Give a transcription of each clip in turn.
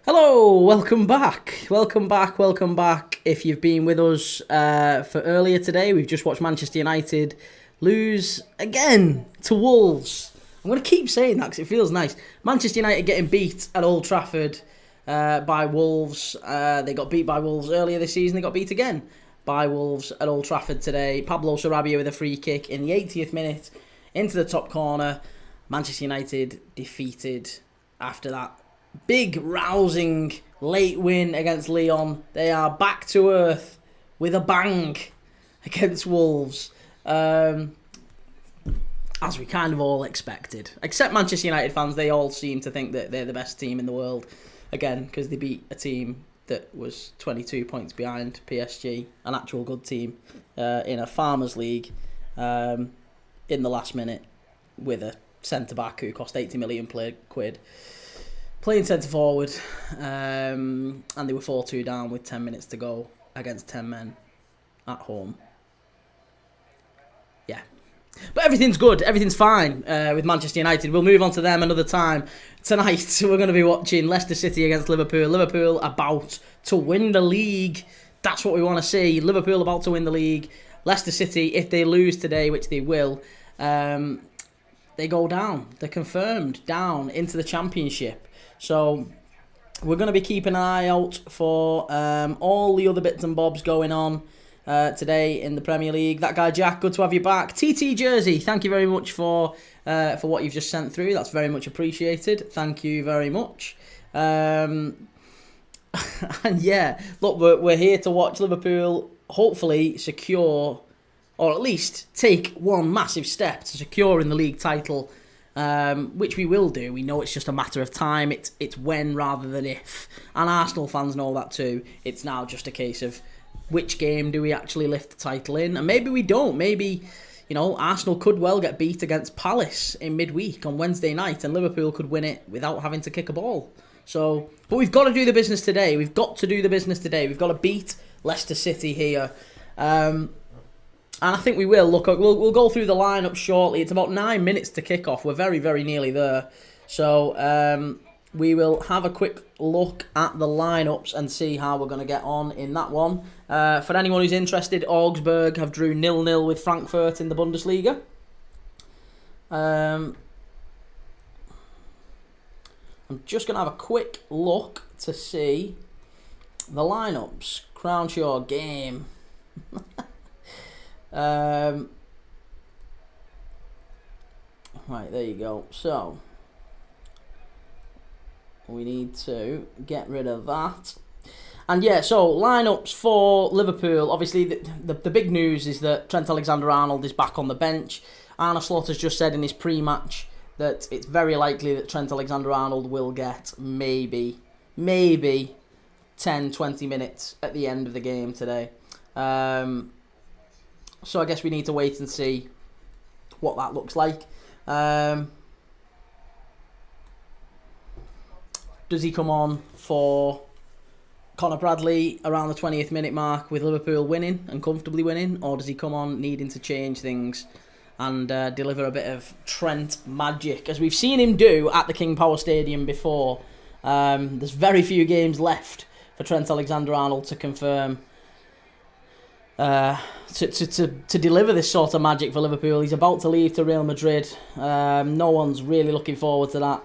Hello, welcome back. Welcome back, welcome back. If you've been with us for earlier today, we've just watched Manchester United lose again to Wolves. I'm going to keep saying that because it feels nice. Manchester United getting beat at Old Trafford by Wolves. They got beat by Wolves earlier this season. They got beat again by Wolves at Old Trafford today. Pablo Sarabia with a free kick in the 80th minute into the top corner. Manchester United defeated after that big, rousing, late win against Lyon. They are back to earth with a bang against Wolves. As we kind of all expected. Except Manchester United fans, they all seem to think that they're the best team in the world. Again, because they beat a team that was 22 points behind PSG, an actual good team, in a Farmers League, in the last minute with a centre-back who cost 80 million quid. Playing centre forward, and they were 4-2 down with 10 minutes to go against 10 men at home. Yeah. But everything's good, everything's fine with Manchester United. We'll move on to them another time. Tonight, we're going to be watching Leicester City against Liverpool. Liverpool about to win the league. That's what we want to see. Liverpool about to win the league. Leicester City, if they lose today, which they will, they go down. They're confirmed down into the Championship. So we're going to be keeping an eye out for all the other bits and bobs going on today in the Premier League. That guy Jack, good to have you back. TT Jersey, thank you very much for what you've just sent through. That's very much appreciated. Thank you very much. And yeah, look, we're here to watch Liverpool hopefully secure, or at least take one massive step to securing the league title. Which we will do. We know it's just a matter of time. It's when rather than if. And Arsenal fans know that too. It's now just a case of which game do we actually lift the title in. And maybe we don't. Maybe, Arsenal could well get beat against Palace in midweek on Wednesday night and Liverpool could win it without having to kick a ball. So, but we've got to do the business today. We've got to do the business today. We've got to beat Leicester City here. And I think we will. Look, we'll go through the lineup shortly. It's about 9 minutes to kick off. We're very, very nearly there. So we will have a quick look at the lineups and see how we're going to get on in that one. For anyone who's interested, Augsburg have drew 0-0 with Frankfurt in the Bundesliga. I'm just going to have a quick look to see the lineups. Crownshaw game. Right, there you go. So we need to get rid of that. And yeah, so lineups for Liverpool. Obviously, the big news is that Trent Alexander-Arnold is back on the bench. Arne Slot has just said in his pre-match that it's very likely that Trent Alexander-Arnold will get maybe 10-20 minutes at the end of the game today. So I guess we need to wait and see what that looks like. Does he come on for Conor Bradley around the 20th minute mark with Liverpool winning and comfortably winning? Or does he come on needing to change things and deliver a bit of Trent magic, as we've seen him do at the King Power Stadium before? There's very few games left for Trent Alexander-Arnold to confirm. To deliver this sort of magic for Liverpool. He's about to leave to Real Madrid. No one's really looking forward to that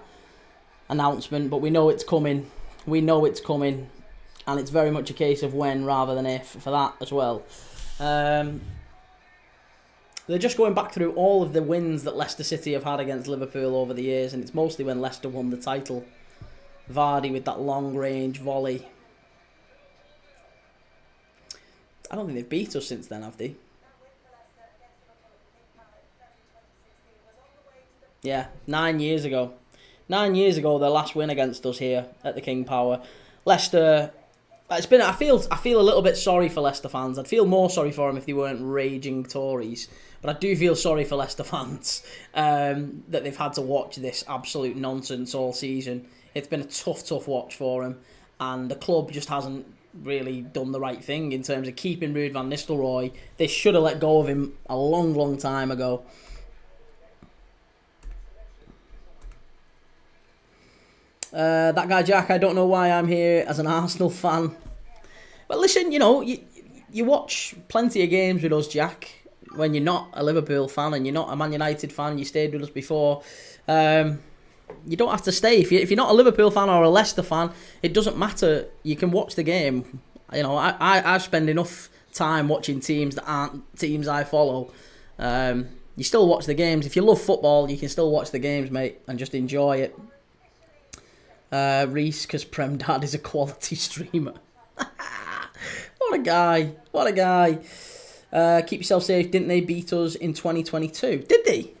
announcement, but we know it's coming. And it's very much a case of when rather than if for that as well. They're just going back through all of the wins that Leicester City have had against Liverpool over the years, and it's mostly when Leicester won the title. Vardy with that long range volley. I don't think they've beat us since then, have they? Yeah, 9 years ago. 9 years ago, their last win against us here at the King Power. Leicester, I feel a little bit sorry for Leicester fans. I'd feel more sorry for them if they weren't raging Tories. But I do feel sorry for Leicester fans that they've had to watch this absolute nonsense all season. It's been a tough watch for them. And the club just hasn't really done the right thing in terms of keeping Ruud van Nistelrooy. They should have let go of him a long time ago. That guy Jack, I don't know why I'm here as an Arsenal fan. But listen, you watch plenty of games with us, Jack. When you're not a Liverpool fan and you're not a Man United fan, you stayed with us before. You don't have to stay. If you're not a Liverpool fan or a Leicester fan, it doesn't matter. You can watch the game. I spend enough time watching teams that aren't teams I follow. You still watch the games. If you love football, you can still watch the games, mate, and just enjoy it. Reese, because Prem Dad is a quality streamer. What a guy. What a guy. Keep yourself safe. Didn't they beat us in 2022? Did they?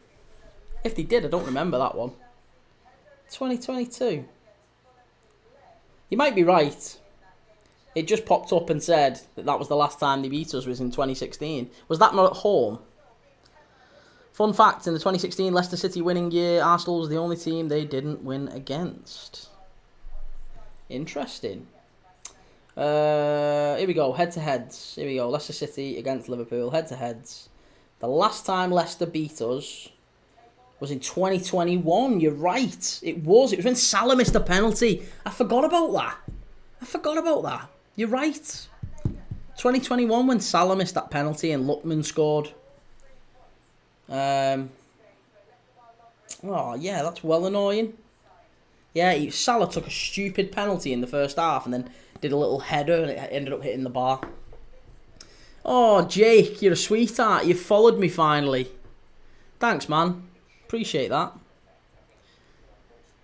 If they did, I don't remember that one. 2022. You might be right. It just popped up and said that was the last time they beat us was in 2016. Was that not at home? Fun fact, in the 2016 Leicester City winning year, Arsenal was the only team they didn't win against. Interesting. Here we go, head-to-heads. Here we go, Leicester City against Liverpool, head-to-heads. The last time Leicester beat us was in 2021. You're right. It was when Salah missed a penalty. I forgot about that. You're right. 2021 when Salah missed that penalty and Lookman scored. Oh, yeah, that's well annoying. Yeah, Salah took a stupid penalty in the first half and then did a little header and it ended up hitting the bar. Oh, Jake, you're a sweetheart. You followed me finally. Thanks, man. Appreciate that.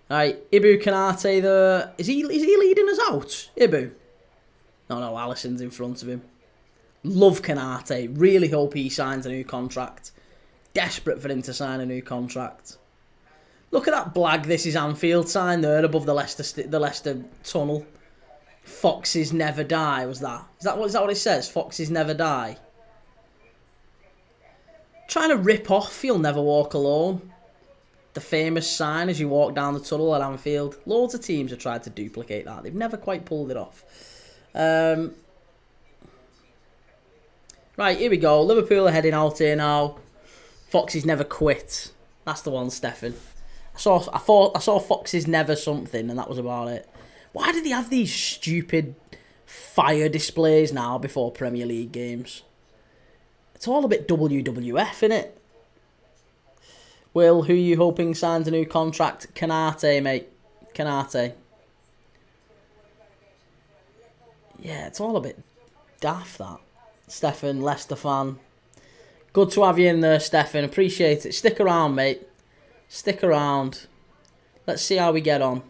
Right, Ibu Kanate there. Is he leading us out? Ibu? No, Alisson's in front of him. Love Kanate. Really hope he signs a new contract. Desperate for him to sign a new contract. Look at that blag. This is Anfield sign there above the Leicester tunnel. Foxes never die. Is that what it says? Foxes never die. Trying to rip off You'll Never Walk Alone. The famous sign as you walk down the tunnel at Anfield. Loads of teams have tried to duplicate that. They've never quite pulled it off. Right, here we go. Liverpool are heading out here now. Foxes never quit. That's the one, Stefan. I saw Foxes never something, and that was about it. Why do they have these stupid fire displays now before Premier League games? It's all a bit WWF, innit? Will, who are you hoping signs a new contract? Kanate, mate. Kanate. Yeah, it's all a bit daft, that. Stefan, Leicester fan. Good to have you in there, Stefan. Appreciate it. Stick around, mate. Stick around. Let's see how we get on.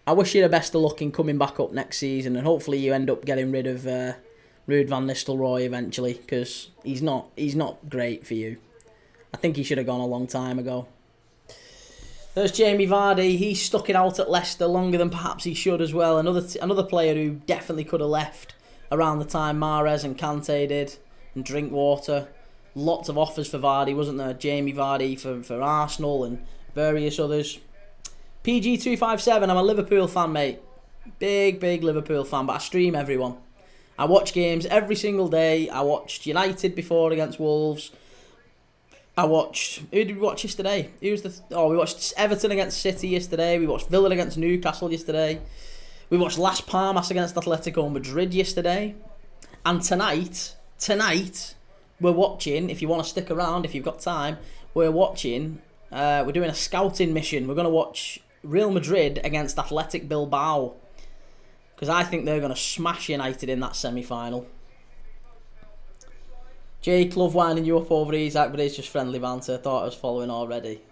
I wish you the best of luck in coming back up next season, and hopefully you end up getting rid of Ruud van Nistelrooy eventually, because he's not great for you. I think he should have gone a long time ago. There's Jamie Vardy. He stuck it out at Leicester longer than perhaps he should as well. Another player who definitely could have left around the time Mahrez and Kante did, and Drinkwater. Lots of offers for Vardy, wasn't there? Jamie Vardy for Arsenal and various others. PG257, I'm a Liverpool fan, mate. Big Liverpool fan, but I stream everyone. I watch games every single day. I watched United before against Wolves. Who did we watch yesterday? We watched Everton against City yesterday. We watched Villa against Newcastle yesterday. We watched Las Palmas against Atletico Madrid yesterday. And tonight, we're watching, if you want to stick around, if you've got time, we're doing a scouting mission. We're going to watch Real Madrid against Athletic Bilbao. Because I think they're going to smash United in that semi-final. Jake, love winding you up over Isaac, but it's just friendly banter. Thought I was following already.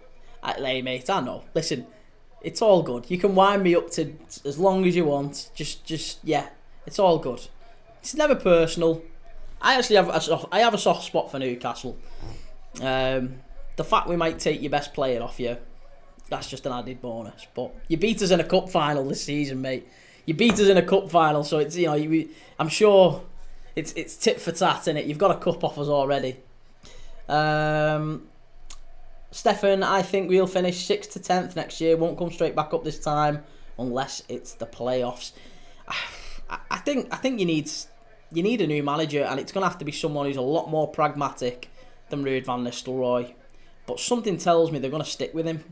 Hey, mate, I know. Listen, it's all good. You can wind me up to as long as you want. Yeah, it's all good. It's never personal. I actually have a soft spot for Newcastle. The fact we might take your best player off you, that's just an added bonus. But you beat us in a cup final this season, mate. You beat us in a cup final, so it's I'm sure it's tit for tat, innit? You've got a cup off us already. Stefan, I think we'll finish 6th to 10th next year. Won't come straight back up this time unless it's the playoffs. I think you need a new manager, and it's going to have to be someone who's a lot more pragmatic than Ruud van Nistelrooy. But something tells me they're going to stick with him.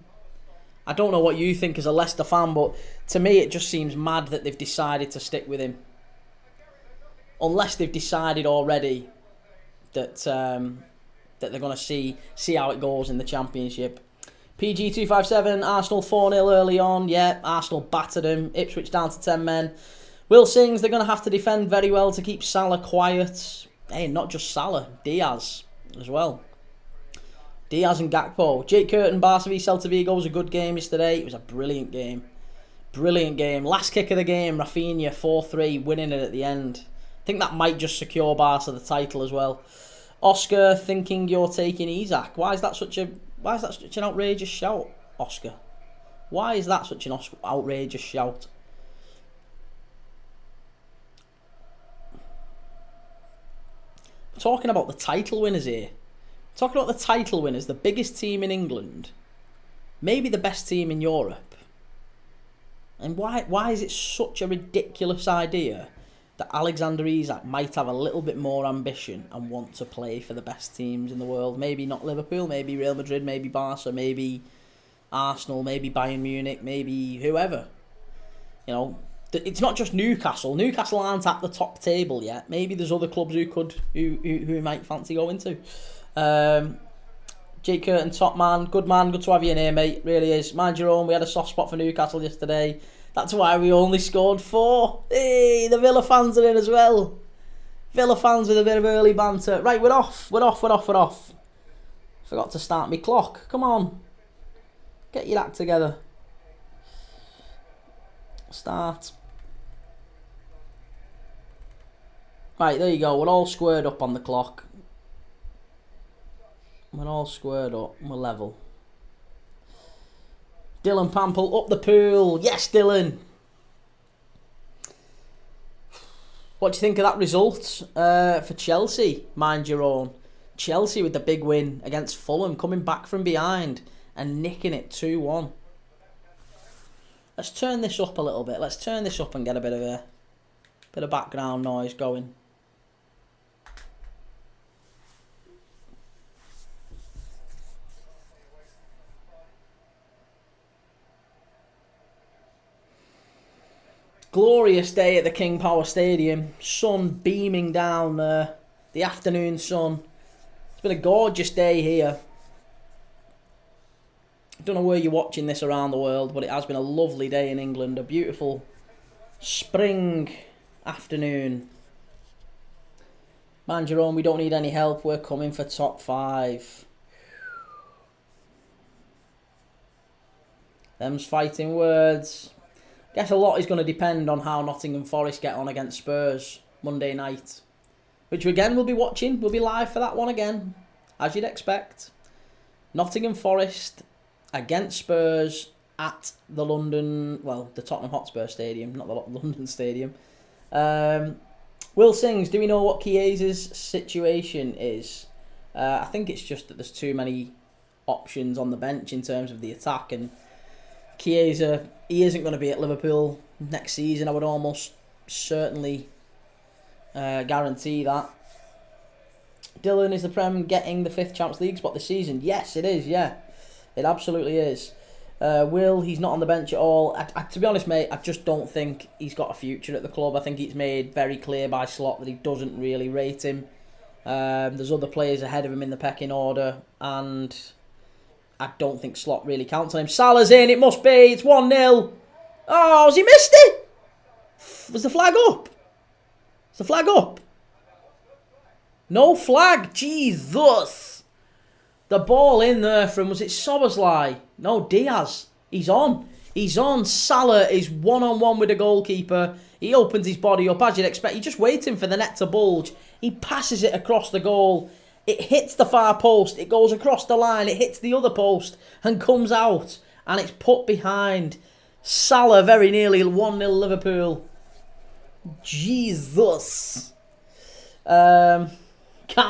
I don't know what you think as a Leicester fan, but to me it just seems mad that they've decided to stick with him. Unless they've decided already that that they're going to see how it goes in the Championship. PG257, Arsenal 4-0 early on. Yeah, Arsenal battered them. Ipswich down to 10 men. Will Sings, they're going to have to defend very well to keep Salah quiet. Hey, not just Salah, Diaz as well. Diaz and Gakpo. Jake Curtin, Barca v Celta Vigo was a good game yesterday. It was a brilliant game. Brilliant game. Last kick of the game, Rafinha 4-3, winning it at the end. I think that might just secure Barca the title as well. Oscar thinking you're taking Isak. Why is that such an outrageous shout, Oscar? Why is that such an outrageous shout? Talking about the title winners here. Talking about the title winners, the biggest team in England, maybe the best team in Europe. And why is it such a ridiculous idea that Alexander Isak might have a little bit more ambition and want to play for the best teams in the world? Maybe not Liverpool, maybe Real Madrid, maybe Barca, maybe Arsenal, maybe Bayern Munich, maybe whoever. You know, it's not just Newcastle. Newcastle aren't at the top table yet. Maybe there's other clubs who might fancy going to. Jake Curtin, top man, good to have you in here, mate. Really is. Mind your own. We had a soft spot for Newcastle yesterday. That's why we only scored 4. Hey, the Villa fans are in as well. Villa fans with a bit of early banter. Right, we're off. Forgot to start my clock. Come on. Get your act together. Start. Right, there you go. We're all squared up on the clock. We're all squared up. We're level. Dylan Pample up the pool. Yes, Dylan. What do you think of that result for Chelsea? Mind your own. Chelsea with the big win against Fulham, coming back from behind and nicking it 2-1. Let's turn this up a little bit. Let's turn this up and get a bit of background noise going. Glorious day at the King Power Stadium. Sun beaming down there. The afternoon sun. It's been a gorgeous day here. I don't know where you're watching this around the world, but it has been a lovely day in England. A beautiful spring afternoon. Mind your own, we don't need any help. We're coming for top 5. Them's fighting words. Guess a lot is going to depend on how Nottingham Forest get on against Spurs Monday night. Which again we'll be watching. We'll be live for that one again, as you'd expect. Nottingham Forest against Spurs at the the Tottenham Hotspur Stadium, not the London Stadium. Will Sings, do we know what Chiesa's situation is? I think it's just that there's too many options on the bench in terms of the attack, and Chiesa, he isn't going to be at Liverpool next season. I would almost certainly guarantee that. Dylan, is the Prem getting the 5th Champions League spot this season? Yes, it is, yeah. It absolutely is. Will, he's not on the bench at all. To be honest, mate, I just don't think he's got a future at the club. I think it's made very clear by Slot that he doesn't really rate him. There's other players ahead of him in the pecking order, and I don't think Slot really counts on him. Salah's in, it must be. It's 1-0. Oh, has he missed it? Was the flag up? Is the flag up? No flag. Jesus. The ball in there from, was it Soboslai? No, Diaz. He's on. He's on. Salah is one-on-one with the goalkeeper. He opens his body up, as you'd expect. He's just waiting for the net to bulge. He passes it across the goal. It hits the far post. It goes across the line. It hits the other post and comes out. And it's put behind. Salah very nearly 1-0 Liverpool. Jesus. Can't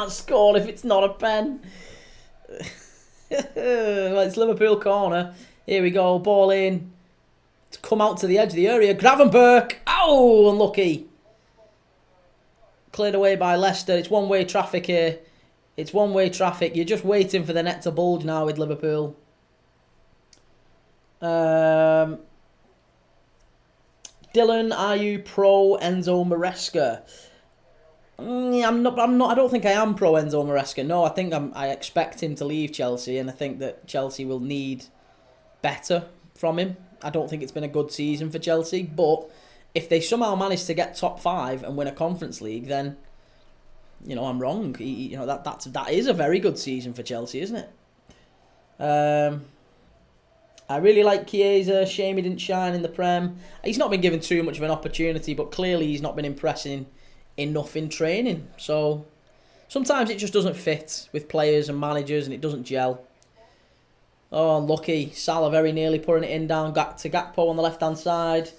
score if it's not a pen. Well, it's Liverpool corner. Here we go. Ball in. To come out to the edge of the area. Gravenberch. Oh, unlucky. Cleared away by Leicester. It's one-way traffic here. It's one-way traffic. You're just waiting for the net to bulge now with Liverpool. Dylan, are you pro Enzo Maresca? I'm not. I don't think I am pro Enzo Maresca. No, I think I expect him to leave Chelsea, and I think that Chelsea will need better from him. I don't think it's been a good season for Chelsea, but if they somehow manage to get top 5 and win a Conference League, then I'm wrong. That is a very good season for Chelsea, isn't it? I really like Chiesa. Shame he didn't shine in the Prem. He's not been given too much of an opportunity, but clearly he's not been impressing enough in training. So sometimes it just doesn't fit with players and managers, and it doesn't gel. Oh, unlucky. Salah very nearly putting it in down to Gakpo on the left-hand side.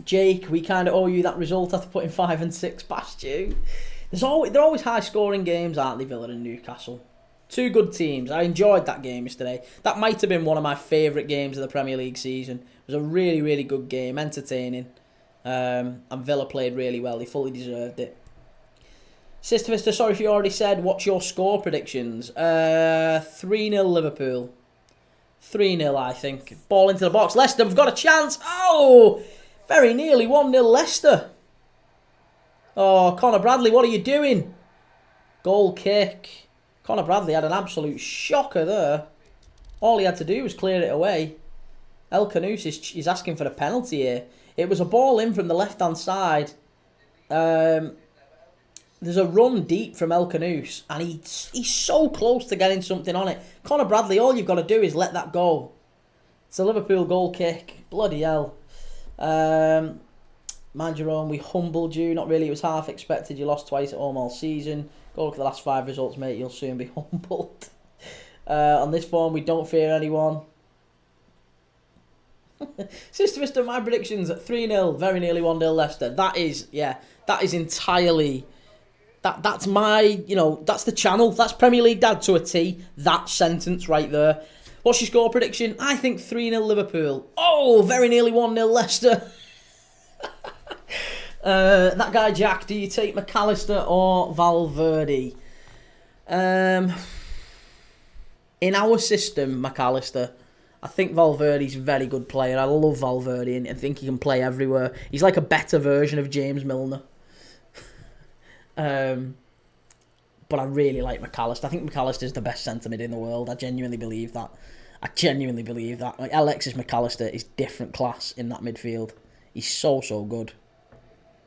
Jake, we kind of owe you that result after putting 5 and 6 past you. They're always high-scoring games, aren't they, Villa and Newcastle? Two good teams. I enjoyed that game yesterday. That might have been one of my favourite games of the Premier League season. It was a really, really good game, entertaining. And Villa played really well. They fully deserved it. Sister Vista, sorry if you already said. What's your score predictions? 3-0 Liverpool. 3-0, I think. Ball into the box. Leicester have got a chance. Oh! Very nearly 1-0 Leicester. Oh, Connor Bradley, what are you doing? Goal kick. Connor Bradley had an absolute shocker there. All he had to do was clear it away. El Canous is asking for a penalty here. It was a ball in from the left-hand side. There's a run deep from El Canous, and he's so close to getting something on it. Connor Bradley, all you've got to do is let that go. It's a Liverpool goal kick. Bloody hell. Mind your own, we humbled you. Not really, it was half expected. You lost twice at home all season. Go look at the last 5 results, mate. You'll soon be humbled. On this form, we don't fear anyone. Sister Vista, my predictions at 3-0, very nearly 1-0 Leicester. That is entirely... That's my, that's the channel. That's Premier League Dad to a T. That sentence right there. What's your score prediction? I think 3-0 Liverpool. Oh, very nearly 1-0 Leicester. That guy Jack, do you take McAllister or Valverde? In our system, McAllister. I think Valverde's a very good player. I love Valverde and I think he can play everywhere. He's like a better version of James Milner. But I really like McAllister. I think McAllister's the best centre mid in the world. I genuinely believe that. Like Alexis McAllister is different class in that midfield. He's so good.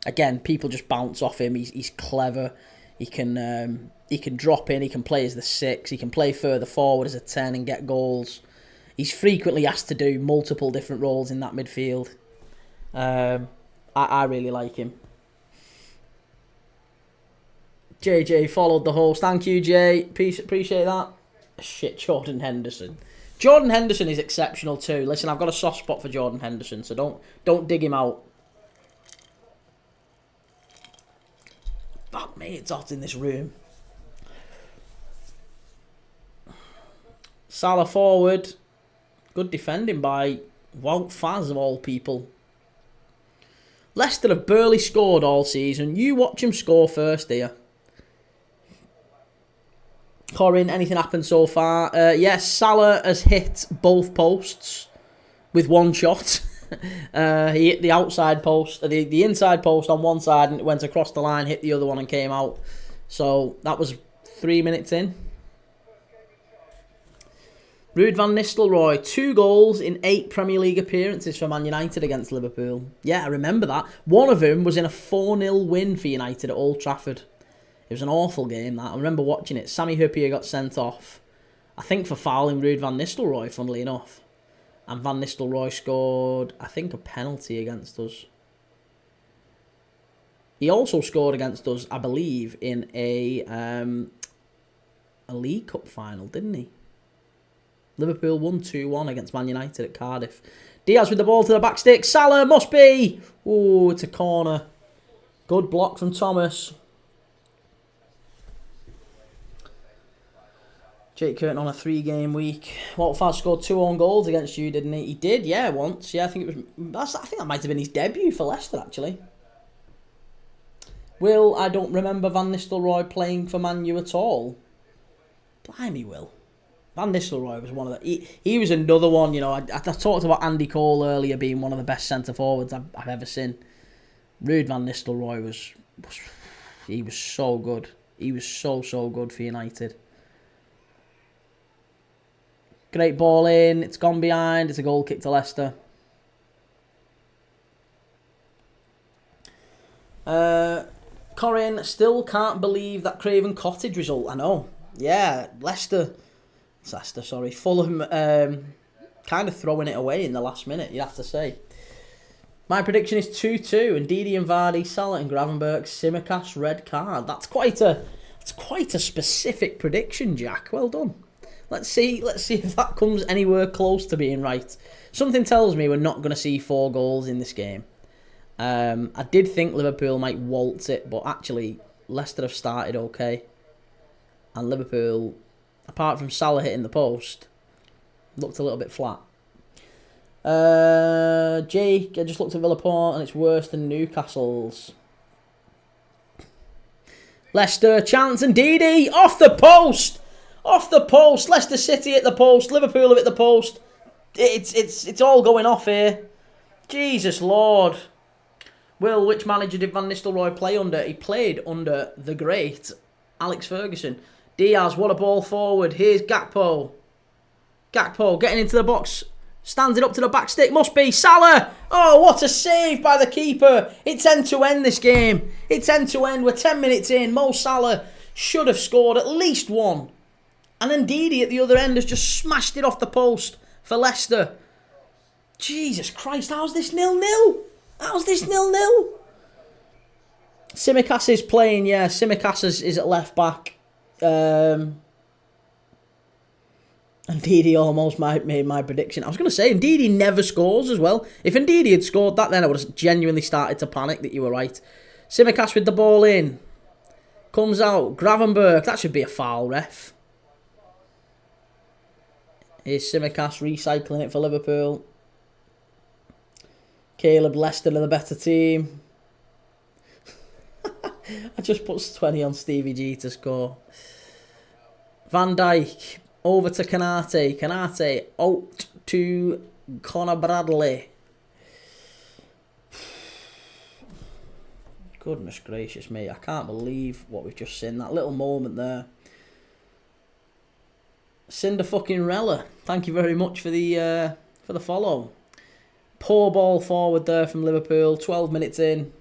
Again, people just bounce off him. He's clever. He can drop in. He can play as the 6. He can play further forward as a 10 and get goals. He's frequently asked to do multiple different roles in that midfield. I really like him. JJ followed the host. Thank you, Jay. Appreciate that. Shit, Jordan Henderson. Jordan Henderson is exceptional too. Listen, I've got a soft spot for Jordan Henderson, so don't dig him out. Fuck me, it's hot in this room. Salah forward. Good defending by Wout Faz of all people. Leicester have barely scored all season. You watch him score first here. Corin, anything happened so far? Yes, Salah has hit both posts with one shot. He hit the outside post, the inside post on one side, and it went across the line, hit the other one and came out. So that was 3 minutes in. Ruud van Nistelrooy, 2 goals in 8 Premier League appearances for Man United against Liverpool. Yeah, I remember that. One of them was in a 4-0 win for United at Old Trafford. It was an awful game, that. I remember watching it. Sami Hyypiä got sent off, I think, for fouling Ruud van Nistelrooy, funnily enough. And Van Nistelrooy scored, I think, a penalty against us. He also scored against us, I believe, in a League Cup final, didn't he? Liverpool won 2-1 against Man United at Cardiff. Diaz with the ball to the back stick. Salah must be. Ooh, it's a corner. Good block from Thomas. Jake Curtin on a 3-game week. Wout Faz scored 2 own goals against you, didn't he? He did, yeah, once. Yeah, I think that might have been his debut for Leicester, actually. Will, I don't remember Van Nistelrooy playing for Man U at all. Blimey, Will. Van Nistelrooy was one of the... He was another one, you know. I talked about Andy Cole earlier being one of the best centre-forwards I've ever seen. Ruud Van Nistelrooy was... He was so good. He was so good for United. Great ball in. It's gone behind. It's a goal kick to Leicester. Corin still can't believe that Craven Cottage result. I know. Yeah, Leicester, sorry. Fulham kind of throwing it away in the last minute, you have to say. My prediction is 2-2. And Ndidi and Vardy, Salah and Gravenberch, Tsimikas, red card. That's quite a specific prediction, Jack. Well done. Let's see if that comes anywhere close to being right. Something tells me we're not going to see 4 goals in this game. I did think Liverpool might waltz it, but actually Leicester have started okay. And Liverpool, apart from Salah hitting the post, looked a little bit flat. Jake, I just looked at Villaport and it's worse than Newcastle's. Leicester, chance and Ndidi off the post! Off the post! Leicester City at the post, Liverpool have hit the post. It's all going off here. Jesus Lord. Will, which manager did Van Nistelrooy play under? He played under the great Alex Ferguson. Diaz, what a ball forward. Here's Gakpo. Gakpo getting into the box. Stands it up to the back stick. Must be Salah. Oh, what a save by the keeper. It's end to end this game. It's end to end. We're 10 minutes in. Mo Salah should have scored at least one. And then Ndidi at the other end has just smashed it off the post for Leicester. Jesus Christ, how's this 0-0? How's this 0-0? Tsimikas is playing, yeah. Tsimikas is at left back. And Ndidi almost made my prediction. I was going to say, Ndidi never scores as well. If Ndidi had scored that, then I would have genuinely started to panic that you were right. Tsimikas with the ball in. Comes out. Gravenberch. That should be a foul, ref. Here's Tsimikas recycling it for Liverpool. Caleb, Leicester are the better team. I just put 20 on Stevie G to score. Van Dijk over to Kanate. Kanate out to Connor Bradley. Goodness gracious me. I can't believe what we've just seen. That little moment there. Cinder fucking Rella. Thank you very much for the follow. Poor ball forward there from Liverpool. 12 minutes in.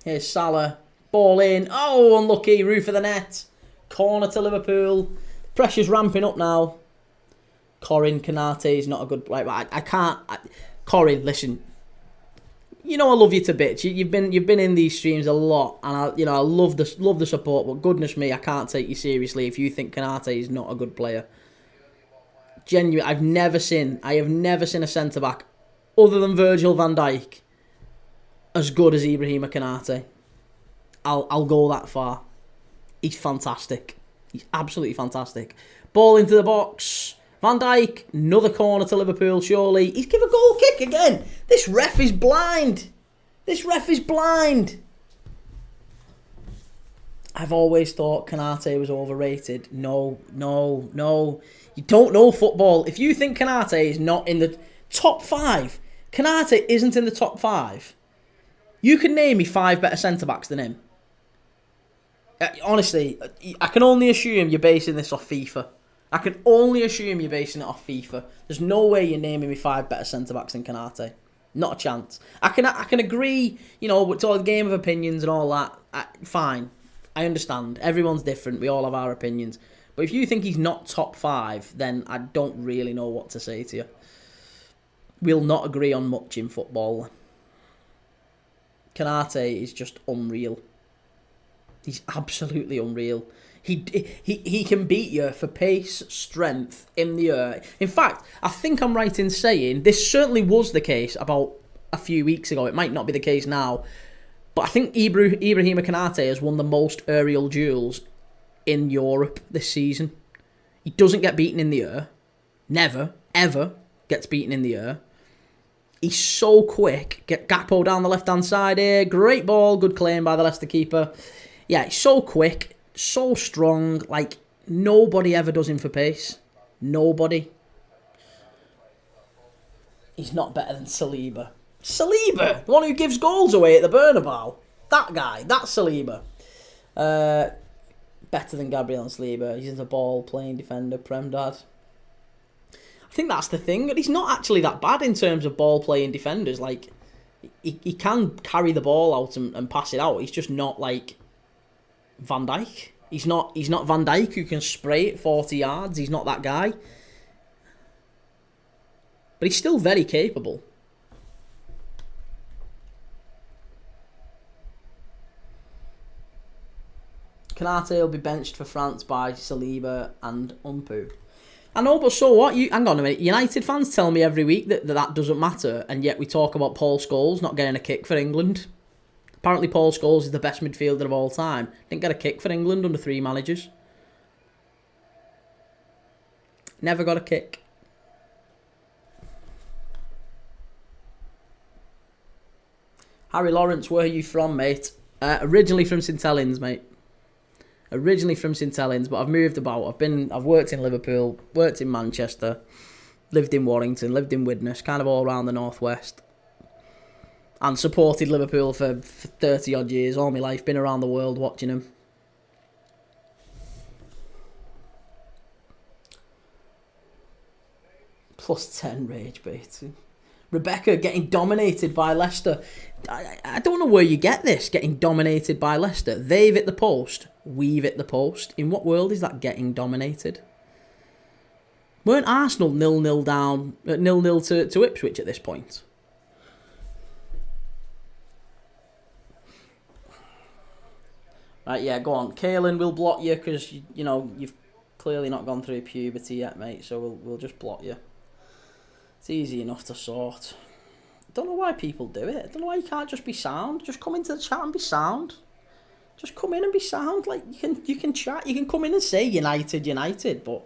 Here's Salah. Ball in. Oh, unlucky. Roof of the net. Corner to Liverpool. Pressure's ramping up now. Corin Kanate is not a good... Like, I can't... Corin, listen... You know I love you to bits. You've been in these streams a lot, and I love the support. But goodness me, I can't take you seriously if you think Kanate is not a good player. Genuinely, I have never seen a centre back other than Virgil van Dijk as good as Ibrahima Kanate. I'll go that far. He's fantastic. He's absolutely fantastic. Ball into the box. Van Dijk, another corner to Liverpool, surely. He's given a goal kick again. This ref is blind. This ref is blind. I've always thought Kanate was overrated. No. You don't know football. If you think Kanate is not in the top 5, Kanate isn't in the top 5. You can name me 5 better centre-backs than him. Honestly, I can only assume you're basing this off FIFA. I can only assume you're basing it off FIFA. There's no way you're naming me 5 better centre-backs than Kanate. Not a chance. I can agree, it's all a game of opinions and all that. Fine. I understand. Everyone's different. We all have our opinions. But if you think he's not top 5, then I don't really know what to say to you. We'll not agree on much in football. Kanate is just unreal. He's absolutely unreal. He can beat you for pace, strength, in the air. In fact, I think I'm right in saying this certainly was the case about a few weeks ago. It might not be the case now. But I think Ibrahima Kanate has won the most aerial duels in Europe this season. He doesn't get beaten in the air. Never, ever gets beaten in the air. He's so quick. Get Gakpo down the left-hand side here. Great ball. Good claim by the Leicester keeper. Yeah, he's so quick. So strong. Like, nobody ever does him for pace. Nobody. He's not better than Saliba. Saliba! The one who gives goals away at the Bernabeu. That guy. That's Saliba. Better than Gabriel and Saliba. He's a ball-playing defender. Prem Dad. I think that's the thing. He's not actually that bad in terms of ball-playing defenders. Like, he can carry the ball out and pass it out. He's just not like Van Dijk. He's not Van Dijk who can spray it 40 yards. He's not that guy. But he's still very capable. Kanate will be benched for France by Saliba and Umpu. I know, but so what? Hang on a minute. United fans tell me every week that doesn't matter, and yet we talk about Paul Scholes not getting a kick for England. Apparently Paul Scholes is the best midfielder of all time. Didn't get a kick for England under 3 managers. Never got a kick. Harry Lawrence, where are you from, mate? Originally from St Helens, mate. Originally from St Helens, but I've moved about. I've worked in Liverpool, worked in Manchester, lived in Warrington, lived in Widnes, kind of all around the northwest, and supported Liverpool for 30 odd years, all my life. Been around the world watching them. +10 rage bait. Rebecca getting dominated by Leicester. I don't know where you get this, getting dominated by Leicester. They've hit the post, we've hit the post. In what world is that getting dominated? Weren't Arsenal 0-0 down, 0-0 to Ipswich at this point? Right, yeah, go on. Kaelin will block you because, you know, you've clearly not gone through puberty yet, mate, so we'll just block you. It's easy enough to sort. I don't know why people do it. I don't know why you can't just be sound. Just come into the chat and be sound. Just come in and be sound. Like, you can chat. You can come in and say United, but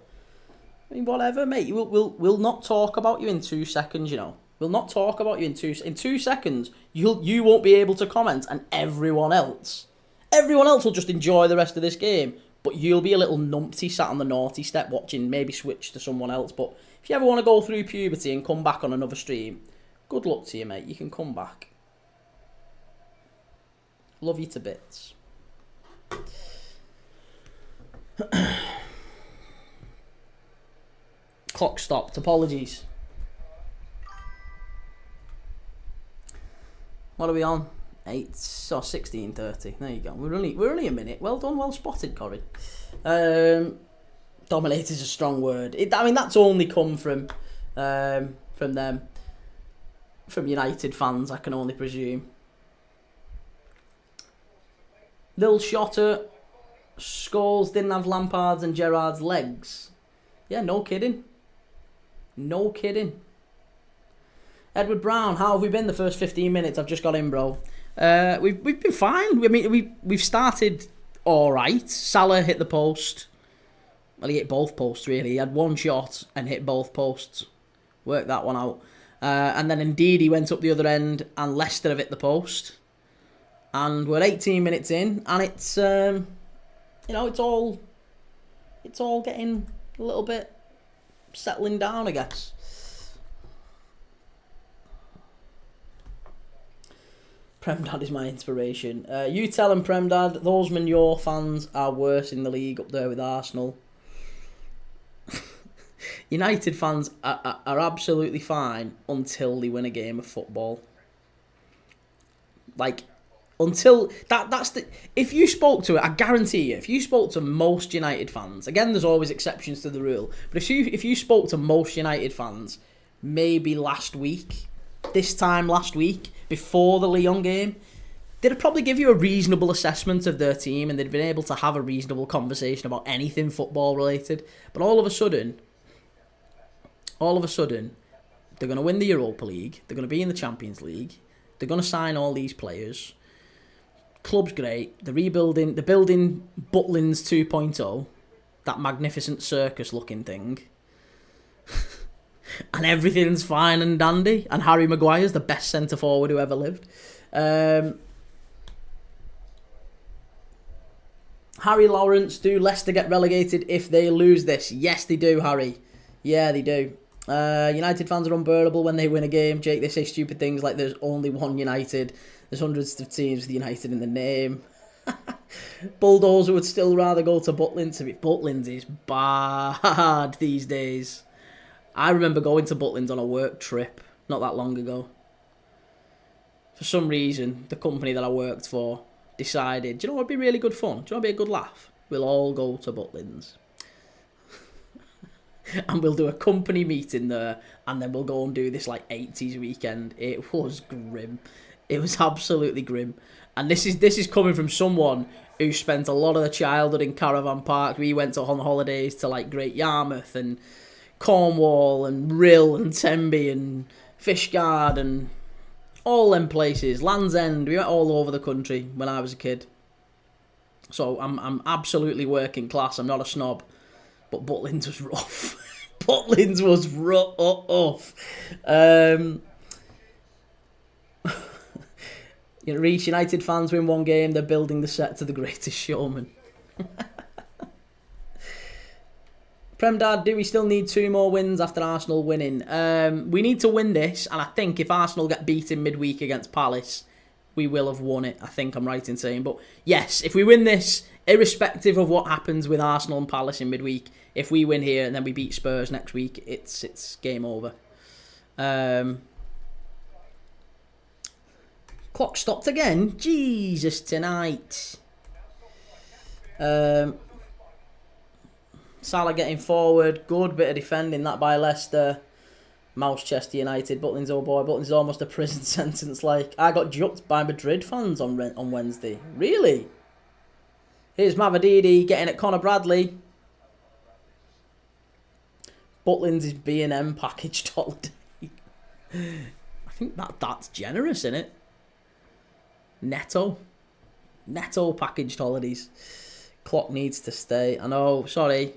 I mean, whatever, mate. We'll not talk about you in 2 seconds. You know, we'll not talk about you in 2 seconds. You won't be able to comment, and everyone else will just enjoy the rest of this game. But you'll be a little numpty sat on the naughty step watching. Maybe switch to someone else, but. If you ever want to go through puberty and come back on another stream, good luck to you, mate. You can come back. Love you to bits. Clock stopped. Apologies. What are we on? 16:30. There you go. We're only a minute. Well done. Well spotted, Corey. Dominate is a strong word. I mean, that's only come from them, from United fans, I can only presume. Lil Shotter, Scholes didn't have Lampard's and Gerrard's legs. Yeah, no kidding. No kidding. Edward Brown, how have we been the first 15 minutes? I've just got in, bro. We've been fine. I mean, we've started all right. Salah hit the post. Well, he hit both posts, really. He had one shot and hit both posts. Worked that one out. And then indeed he went up the other end and Leicester have hit the post. And we're 18 minutes in and it's, it's all getting a little bit settling down, I guess. Prem Dad is my inspiration. You tell him, Prem Dad, those Manure fans are worse in the league up there with Arsenal. United fans are absolutely fine until they win a game of football. Like, until that's the. If you spoke to it, I guarantee you, if you spoke to most United fans, again, there's always exceptions to the rule, but if you spoke to most United fans, maybe this time last week, before the Lyon game, they'd probably give you a reasonable assessment of their team, and they'd been able to have a reasonable conversation about anything football related. But all of a sudden, they're going to win the Europa League. They're going to be in the Champions League. They're going to sign all these players. Club's great. They're rebuilding. They're building Butlins 2.0. That magnificent circus-looking thing. And everything's fine and dandy. And Harry Maguire's the best centre forward who ever lived. Harry Lawrence, do Leicester get relegated if they lose this? Yes, they do, Harry. Yeah, they do. United fans are unbearable when they win a game. Jake, they say stupid things like there's only one United. There's hundreds of teams with United in the name. Bulldozer would still rather go to Butlins. Butlins is bad these days. I remember going to Butlins on a work trip not that long ago. For some reason, the company that I worked for decided, do you know what would be really good fun? Do you know what would be a good laugh? We'll all go to Butlins. And we'll do a company meeting there, and then we'll go and do this like 80s weekend. It was grim. It was absolutely grim. And this is coming from someone who spent a lot of their childhood in caravan parks. We went on holidays to like Great Yarmouth and Cornwall and Rill and Tenby and Fishguard and all them places. Land's End. We went all over the country when I was a kid. So I'm absolutely working class. I'm not a snob. But Butlins was rough. Butlins was rough. Reach United fans win one game. They're building the set to The Greatest Showman. Prem Dad, do we still need 2 more wins after Arsenal winning? We need to win this, and I think if Arsenal get beaten midweek against Palace, we will have won it. I think I'm right in saying. But yes, if we win this, irrespective of what happens with Arsenal and Palace in midweek, if we win here and then we beat Spurs next week, it's game over. Clock stopped again. Jesus, tonight. Salah getting forward. Good bit of defending that by Leicester. Mousechester United. Butlins, oh boy. Butlins is almost a prison sentence. Like, I got jumped by Madrid fans on Wednesday. Really? Here's Mavadidi getting at Conor Bradley. Butlins is B&M packaged holiday. I think that's generous, isn't it? Netto packaged holidays. Clock needs to stay. I know, sorry.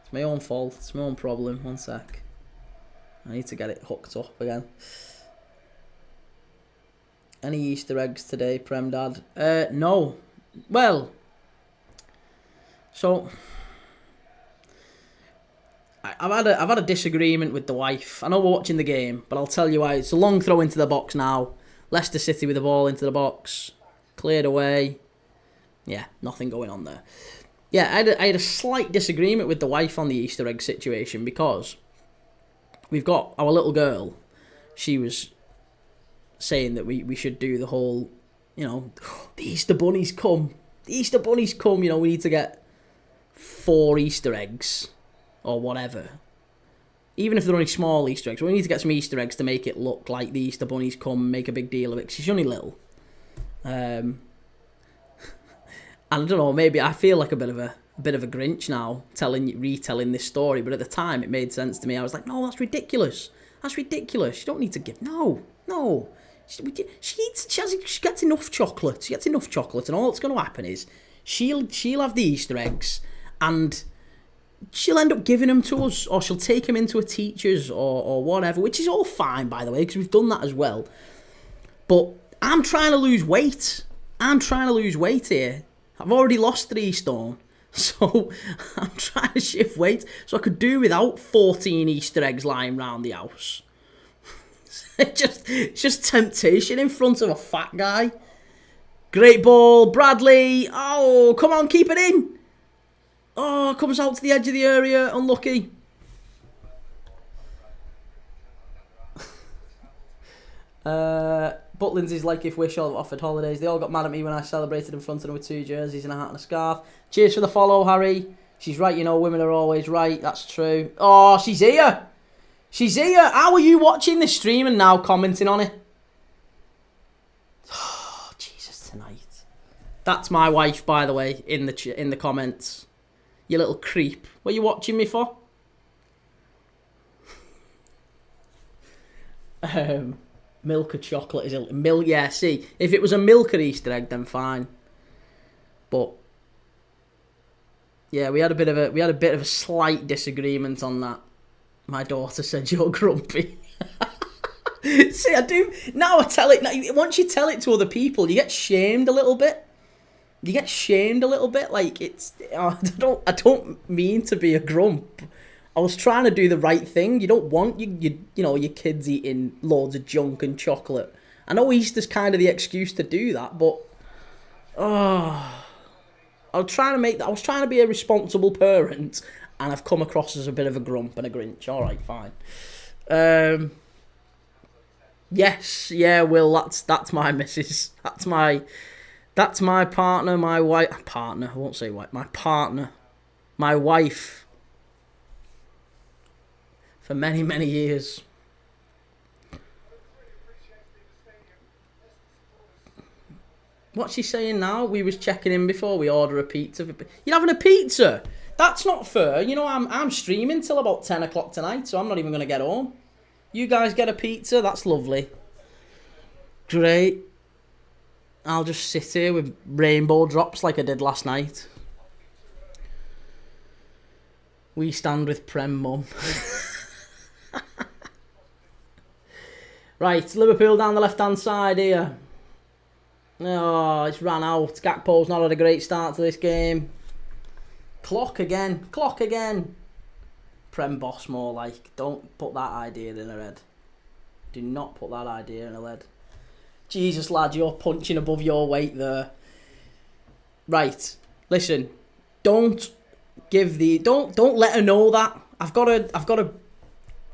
It's my own fault. It's my own problem. One sec. I need to get it hooked up again. Any Easter eggs today, Prem Dad? No. Well, so I've had a disagreement with the wife. I know we're watching the game, but I'll tell you why. It's a long throw into the box now. Leicester City with the ball into the box, cleared away. Yeah, nothing going on there. Yeah, I had a slight disagreement with the wife on the Easter egg situation because we've got our little girl. She was saying that we should do the whole, the Easter bunnies come. The Easter bunnies come, we need to get 4 Easter eggs or whatever. Even if they're only small Easter eggs, we need to get some Easter eggs to make it look like the Easter bunnies come and make a big deal of it, because she's only little. And I don't know, maybe I feel like a bit of a Grinch now, retelling this story, but at the time it made sense to me. I was like, no, that's ridiculous. That's ridiculous. You don't need to give... No. She gets enough chocolate. She gets enough chocolate, and all that's going to happen is she'll have the Easter eggs, and she'll end up giving them to us, or she'll take them into a teacher's or whatever, which is all fine, by the way, because we've done that as well. But I'm trying to lose weight. Here. I've already lost 3 stone, so I'm trying to shift weight so I could do without 14 Easter eggs lying around the house. It's just temptation in front of a fat guy. Great ball, Bradley. Oh, come on, keep it in. Oh, comes out to the edge of the area. Unlucky. Butlins is like if Wishaw offered holidays. They all got mad at me when I celebrated in front of them with 2 jerseys and a hat and a scarf. Cheers for the follow, Harry. She's right, women are always right. That's true. Oh, she's here. How are you watching this stream and now commenting on it? Oh, Jesus, tonight. That's my wife, by the way, in the comments. You little creep. What are you watching me for? Milk or chocolate is milk. Yeah, see, if it was a milk or Easter egg, then fine. But yeah, we had a bit of a slight disagreement on that. My daughter said you're grumpy. See, I do. Now I tell it. Now, once you tell it to other people, you get shamed a little bit. You get shamed a little bit. Like, it's. I don't mean to be a grump. I was trying to do the right thing. You don't want your kids eating loads of junk and chocolate. I know Easter's kind of the excuse to do that, but I was trying to be a responsible parent, and I've come across as a bit of a grump and a Grinch. All right, fine. Yes, yeah, Will. That's my missus. That's my partner. My wife. Partner. I won't say wife. My partner. My wife. For many, many years. What's she saying now? We was checking in before we order a pizza. You're having a pizza? That's not fair. You know, I'm streaming till about 10 o'clock tonight, so I'm not even going to get home. You guys get a pizza? That's lovely. Great. I'll just sit here with rainbow drops like I did last night. We stand with Prem Mum. Right, Liverpool down the left-hand side here. Oh, it's ran out. Gakpo's not had a great start to this game. Clock again. Prem boss more like. Don't put that idea in her head. Do not put that idea in her head. Jesus, lad, you're punching above your weight there. Right, listen. Don't let her know that. I've got to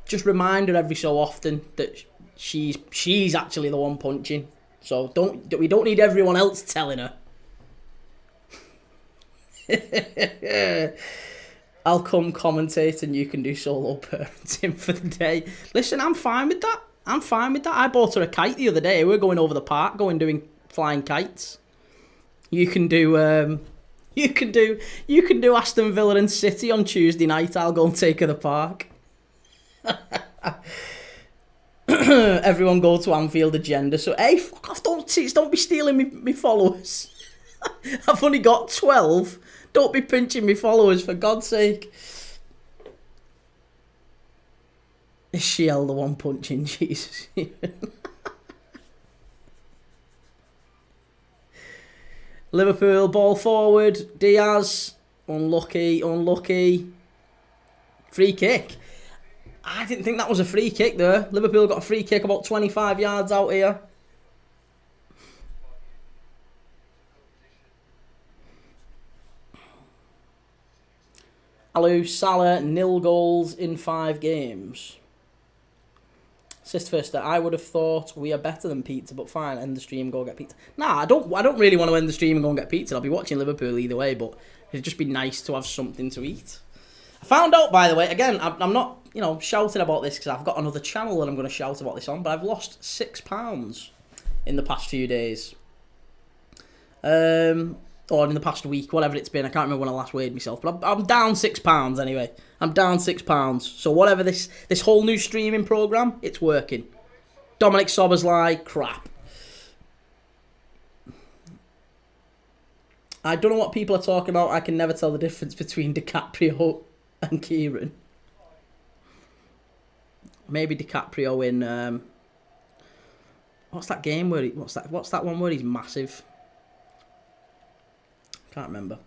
just remind her every so often that she's actually the one punching. So we don't need everyone else telling her. I'll come commentate and you can do solo parenting for the day. Listen, I'm fine with that. I bought her a kite the other day. We were going over the park, doing flying kites. You can do Aston Villa and City on Tuesday night. I'll go and take her to the park. Everyone go to Anfield agenda. So, hey, fuck off, don't be stealing me followers. I've only got 12. Don't be pinching me followers, for God's sake. Is Shiel the one punching? Jesus. Liverpool, ball forward. Diaz, unlucky. Free kick. I didn't think that was a free kick there. Liverpool got a free kick about 25 yards out here. Alou Salah, 0 goals in 5 games. Assist first. I would have thought we are better than pizza, but fine, end the stream, go get pizza. Nah, I don't really want to end the stream and go and get pizza. I'll be watching Liverpool either way, but it'd just be nice to have something to eat. I found out, by the way, again, I'm not, shouting about this because I've got another channel that I'm going to shout about this on, but I've lost £6 in the past few days. Or in the past week, whatever it's been. I can't remember when I last weighed myself, but I'm down £6 anyway. I'm down £6. So whatever this whole new streaming program, it's working. Dominic Sobersley, crap. I don't know what people are talking about. I can never tell the difference between DiCaprio and Kieran. Maybe DiCaprio in what's that game where what's that one where he's massive? Can't remember.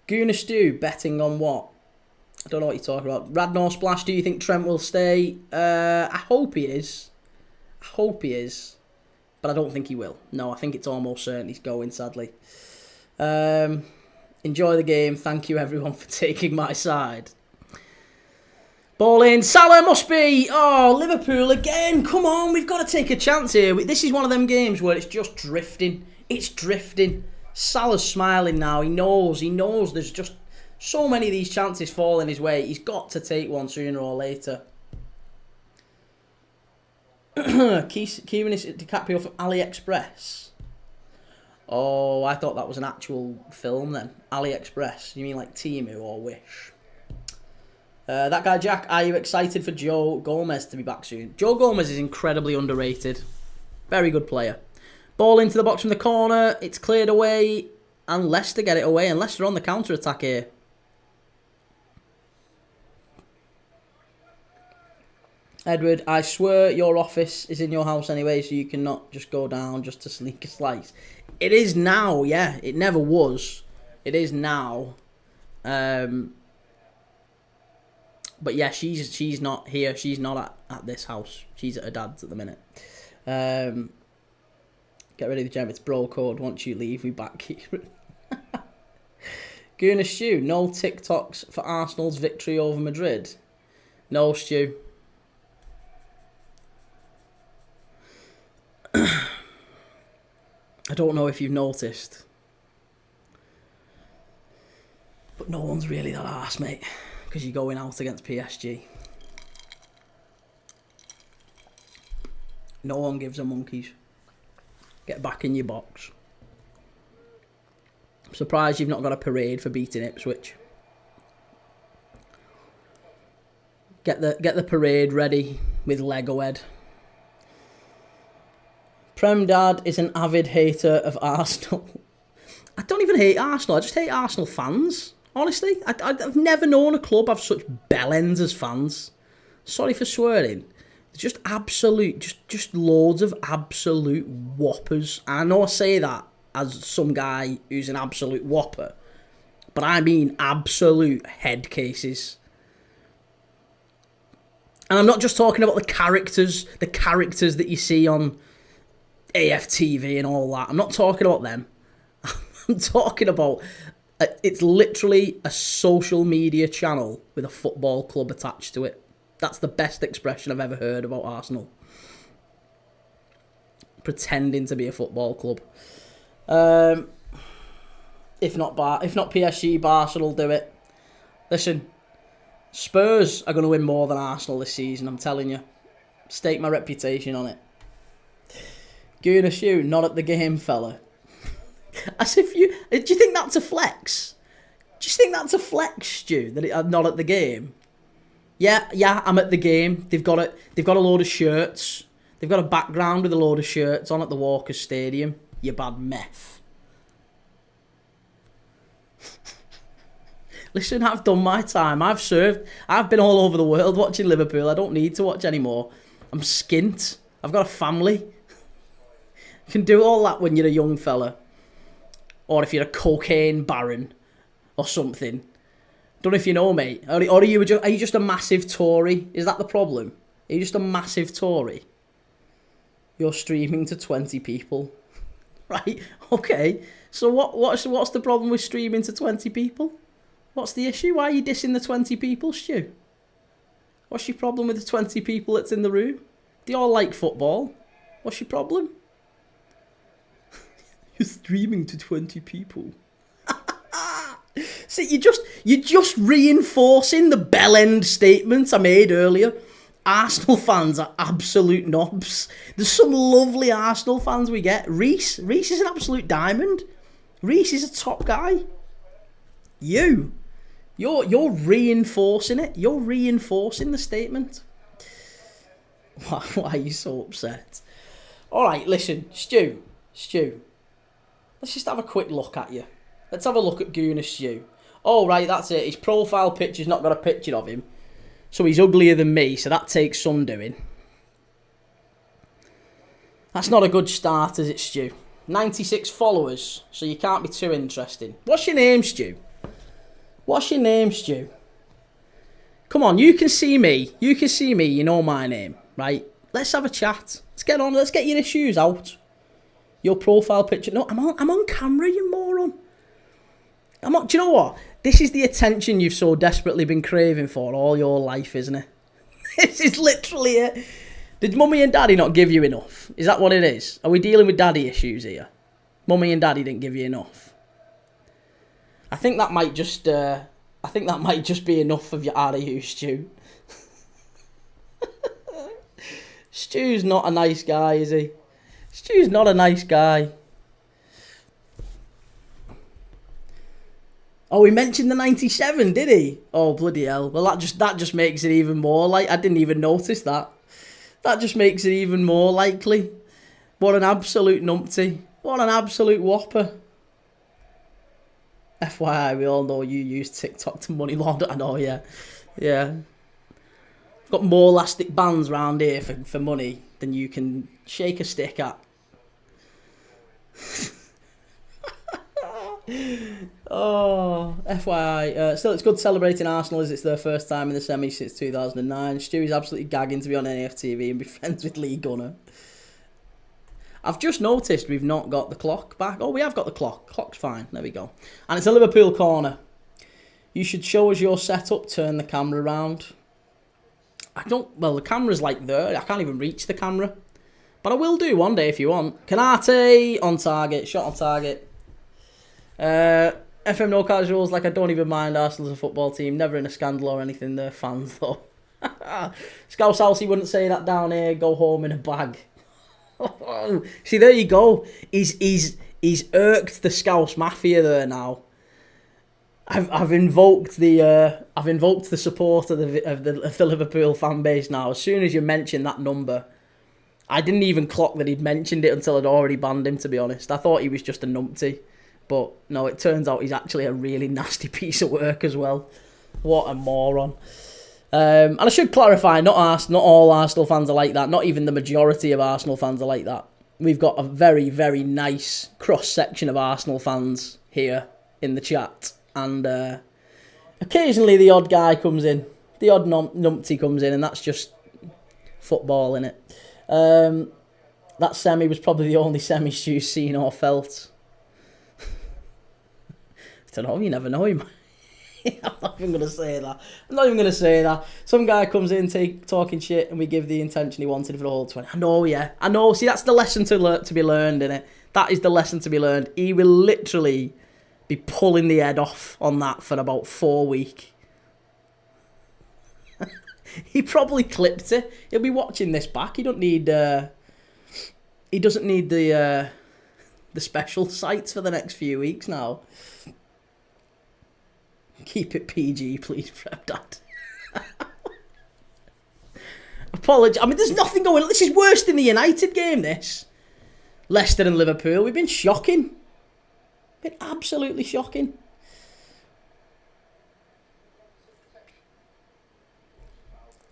Gooner Stew betting on what? I don't know what you're talking about. Radnor Splash, do you think Trent will stay? I hope he is. But I don't think he will. No, I think it's almost certain he's going, sadly. Enjoy the game. Thank you, everyone, for taking my side. Ball in. Salah must be. Oh, Liverpool again. Come on, we've got to take a chance here. This is one of them games where it's just drifting. It's drifting. Salah's smiling now. He knows there's just so many of these chances falling his way. He's got to take one sooner or later. Kieran is DiCaprio from AliExpress. Oh, I thought that was an actual film then. AliExpress. You mean like Temu or Wish? That guy Jack, are you excited for Joe Gomez to be back soon? Joe Gomez is incredibly underrated. Very good player. Ball into the box from the corner. It's cleared away. And Leicester get it away. And Leicester on the counter-attack here. Edward, I swear your office is in your house anyway, so you cannot just go down just to sneak a slice. It is now, yeah. It never was. It is now. But yeah, she's not here. She's not at this house. She's at her dad's at the minute. Get rid of the gem. It's bro code. Once you leave, we back here. Guna Stew, no TikToks for Arsenal's victory over Madrid. No, Stew. I don't know if you've noticed, but no one's really that arse, mate, because you're going out against PSG. No one gives a monkeys. Get back in your box. I'm surprised you've not got a parade for beating Ipswich. Get the parade ready with Lego Head. Prem Dad is an avid hater of Arsenal. I don't even hate Arsenal. I just hate Arsenal fans. Honestly, I've never known a club have such bellends as fans. Sorry for swearing. Just absolute, just loads of absolute whoppers. And I know I say that as some guy who's an absolute whopper, but I mean absolute head cases. And I'm not just talking about the characters that you see on AFTV and all that. I'm not talking about them. I'm talking about it's literally a social media channel with a football club attached to it. That's the best expression I've ever heard about Arsenal. Pretending to be a football club. If not PSG, Barca will do it. Listen, Spurs are going to win more than Arsenal this season, I'm telling you. Stake my reputation on it. Guna Shoe, not at the game, fella. As if you... Do you think that's a flex? Do you think that's a flex, Stu, that I'm not at the game? Yeah, I'm at the game. They've got a load of shirts. They've got a background with a load of shirts on at the Walker Stadium. You bad meth. Listen, I've done my time. I've served. I've been all over the world watching Liverpool. I don't need to watch anymore. I'm skint. I've got a family. You can do all that when you're a young fella. Or if you're a cocaine baron or something. Don't know if you know, mate. Or are you just a massive Tory? Is that the problem? Are you just a massive Tory? You're streaming to 20 people. Right? Okay. So what's the problem with streaming to 20 people? What's the issue? Why are you dissing the 20 people, Stu? What's your problem with the 20 people that's in the room? They all like football. What's your problem? You're streaming to 20 people. See, you're just reinforcing the bell-end statements I made earlier. Arsenal fans are absolute knobs. There's some lovely Arsenal fans we get. Reese is an absolute diamond. Reese is a top guy. You're reinforcing it. You're reinforcing the statement. Why are you so upset? All right, listen, Stu. Let's just have a quick look at you. Let's have a look at Guna Stew. Oh, right, that's it. His profile picture's not got a picture of him. So he's uglier than me, so that takes some doing. That's not a good start, is it, Stu? 96 followers, so you can't be too interesting. What's your name, Stu? Come on, you can see me. You know my name, right? Let's have a chat. Let's get on. Let's get your issues out. Your profile picture. No, I'm on camera, you moron. Do you know what? This is the attention you've so desperately been craving for all your life, isn't it? This is literally it. Did mummy and daddy not give you enough? Is that what it is? Are we dealing with daddy issues here? Mummy and daddy didn't give you enough. I think that might just be enough of your RAU, Stu. Stu's not a nice guy, is he? Stu's not a nice guy. Oh, he mentioned the 97, did he? Oh, bloody hell. Well, that just makes it even more like... I didn't even notice that. That just makes it even more likely. What an absolute numpty. What an absolute whopper. FYI, we all know you use TikTok to money launder. I know, yeah. Yeah. Got more elastic bands round here for money than you can shake a stick at. Oh, FYI. Still, it's good celebrating Arsenal as it's their first time in the semi since 2009. Stewie's absolutely gagging to be on NAFTV and be friends with Lee Gunner. I've just noticed we've not got the clock back. Oh, we have got the clock. Clock's fine. There we go. And it's a Liverpool corner. You should show us your setup. Turn the camera around. Well, the camera's like there. I can't even reach the camera. But I will do one day if you want. Canate on target. Shot on target. FM No Casuals, like I don't even mind Arsenal as a football team. Never in a scandal or anything. They're fans though. Scouse House, he wouldn't say that down here. Go home in a bag. See, there you go. He's irked the Scouse Mafia there now. I've invoked the support of the Liverpool fan base now. As soon as you mention that number, I didn't even clock that he'd mentioned it until I'd already banned him. To be honest, I thought he was just a numpty. But no, it turns out he's actually a really nasty piece of work as well. What a moron. And I should clarify, not all Arsenal fans are like that. Not even the majority of Arsenal fans are like that. We've got a very, very nice cross-section of Arsenal fans here in the chat. And occasionally the odd guy comes in. The odd numpty comes in, and that's just football, innit? That semi was probably the only semi Stu's seen or felt. I don't know, you never know him. I'm not even going to say that. Some guy comes in talking shit and we give the intention he wanted for the whole 20. I know. See, that's the lesson to be learned, innit? That is the lesson to be learned. He will literally be pulling the head off on that for about 4 weeks. He probably clipped it. He'll be watching this back. He doesn't need the special sites for the next few weeks now. Keep it PG, please, Prep Dad. Apology. I mean, there's nothing going on. This is worse than the United game, this. Leicester and Liverpool. We've been shocking. Been absolutely shocking.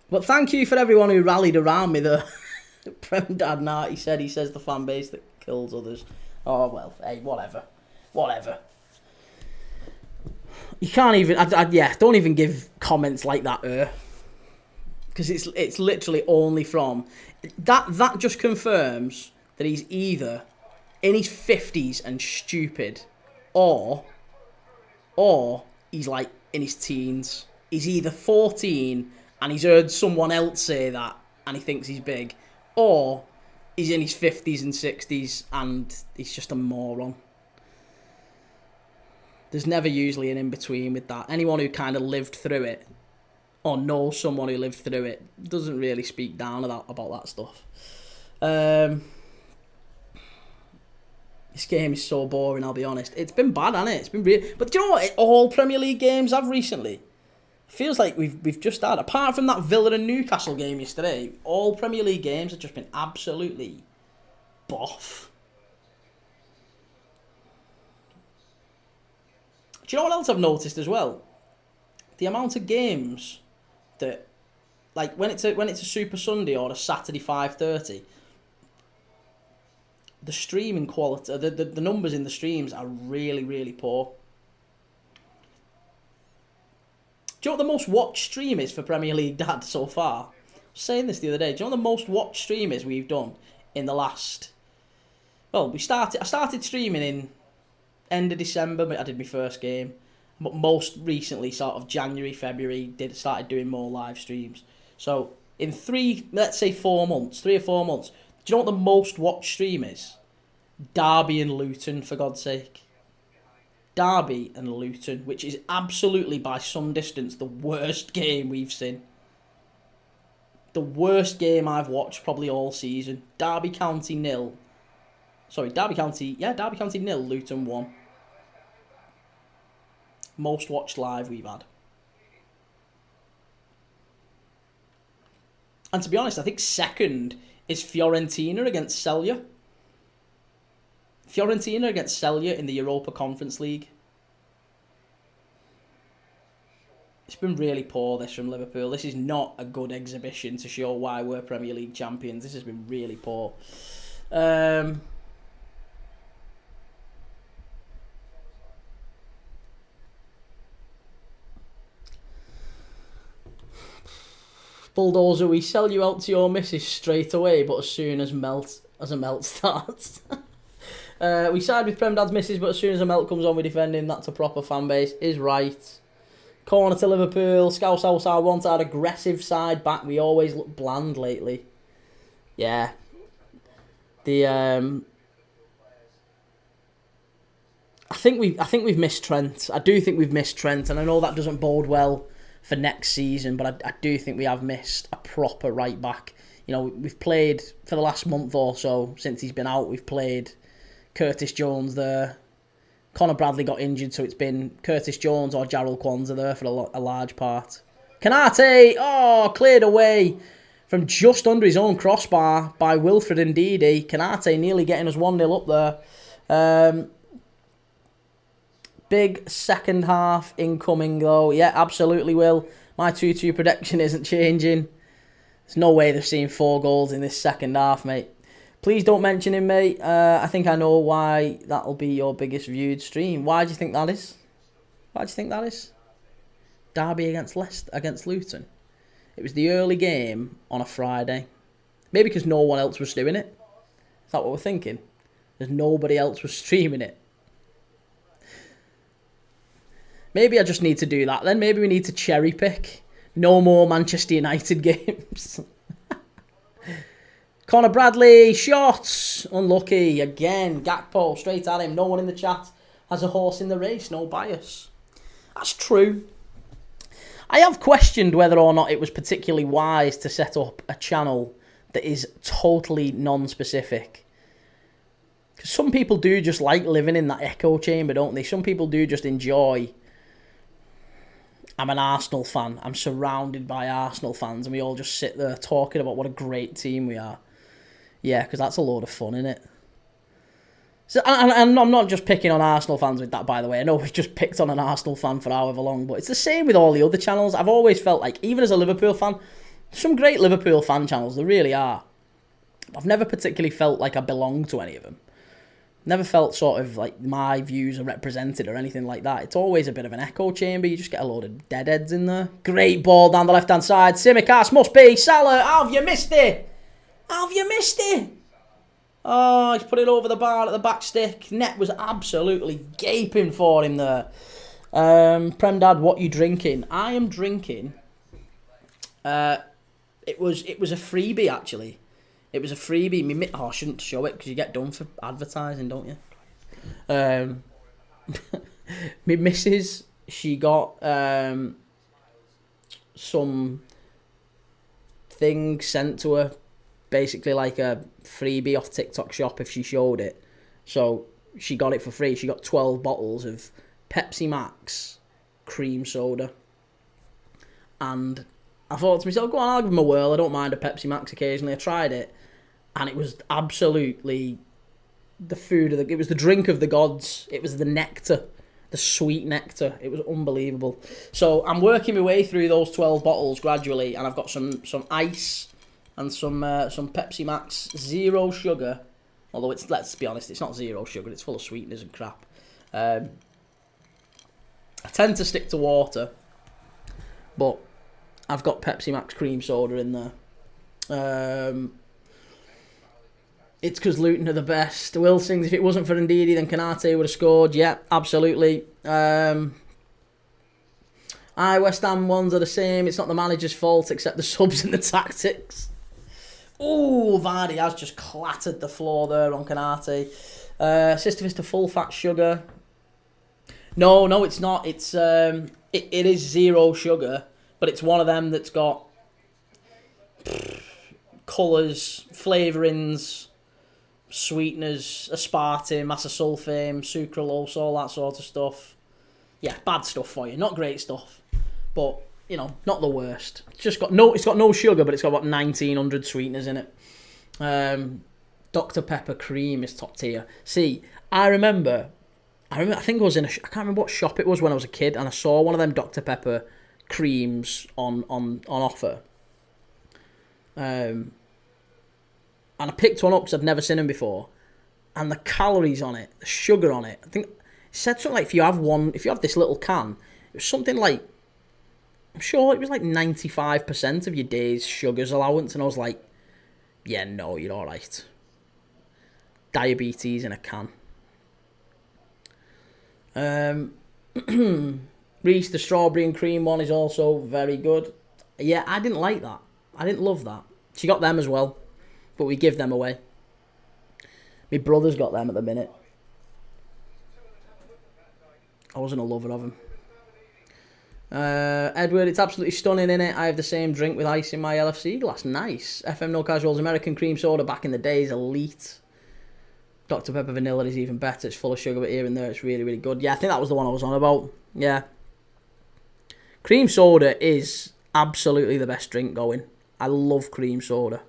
But thank you for everyone who rallied around me, though. Prem Dad, he says the fan base that kills others. Oh, well, hey, whatever. You can't even, don't even give comments like that, because it's literally only from, that just confirms that he's either in his 50s and stupid, or he's like in his teens. He's either 14 and he's heard someone else say that and he thinks he's big, or he's in his 50s and 60s and he's just a moron. There's never usually an in-between with that. Anyone who kind of lived through it, or knows someone who lived through it, doesn't really speak down about that stuff. This game is so boring, I'll be honest. It's been bad, hasn't it? It's been real. But do you know what all Premier League games have recently? It feels like we've just had, apart from that Villa and Newcastle game yesterday, all Premier League games have just been absolutely boff. Do you know what else I've noticed as well? The amount of games that, like when it's a Super Sunday or a Saturday 5:30, the streaming quality, the numbers in the streams are really, really poor. Do you know what the most watched stream is for Premier League Dad so far? I was saying this the other day. Do you know what the most watched stream is we've done in the last? Well, I started streaming in end of December, but I did my first game. But most recently, sort of January, February, started doing more live streams. So in 3 or 4 months, do you know what the most watched stream is? Derby and Luton, for God's sake. Derby and Luton, which is absolutely by some distance the worst game we've seen. The worst game I've watched probably all season. Derby County 0. Derby County 0, Luton 1. Most watched live we've had. And to be honest, I think second is Fiorentina against Celje. Fiorentina against Celje in the Europa Conference League. It's been really poor, this, from Liverpool. This is not a good exhibition to show why we're Premier League champions. This has been really poor. Bulldozer, we sell you out to your missus straight away, but as soon as a melt starts. We side with Prem Dad's missus, but as soon as a melt comes on, we defend him. That's a proper fan base. Is right. Corner to Liverpool. Scouse House, I want our aggressive side back. We always look bland lately. Yeah. I think we've missed Trent. I do think we've missed Trent, and I know that doesn't bode well for next season, but I do think we have missed a proper right back. You know, we've played for the last month or so since he's been out. We've played Curtis Jones there. Conor Bradley got injured, so it's been Curtis Jones or Jarrell Kwanzaa there for a large part. Kanate, cleared away from just under his own crossbar by Wilfred Ndidi. Kanate nearly getting us 1-0 up there. Big second half incoming, though. Yeah, absolutely will. My 2-2 prediction isn't changing. There's no way they've seen 4 goals in this second half, mate. Please don't mention him, mate. I think I know why that'll be your biggest viewed stream. Why do you think that is? Derby against Leicester, against Luton. It was the early game on a Friday. Maybe because no one else was doing it. Is that what we're thinking? There's nobody else was streaming it. Maybe I just need to do that then. Maybe we need to cherry pick. No more Manchester United games. Conor Bradley, shots. Unlucky. Again, Gakpo, straight at him. No one in the chat has a horse in the race. No bias. That's true. I have questioned whether or not it was particularly wise to set up a channel that is totally non-specific. Because some people do just like living in that echo chamber, don't they? Some people do just enjoy... I'm an Arsenal fan. I'm surrounded by Arsenal fans, and we all just sit there talking about what a great team we are. Yeah, because that's a load of fun, isn't it? So, and I'm not just picking on Arsenal fans with that, by the way. I know we've just picked on an Arsenal fan for however long, but it's the same with all the other channels. I've always felt like, even as a Liverpool fan, some great Liverpool fan channels, there really are. I've never particularly felt like I belong to any of them. Never felt sort of like my views are represented or anything like that. It's always a bit of an echo chamber. You just get a load of deadheads in there. Great ball down the left-hand side. Simicast must be. Salah, how have you missed it? How have you missed it? Oh, he's put it over the bar at the back stick. Net was absolutely gaping for him there. Prem Dad, what are you drinking? I am drinking... It was a freebie, actually. It was a freebie. I shouldn't show it because you get done for advertising, don't you? My missus, she got some thing sent to her, basically like a freebie off TikTok shop if she showed it. So she got it for free. She got 12 bottles of Pepsi Max cream soda. And I thought to myself, go on, I'll give them a whirl. I don't mind a Pepsi Max occasionally. I tried it. And it was absolutely the food it was the drink of the gods. It was the nectar, the sweet nectar. It was unbelievable. So I'm working my way through those 12 bottles gradually, and I've got some ice and some Pepsi Max zero sugar. Although let's be honest, it's not zero sugar. It's full of sweeteners and crap. I tend to stick to water, but I've got Pepsi Max cream soda in there. It's because Luton are the best. Will sings, if it wasn't for Ndidi, then Kanate would have scored. Yeah, absolutely. West Ham ones are the same. It's not the manager's fault, except the subs and the tactics. Ooh, Vardy has just clattered the floor there on Kanate. Sister Vista full fat sugar. No, it's not. It's it is zero sugar, but it's one of them that's got colours, flavourings, sweeteners, aspartame, asasulfame, sucralose, all that sort of stuff. Yeah, bad stuff for you. Not great stuff, but you know, not the worst. It's got no sugar, but it's got about 1900 sweeteners in it. Dr Pepper cream is top tier. See, I remember. I think I was I can't remember what shop it was when I was a kid, and I saw one of them Dr Pepper creams on offer. And I picked one up because I'd never seen them before. And the calories on it, the sugar on it, I think it said something like if you have this little can, it was something like, I'm sure it was like 95% of your day's sugars allowance. And I was like, yeah, no, you're all right. Diabetes in a can. Reese, the strawberry and cream one is also very good. Yeah, I didn't like that. I didn't love that. She got them as well, but we give them away. My brother's got them at the minute. I wasn't a lover of them. Edward, it's absolutely stunning, innit? I have the same drink with ice in my LFC glass. Nice. FM No Casuals, American cream soda back in the days, elite. Dr. Pepper Vanilla is even better. It's full of sugar, but here and there it's really, really good. Yeah, I think that was the one I was on about. Yeah. Cream soda is absolutely the best drink going. I love cream soda.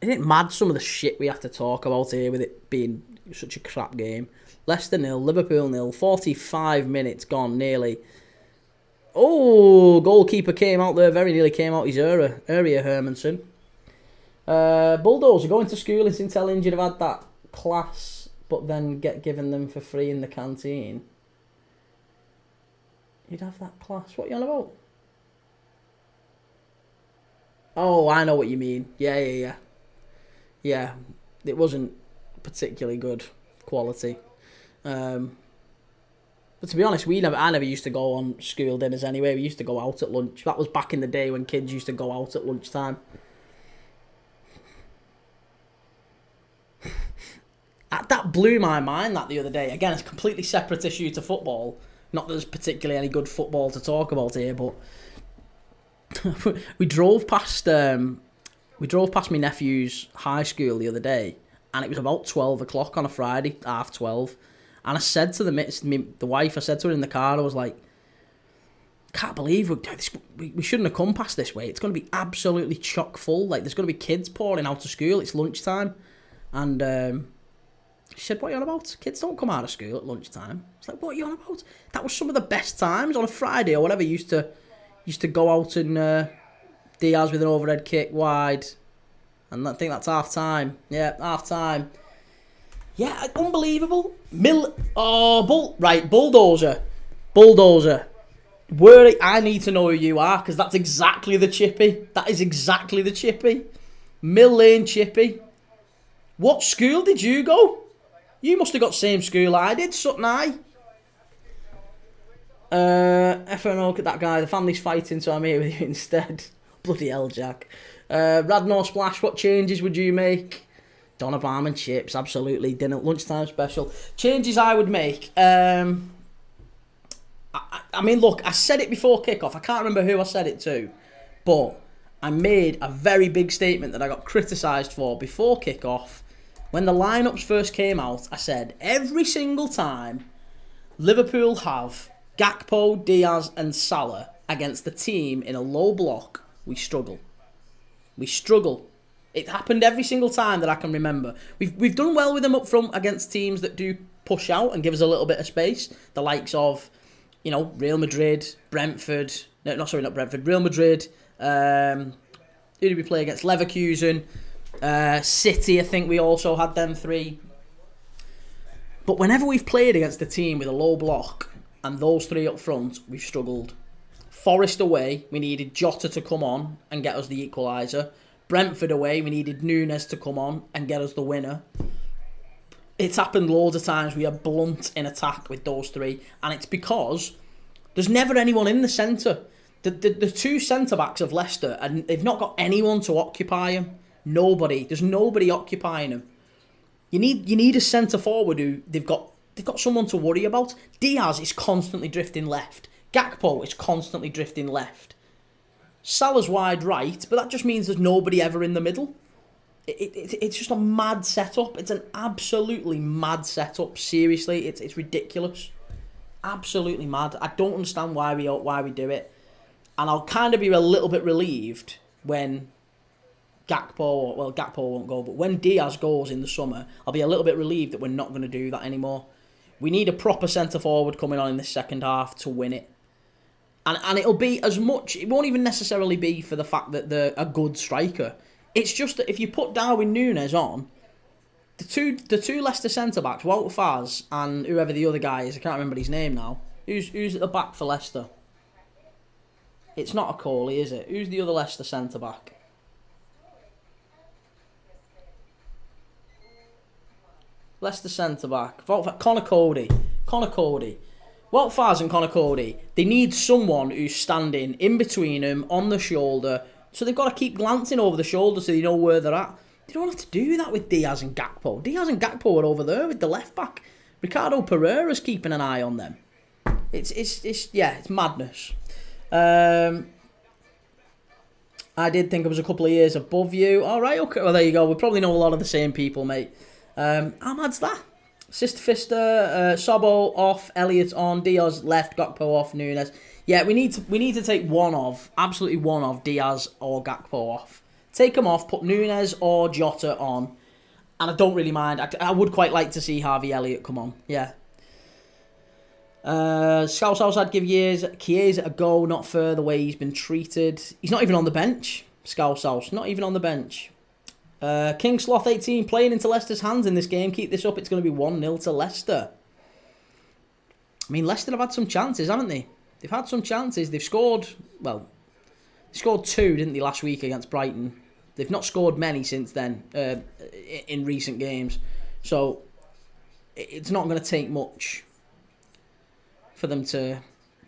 Isn't it mad some of the shit we have to talk about here with it being such a crap game? Leicester 0, Liverpool 0, 45 minutes gone nearly. Oh, goalkeeper came out there, very nearly came out his area, Hermanson. Bulldozer going to school in St Helens, you'd have had that class, but then get given them for free in the canteen. You'd have that class. What are you on about? Oh, I know what you mean. Yeah. Yeah, it wasn't particularly good quality. But to be honest, I never used to go on school dinners anyway. We used to go out at lunch. That was back in the day when kids used to go out at lunchtime. That blew my mind, that the other day. Again, it's a completely separate issue to football. Not that there's particularly any good football to talk about here, but we drove past my nephew's high school the other day, and it was about 12 o'clock on a Friday, 12:30. And I said to the wife, I said to her in the car, I was like, can't believe we shouldn't have come past this way. It's going to be absolutely chock full. Like, there's going to be kids pouring out of school. It's lunchtime. And she said, what are you on about? Kids don't come out of school at lunchtime. It's like, what are you on about? That was some of the best times on a Friday or whatever. Used to go out and Diaz with an overhead kick wide. And I think that's half time. Yeah, half time. Yeah, unbelievable. Bulldozer. I need to know who you are, because that's exactly the Chippy. That is exactly the Chippy. Mill Lane Chippy. What school did you go? You must have got same school I did, Sutton High. FNO, look at that guy. The family's fighting, so I'm here with you instead. Bloody hell, Jack. Radnor Splash, what changes would you make? Donovan and chips, absolutely. Dinner, lunchtime special. Changes I would make. I mean, look, I said it before kickoff. I can't remember who I said it to, but I made a very big statement that I got criticised for before kickoff. When the lineups first came out, I said every single time Liverpool have Gakpo, Diaz, and Salah against the team in a low block, we struggle. We struggle. It happened every single time that I can remember. We've done well with them up front against teams that do push out and give us a little bit of space. The likes of, Real Madrid, Brentford. Not Brentford. Real Madrid. Who did we play against? Leverkusen. City, I think we also had them three. But whenever we've played against a team with a low block and those three up front, we've struggled. Forest away, we needed Jota to come on and get us the equaliser. Brentford away, we needed Nunes to come on and get us the winner. It's happened loads of times. We are blunt in attack with those three, and it's because there's never anyone in the centre. The two centre-backs of Leicester, and they've not got anyone to occupy them. Nobody. There's nobody occupying them. You need a centre-forward who they've got someone to worry about. Diaz is constantly drifting left. Gakpo is constantly drifting left. Salah's wide right, but that just means there's nobody ever in the middle. It's just a mad setup. It's an absolutely mad setup. Seriously, it's ridiculous. Absolutely mad. I don't understand why we do it. And I'll kind of be a little bit relieved when Gakpo won't go, but when Diaz goes in the summer, I'll be a little bit relieved that we're not going to do that anymore. We need a proper centre-forward coming on in the second half to win it. And it'll be as much, it won't even necessarily be for the fact that they're a good striker. It's just that if you put Darwin Núñez on, the two Leicester centre-backs, Wout Faes and whoever the other guy is, I can't remember his name now. Who's at the back for Leicester? It's not a Coley, is it? Who's the other Leicester centre-back? Leicester centre-back. Connor Cody. Wout Faes and Connor Cody, they need someone who's standing in between them, on the shoulder, so they've got to keep glancing over the shoulder so they know where they're at. They don't have to do that with Diaz and Gakpo. Diaz and Gakpo are over there with the left-back. Ricardo Pereira's keeping an eye on them. It's madness. I did think I was a couple of years above you. All right, okay. Well, there you go. We probably know a lot of the same people, mate. How mad's that? Sister Fister, Sobo off, Elliott on, Diaz left, Gakpo off, Núñez. Yeah, we need to take absolutely one of Diaz or Gakpo off. Take them off, put Núñez or Jota on, and I don't really mind. I would quite like to see Harvey Elliott come on. Yeah. Scouse I'd give Chiesa a go, not fair the way he's been treated. He's not even on the bench. Scouse House, not even on the bench. King Sloth 18 playing into Leicester's hands in this game. Keep this up, it's going to be 1-0 to Leicester. I mean, Leicester have had some chances, haven't they? They've had some chances. They've scored, they scored 2, didn't they, last week against Brighton. They've not scored many since then in recent games. So it's not going to take much for them to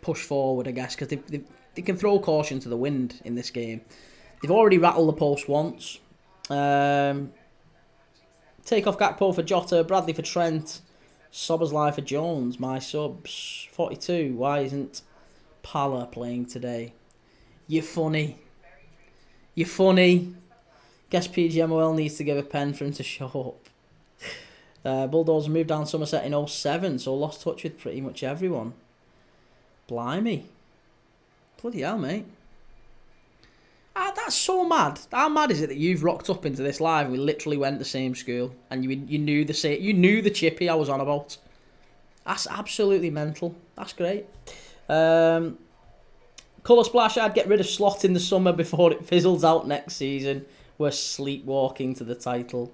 push forward, I guess, because they can throw caution to the wind in this game. They've already rattled the post once. Take off Gakpo for Jota, Bradley for Trent, Szoboszlai for Jones, my subs. 42, why isn't Pala playing today? You're funny. Guess PGMOL needs to give a pen for him to show up. Bulldogs moved down Somerset in 07, so lost touch with pretty much everyone. Blimey. Bloody hell, mate. That's so mad. How mad is it that you've rocked up into this live and we literally went to the same school and you knew the chippy I was on about? That's absolutely mental. That's great. Colour Splash, I'd get rid of Slot in the summer before it fizzles out next season. We're sleepwalking to the title.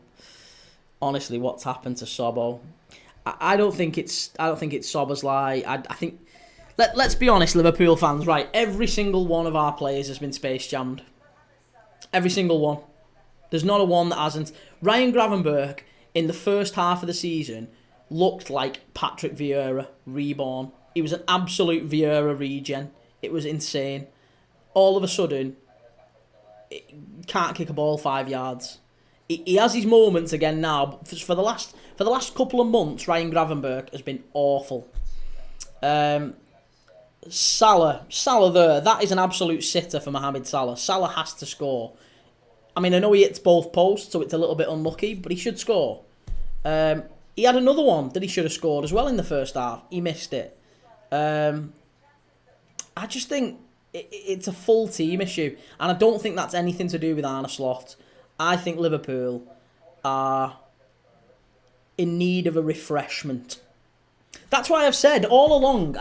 Honestly, what's happened to Sobo? I don't think it's Szoboszlai. I think let's be honest, Liverpool fans, right? Every single one of our players has been space jammed. Every single one. There's not a one that hasn't. Ryan Gravenberch, in the first half of the season, looked like Patrick Vieira reborn. He was an absolute Vieira regen. It was insane. All of a sudden, can't kick a ball 5 yards. He has his moments again now, but for the last couple of months, Ryan Gravenberch has been awful. Salah there, that is an absolute sitter for Mohamed Salah. Salah has to score. I mean, I know he hits both posts, so it's a little bit unlucky, but he should score. He had another one that he should have scored as well in the first half. He missed it. I just think it's a full team issue, and I don't think that's anything to do with Arne Slot. I think Liverpool are in need of a refreshment. That's why I've said all along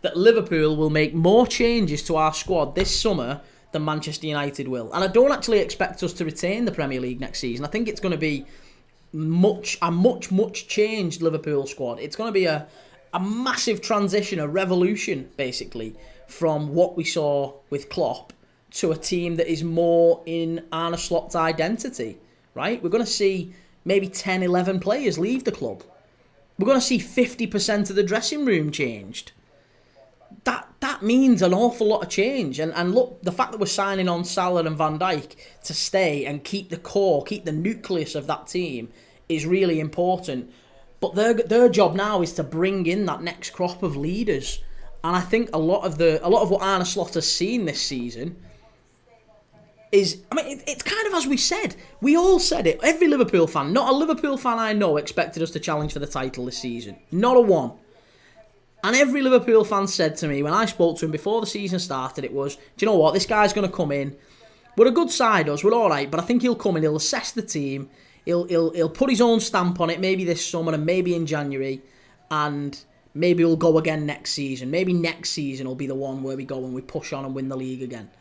that Liverpool will make more changes to our squad this summer than Manchester United will. And I don't actually expect us to retain the Premier League next season. I think it's going to be a much changed Liverpool squad. It's going to be a massive transition, a revolution, basically, from what we saw with Klopp to a team that is more in Arne Slot's identity, right? We're going to see maybe 10, 11 players leave the club. We're going to see 50% of the dressing room changed. That means an awful lot of change. And look, the fact that we're signing on Salah and Van Dijk to stay and keep the core, keep the nucleus of that team is really important. But their job now is to bring in that next crop of leaders. And I think a lot of what Arne Slot has seen this season is, I mean, it's kind of as we said. We all said it. Every Liverpool fan, not a Liverpool fan I know, expected us to challenge for the title this season. Not a one. And every Liverpool fan said to me, when I spoke to him before the season started, it was, do you know what? This guy's going to come in. We're a good side, us. We're all right, but I think he'll come and he'll assess the team. He'll put his own stamp on it, maybe this summer and maybe in January, and maybe we'll go again next season. Maybe next season will be the one where we go and we push on and win the league again.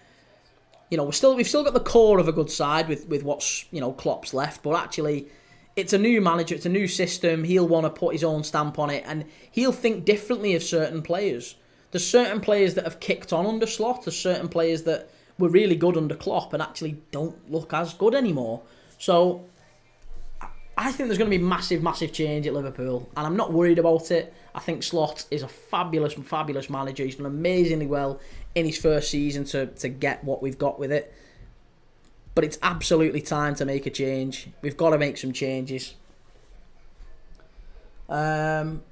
You know, we've still got the core of a good side with what's, you know, Klopp's left, but actually it's a new manager, it's a new system. He'll want to put his own stamp on it, and he'll think differently of certain players. There's certain players that have kicked on under Slot. There's certain players that were really good under Klopp and actually don't look as good anymore. So I think there's going to be massive, massive change at Liverpool, and I'm not worried about it. I think Slot is a fabulous, fabulous manager. He's done amazingly well in his first season to get what we've got with it. But it's absolutely time to make a change. We've got to make some changes. Callum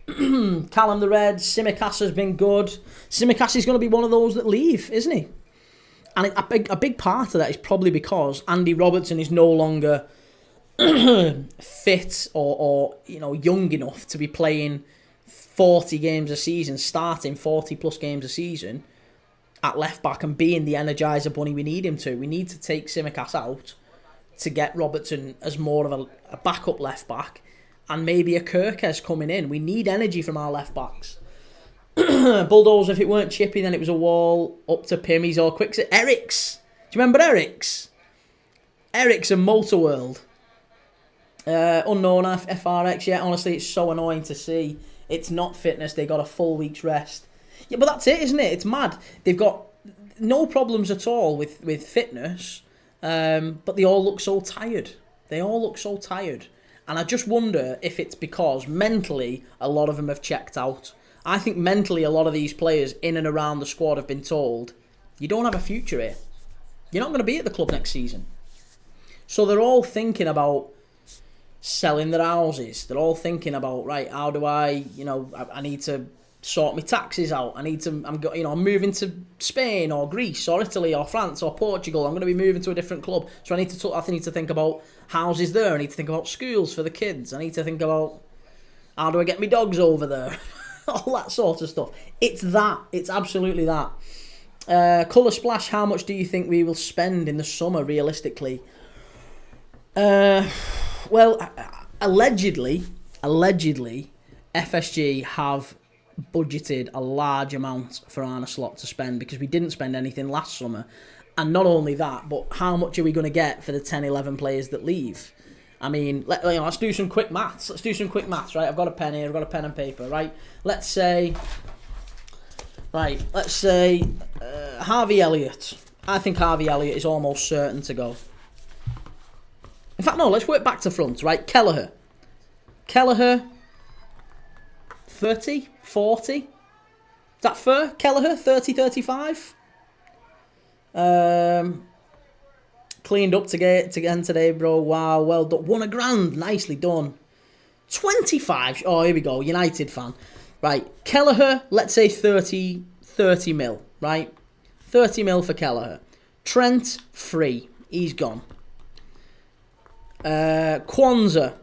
the Red, Tsimikas has been good. Tsimikas is going to be one of those that leave, isn't he? And a big part of that is probably because Andy Robertson is no longer fit or you know, young enough to be playing 40 games a season, starting 40 plus games a season at left back and being the energizer bunny we need him to. We need to take Tsimikas out to get Robertson as more of a backup left back, and maybe a Kirkes coming in. We need energy from our left backs. Bulldozer, if it weren't Chippy, then it was a wall up to Pimmies or Quicks. Eric's. Do you remember Eric's? Eric's and Motorworld. Unknown FRX, yeah, honestly, it's so annoying to see. It's not fitness, they got a full week's rest. Yeah, but that's it, isn't it? It's mad. They've got no problems at all with fitness, but they all look so tired. They all look so tired. And I just wonder if it's because mentally a lot of them have checked out. I think mentally a lot of these players in and around the squad have been told, you don't have a future here. You're not going to be at the club next season. So they're all thinking about selling their houses. They're all thinking about, right, how do I need to sort my taxes out. I'm moving to Spain or Greece or Italy or France or Portugal. I'm going to be moving to a different club. So I need to think about houses there. I need to think about schools for the kids. I need to think about how do I get my dogs over there. All that sort of stuff. It's that. It's absolutely that. Colour Splash, how much do you think we will spend in the summer realistically? Well, allegedly, FSG have budgeted a large amount for Arne Slot to spend because we didn't spend anything last summer. And not only that, but how much are we going to get for the 10, 11 players that leave? I mean, let's do some quick maths. Right? I've got a pen here. I've got a pen and paper, right? Let's say Harvey Elliott. I think Harvey Elliott is almost certain to go. In fact, no, let's work back to front, right? Kelleher, 30, 40? Is that fair? Kelleher, 30, 35? Cleaned up again today, bro. Wow, well done. Won $1,000. Nicely done. 25. Oh, here we go. United fan. Right. Kelleher, let's say 30 mil, right? 30 mil for Kelleher. Trent, free. He's gone. Kwanzaa,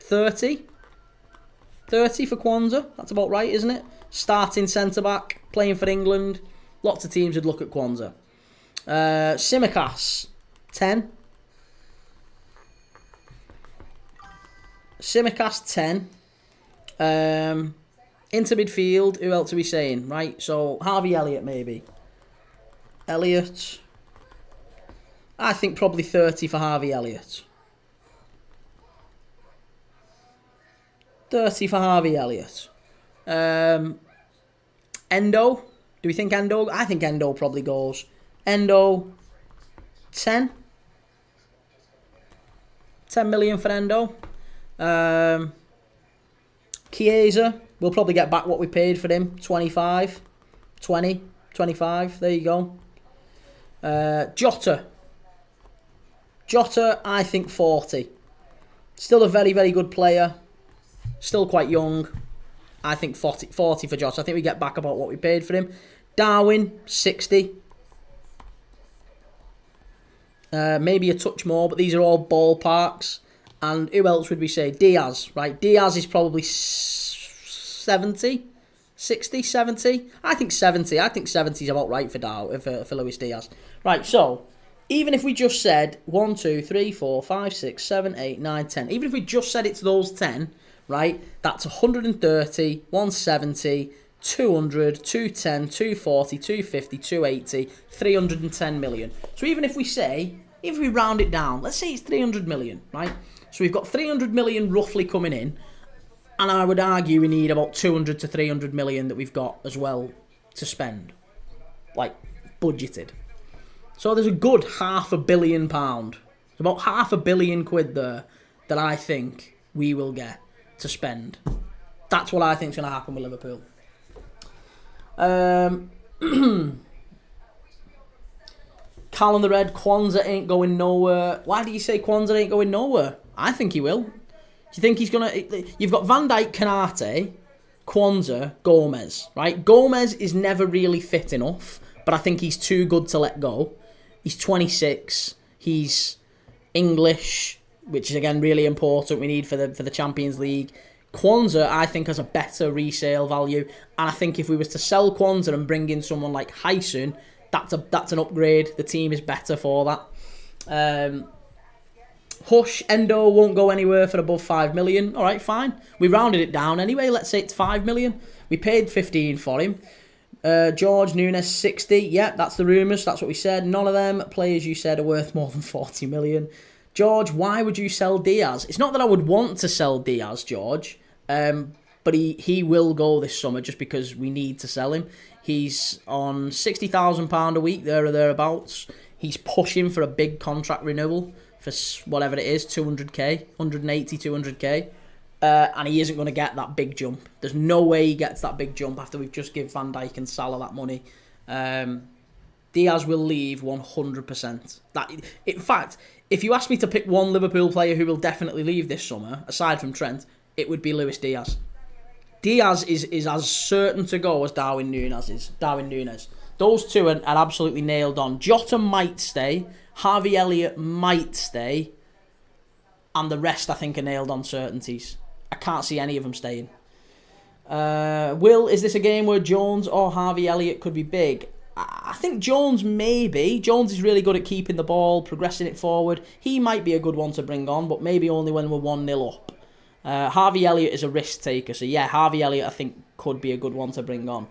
30. 30 for Kwanzaa. That's about right, isn't it? Starting centre-back, playing for England. Lots of teams would look at Kwanzaa. Tsimikas, 10. Tsimikas, 10. Into midfield, who else are we saying? Right, so Harvey Elliott maybe. Elliott. I think probably 30 for Harvey Elliott. 30 for Harvey Elliott. Endo. Do we think Endo? I think Endo probably goes. Endo. 10. 10 million for Endo. Chiesa. We'll probably get back what we paid for him. 25. 20. 25. There you go. Jota. Jota, I think 40. Still a very, very good player. Still quite young. I think 40 for Jota. I think we get back about what we paid for him. Darwin, 60. Maybe a touch more, but these are all ballparks. And who else would we say? Diaz, right? Diaz is probably 70, 60, 70. I think 70. I think 70 is about right for Luis Diaz. Right, so even if we just said 1, 2, 3, 4, 5, 6, 7, 8, 9, 10, even if we just said it's those 10, right, that's 130, 170, 200, 210, 240, 250, 280, 310 million. So even if we say, if we round it down, let's say it's 300 million, right? So we've got 300 million roughly coming in, and I would argue we need about 200 to 300 million that we've got as well to spend, like budgeted. So there's a good £500 million. There's about £500 million there that I think we will get to spend. That's what I think is going to happen with Liverpool. Cal on the red, Kwanzaa ain't going nowhere. Why do you say Kwanzaa ain't going nowhere? I think he will. Do you think he's going to... You've got Van Dijk, Kanate, Kwanzaa, Gomez, right? Gomez is never really fit enough, but I think he's too good to let go. He's 26. He's English, which is, again, really important. We need for the Champions League. Kwanzaa, I think, has a better resale value. And I think if we was to sell Kwanzaa and bring in someone like Hyson, that's an upgrade. The team is better for that. Hush, Endo won't go anywhere for above 5 million. All right, fine. We rounded it down anyway. Let's say it's 5 million. We paid 15 for him. George Nunes 60. Yeah, that's the rumours. That's what we said. None of them players you said are worth more than 40 million. George, why would you sell Diaz? It's not that I would want to sell Diaz, George, but he will go this summer just because we need to sell him. He's on £60,000 a week, there or thereabouts. He's pushing for a big contract renewal for whatever it is, 200k, 180, 200k. And he isn't going to get that big jump. There's no way he gets that big jump after we've just given Van Dijk and Salah that money. Diaz will leave 100%. In fact, if you ask me to pick one Liverpool player who will definitely leave this summer, aside from Trent, it would be Luis Diaz. Diaz is as certain to go as Darwin Núñez is. Darwin Núñez. Those two are absolutely nailed on. Jota might stay. Harvey Elliott might stay. And the rest, I think, are nailed on certainties. I can't see any of them staying. Will, is this a game where Jones or Harvey Elliott could be big? I think Jones maybe. Jones is really good at keeping the ball, progressing it forward. He might be a good one to bring on, but maybe only when we're 1-0 up. Harvey Elliott is a risk taker, so yeah, Harvey Elliott I think could be a good one to bring on.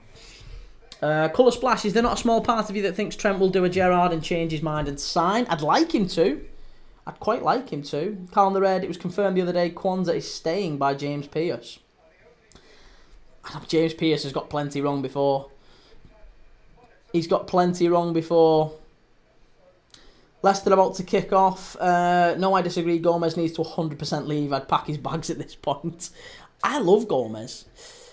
Colour Splash, is there not a small part of you that thinks Trent will do a Gerrard and change his mind and sign? I'd like him to. I'd quite like him to. Cal on the red, it was confirmed the other day Kwanzaa is staying by James Pearce. James Pearce has got plenty wrong before. He's got plenty wrong before. Leicester about to kick off. No, I disagree. Gomez needs to 100% leave. I'd pack his bags at this point. I love Gomez.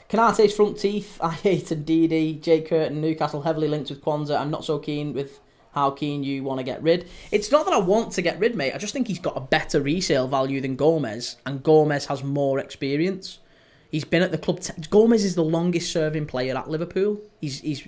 Kanate's front teeth. I hate Ndidi. Jay Curtin, Newcastle heavily linked with Kwanzaa. I'm not so keen with how keen you want to get rid. It's not that I want to get rid, mate. I just think he's got a better resale value than Gomez, and Gomez has more experience. He's been at the club. Gomez is the longest serving player at Liverpool. He's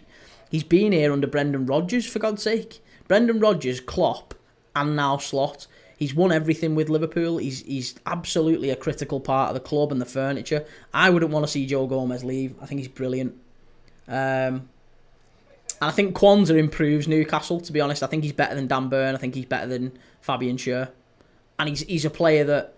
been here under Brendan Rodgers, for God's sake. Brendan Rodgers, Klopp, and now Slot. He's won everything with Liverpool. He's absolutely a critical part of the club and the furniture. I wouldn't want to see Joe Gomez leave. I think he's brilliant. And I think Kwanzaa improves Newcastle, to be honest. I think he's better than Dan Burn. I think he's better than Fabian Schär. And he's a player that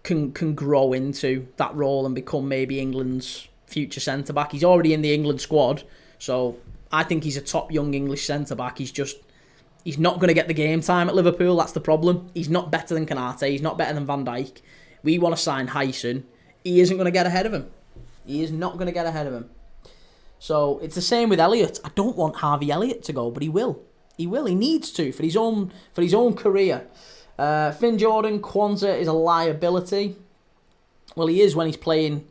can grow into that role and become maybe England's future centre-back. He's already in the England squad, so I think he's a top young English centre-back. He's not going to get the game time at Liverpool. That's the problem. He's not better than Kanate. He's not better than Van Dijk. We want to sign Hyson. He isn't going to get ahead of him. He is not going to get ahead of him. So it's the same with Elliott. I don't want Harvey Elliott to go, but he will. He will. He needs to for his own career. Finn Jordan, Kwanzaa is a liability. Well, he is when he's playing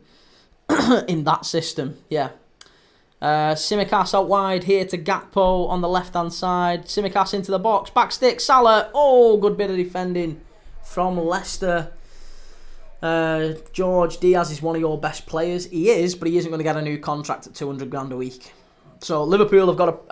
in that system. Yeah. Tsimikas out wide here to Gakpo on the left hand side. Tsimikas into the box. Back stick. Salah. Oh, good bit of defending from Leicester. George Diaz is one of your best players. He is, but he isn't going to get a new contract at 200 grand a week. So Liverpool have got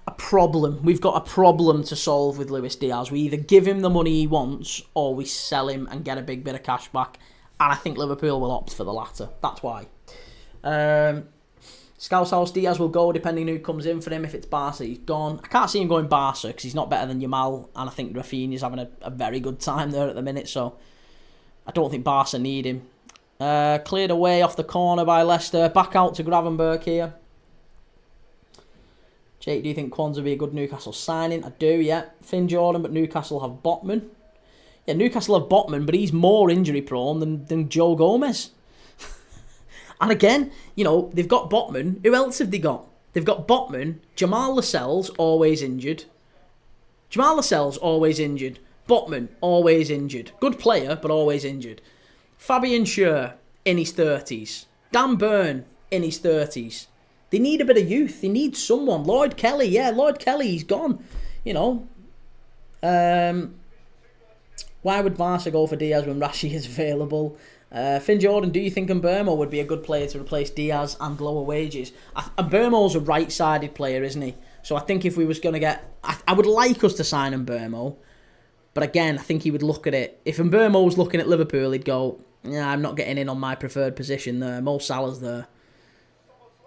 a problem. We've got a problem to solve with Luis Diaz. We either give him the money he wants or we sell him and get a big bit of cash back. And I think Liverpool will opt for the latter. That's why. Scouse House, Diaz will go depending who comes in for him. If it's Barca, he's gone. I can't see him going Barca because he's not better than Yamal, and I think Rafinha's having a very good time there at the minute, so I don't think Barca need him. Cleared away off the corner by Leicester. Back out to Gravenberch here. Jake, do you think Kwanzaa will be a good Newcastle signing? I do, yeah. Finn Jordan, but Newcastle have Botman. Yeah, Newcastle have Botman, but he's more injury prone than Joe Gomez. And again, you know, they've got Botman. Who else have they got? They've got Botman. Jamal Lascelles, always injured. Botman, always injured. Good player, but always injured. Fabian Schär, in his 30s. Dan Burn, in his 30s. They need a bit of youth. They need someone. Lloyd Kelly, he's gone. You know. Why would Barca go for Diaz when Rashi is available? Finn Jordan, do you think Mbeumo would be a good player to replace Diaz and lower wages? Mbeumo's a right-sided player, isn't he? So I think if we was going to get... I would like us to sign Mbeumo. But again, I think he would look at it. If Mbeumo was looking at Liverpool, he'd go, yeah, I'm not getting in on my preferred position there. Mo Salah's there.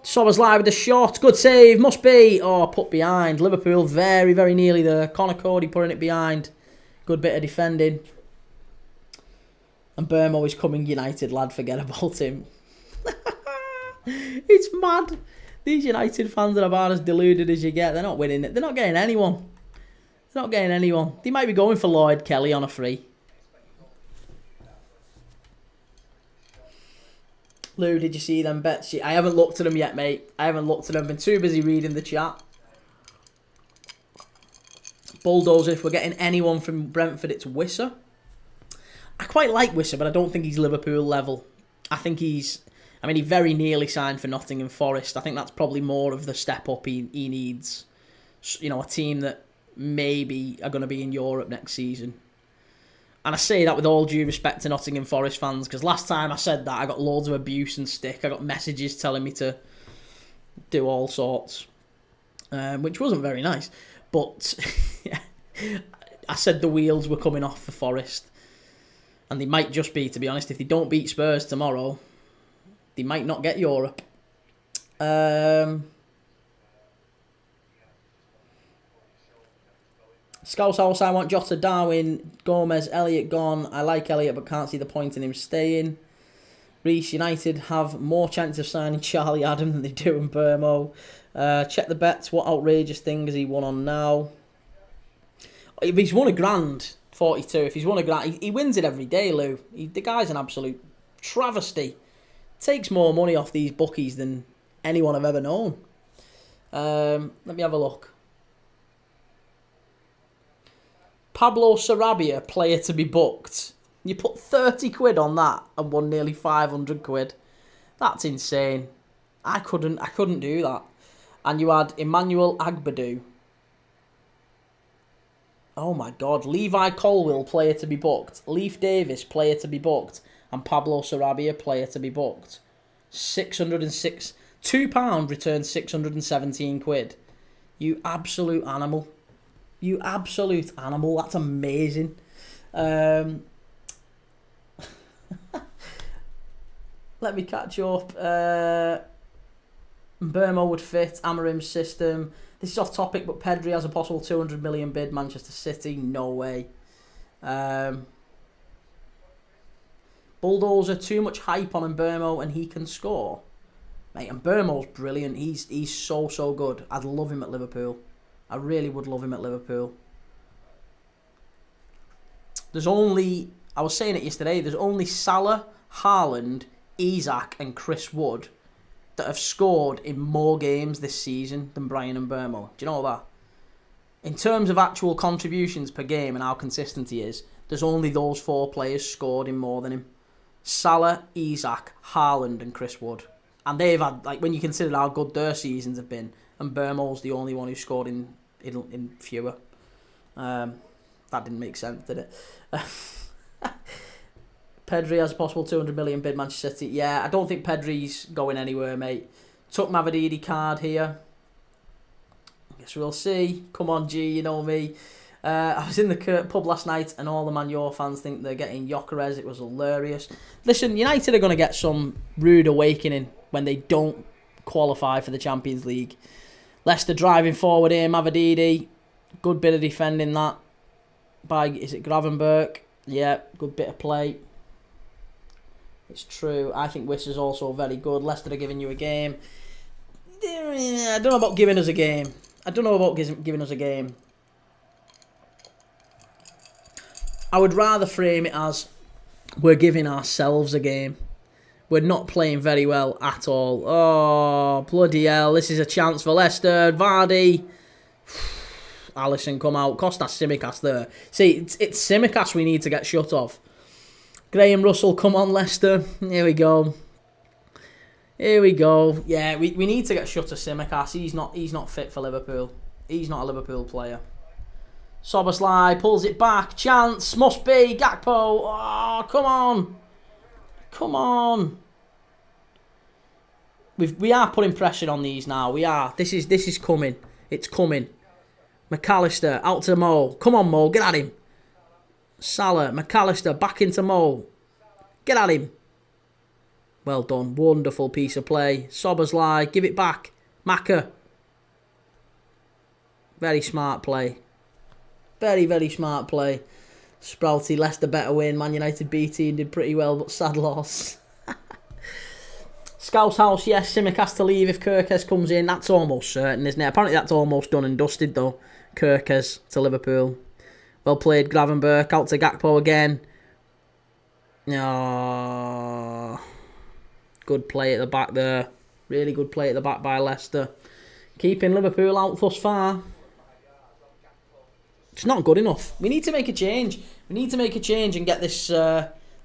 Soberslai with the shot. Good save. Must be. Oh, put behind. Liverpool very, very nearly there. Connor Cody putting it behind. Good bit of defending. And Burmo is coming United, lad. Forget about him. It's mad. These United fans are about as deluded as you get. They're not winning it. They're not getting anyone. They might be going for Lloyd Kelly on a free. Lou, did you see them bets? I haven't looked at them yet, mate. Been too busy reading the chat. Bulldozer, if we're getting anyone from Brentford, it's Wisser. I quite like Wisser, but I don't think he's Liverpool level. I think he very nearly signed for Nottingham Forest. I think that's probably more of the step up he needs. You know, a team that maybe are going to be in Europe next season. And I say that with all due respect to Nottingham Forest fans, because last time I said that, I got loads of abuse and stick. I got messages telling me to do all sorts, which wasn't very nice. But yeah, I said the wheels were coming off for Forest. And they might just be, to be honest, if they don't beat Spurs tomorrow, they might not get Europe. Scouse House, I want Jota, Darwin, Gomez, Elliott gone. I like Elliott, but can't see the point in him staying. Reece, United have more chance of signing Charlie Adam than they do in Burmo. Check the bets. What outrageous thing has he won on now? If he's won £1,000, 42. If he's won £1,000, he wins it every day, Lou. The guy's an absolute travesty. Takes more money off these bookies than anyone I've ever known. Let me have a look. Pablo Sarabia, player to be booked. You put 30 quid on that and won nearly 500 quid. That's insane. I couldn't do that. And you had Emmanuel Agbadou. Oh my God. Levi Colwill, player to be booked. Leif Davis, player to be booked. And Pablo Sarabia, player to be booked. 606. £2 returns 617 quid. You absolute animal. That's amazing. Let me catch up. Burmo would fit Amarim's system. This is off topic, but Pedri has a possible 200 million bid. Manchester City, no way. Bulldozer, too much hype on Mbeumo and he can score. Mate, and Mbeumo's brilliant. He's so good. I'd love him at Liverpool. I really would love him at Liverpool. I was saying it yesterday, there's only Salah, Haaland, Isak and Chris Wood that have scored in more games this season than Brian Mbeumo. Do you know that? In terms of actual contributions per game and how consistent he is, there's only those 4 players scored in more than him. Salah, Isak, Haaland and Chris Wood. And they've had, like, when you consider how good their seasons have been, and Burmo's the only one who scored in fewer. That didn't make sense, did it? Pedri has a possible 200 million bid, Manchester City. Yeah, I don't think Pedri's going anywhere, mate. Took Mavididi card here. I guess we'll see. Come on, G, you know me. I was in the pub last night and all the Man U fans think they're getting Gyökeres. It was hilarious. Listen, United are going to get some rude awakening when they don't qualify for the Champions League. Leicester driving forward here, Mavididi. Good bit of defending that by, is it Gravenberch? Yeah, good bit of play. It's true. I think Wiss is also very good. Leicester are giving you a game. I don't know about giving us a game. Giving us a game. I would rather frame it as we're giving ourselves a game. We're not playing very well at all. Oh, bloody hell. This is a chance for Leicester. Vardy. Alisson come out. Kostas Tsimikas there. See, it's Tsimikas we need to get shut off. Graham Russell, come on, Leicester. Here we go. Here we go. Yeah, we need to get shut of Tsimikas. He's not fit for Liverpool. He's not a Liverpool player. Szoboszlai pulls it back. Chance. Must be. Gakpo. Oh, come on. Come on. We are putting pressure on these now. We are. This is coming. It's coming. McAllister out to Mo. Come on, Mo. Get at him. Salah. McAllister back into Mo. Get at him. Well done. Wonderful piece of play. Szoboszlai. Give it back. Maka. Very smart play. Very, very smart play. Sprouty, Leicester better win. Man United B team did pretty well, but sad loss. Scouse House, yes, Tsimikas to leave if Kirkes comes in. That's almost certain, isn't it? Apparently that's almost done and dusted, though. Kirkes to Liverpool. Well played, Gravenberch. Out to Gakpo again. Oh, good play at the back there. Really good play at the back by Leicester. Keeping Liverpool out thus far. It's not good enough. We need to make a change. We need to make a change and get this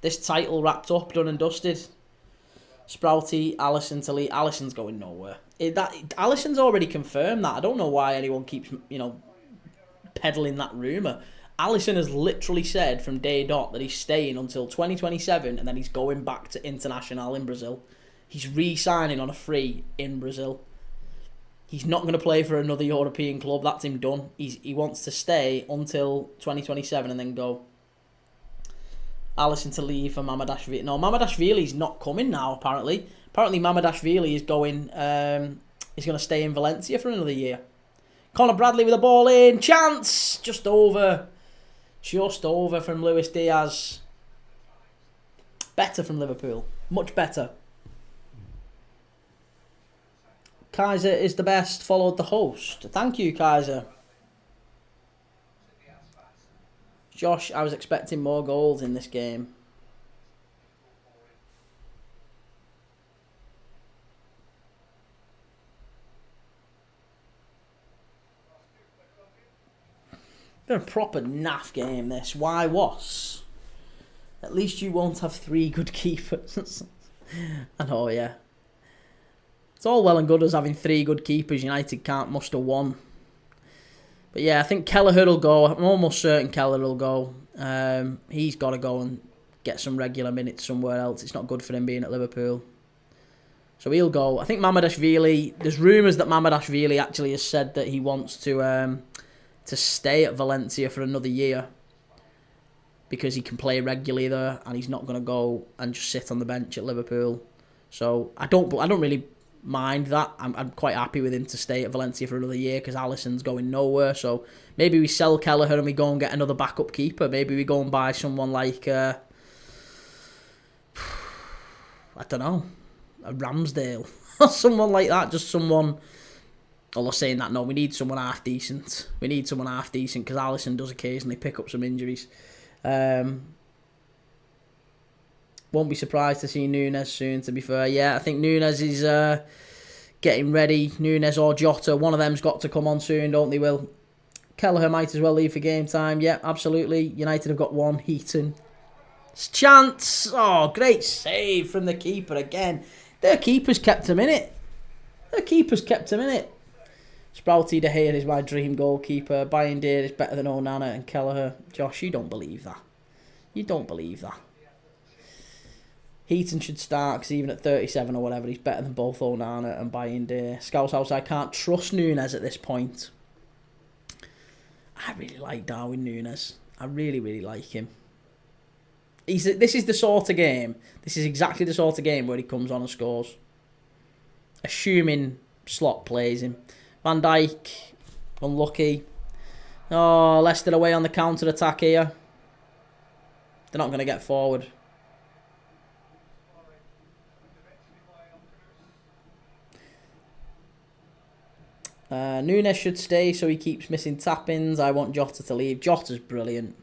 this title wrapped up, done and dusted. Sprouty, Alisson to lead. Alisson's going nowhere. Alisson's already confirmed that. I don't know why anyone keeps, peddling that rumour. Alisson has literally said from day dot that he's staying until 2027 and then he's going back to International in Brazil. He's re-signing on a free in Brazil. He's not going to play for another European club. That's him done. He wants to stay until 2027 and then go. Alisson to leave for Mamadashvili. No, Mamadashvili's not coming now, apparently. Apparently Mamadashvili is going. He's going to stay in Valencia for another year. Conor Bradley with the ball in. Chance! Just over. Just over from Luis Diaz. Better from Liverpool. Much better. Kaiser is the best, followed the host. Thank you, Kaiser. Josh, I was expecting more goals in this game. Been a proper naff game, this. Why was? At least you won't have 3 good keepers. I know, yeah. It's all well and good as having 3 good keepers. United can't muster 1. But yeah, I think Kelleher will go. I'm almost certain Kelleher will go. He's got to go and get some regular minutes somewhere else. It's not good for him being at Liverpool. So he'll go. I think Mamadashvili, there's rumours that Mamadashvili actually has said that he wants to stay at Valencia for another year because he can play regularly there and he's not going to go and just sit on the bench at Liverpool. So I don't really mind that. I'm quite happy with him to stay at Valencia for another year because Alisson's going nowhere. So maybe we sell Kelleher and we go and get another backup keeper. Maybe we go and buy someone like I don't know, a Ramsdale or someone like that. Just someone. Although saying that, no, we need someone half decent. We need someone half decent because Alisson does occasionally pick up some injuries. Won't be surprised to see Nunes soon, to be fair. Yeah, I think Nunes is getting ready. Nunes or Jota, one of them's got to come on soon, don't they, Will? Kelleher might as well leave for game time. Yeah, absolutely. United have got one. Heaton. Chance. Oh, great save from the keeper again. Their keeper's kept him in it. Sprouty De Gea is my dream goalkeeper. Bayindir is better than Onana and Kelleher. Josh, you don't believe that. You don't believe that. Heaton should start because even at 37 or whatever, he's better than both Onana and Bayindir. Scouse House, I can't trust Nunes at this point. I really like Darwin Nunes. I really, really like him. This is the sort of game. This is exactly the sort of game where he comes on and scores. assuming Slot plays him. Van Dijk, unlucky. Oh, Leicester away on the counter-attack here. They're not going to get forward. Núñez should stay so he keeps missing tap-ins. I want Jota to leave. Jota's brilliant.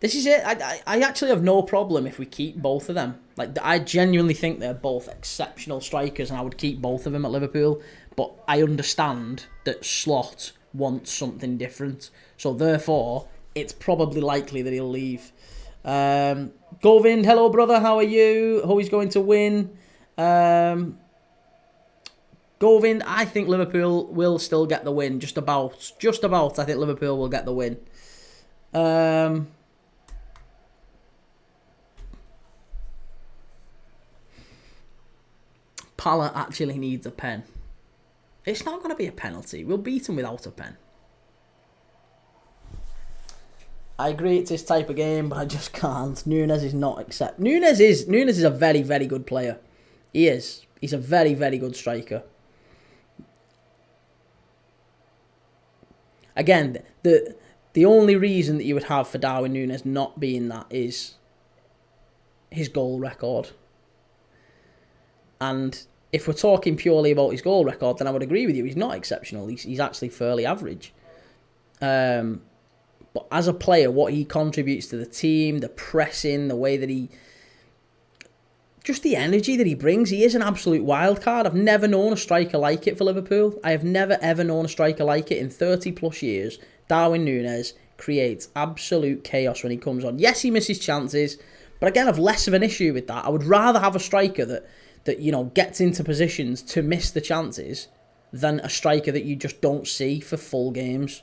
This is it. I actually have no problem if we keep both of them. Like, I genuinely think they're both exceptional strikers, and I would keep both of them at Liverpool. But I understand that Slot wants something different. So therefore, it's probably likely that he'll leave. Govind, hello brother, how are you? Who is going to win? Govind, I think Liverpool will still get the win. Just about. I think Liverpool will get the win. Pala actually needs a pen. It's not going to be a penalty. We'll beat him without a pen. I agree it's his type of game, but I just can't. Núñez is not accept. Núñez is a very, very good player. He is. He's a very, very good striker. Again, the only reason that you would have for Darwin Núñez not being that is his goal record. And if we're talking purely about his goal record, then I would agree with you. He's not exceptional. He's actually fairly average. But as a player, what he contributes to the team, the pressing, the way that he... just the energy that he brings. He is an absolute wild card. I've never known a striker like it for Liverpool. I have never, ever known a striker like it in 30 plus years. Darwin Núñez creates absolute chaos when he comes on. Yes, he misses chances, but again, I've less of an issue with that. I would rather have a striker that you know, gets into positions to miss the chances than a striker that you just don't see for full games.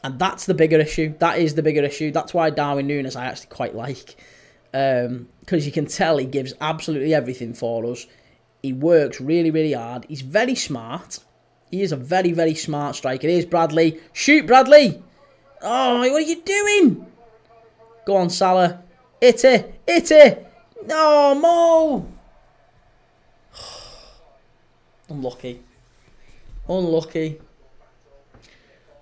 And that's the bigger issue. That is the bigger issue. That's why Darwin Núñez I actually quite like. Because you can tell he gives absolutely everything for us. He works really, really hard. He's very smart. He is a very, very smart striker. Here's Bradley. Shoot, Bradley! Oh, what are you doing? Go on, Salah. Hit it. Hit it. No, Mo! Unlucky. Unlucky.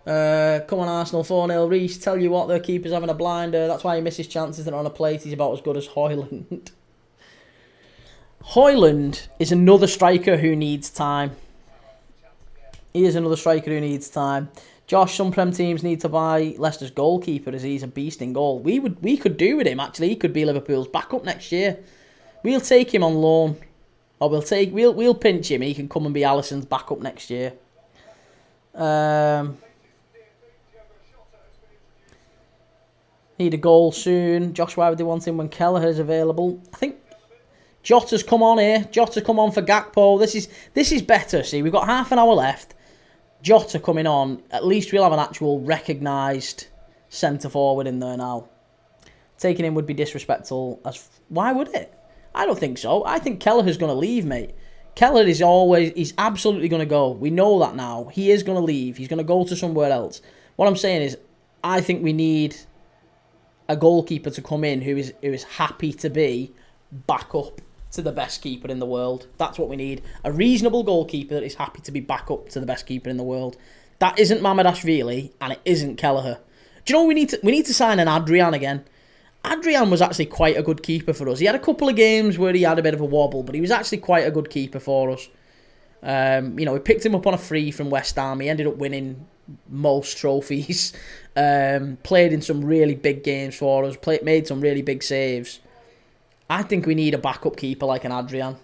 Come on, Arsenal, 4-0. Reece, tell you what, their keeper's having a blinder. That's why he misses chances that are on a plate. He's about as good as Højlund. Højlund is another striker who needs time. He is another striker who needs time. Josh, some Prem teams need to buy Leicester's goalkeeper as he's a beast in goal. We could do with him, actually. He could be Liverpool's backup next year. We'll take him on loan. Or we'll pinch him and he can come and be Alisson's backup next year. Need a goal soon. Josh, why would they want him when Kelleher's available? I think Jota's come on here. Jota come on for Gakpo. This is better. See, we've got half an hour left. Jota coming on. At least we'll have an actual recognised centre forward in there now. Taking him would be disrespectful. Why would it? I don't think so. I think Kelleher's going to leave, mate. Kelleher he's absolutely going to go. We know that now. He is going to leave. He's going to go to somewhere else. What I'm saying is, I think we need a goalkeeper to come in who is happy to be back up to the best keeper in the world. That's what we need. A reasonable goalkeeper that is happy to be back up to the best keeper in the world. That isn't Mamardashvili and it isn't Kelleher. Do you know we need to sign an Adrian again? Adrian was actually quite a good keeper for us. He had a couple of games where he had a bit of a wobble, but he was actually quite a good keeper for us. We picked him up on a free from West Ham. He ended up winning most trophies. Played in some really big games for us. Made some really big saves. I think we need a backup keeper like an Adrian.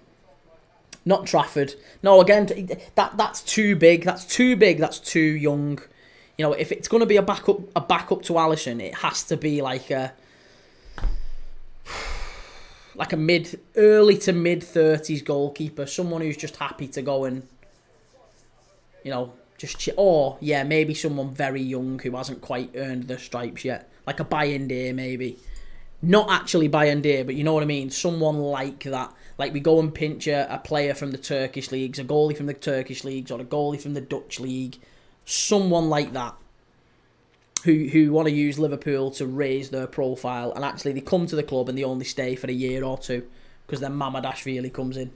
Not Trafford. No, again, that's too big. That's too big. That's too young. If it's going to be a backup to Alisson, it has to be like a early to mid 30s goalkeeper, someone who's just happy to go and maybe someone very young who hasn't quite earned their stripes yet, like a Bayındır maybe. Not actually Bayındır, but you know what I mean, someone like that. Like we go and pinch a player from the Turkish leagues, a goalie from the Turkish leagues, or a goalie from the Dutch league, someone like that. Who want to use Liverpool to raise their profile, and actually they come to the club and they only stay for a year or two because then Mamardashvili comes in.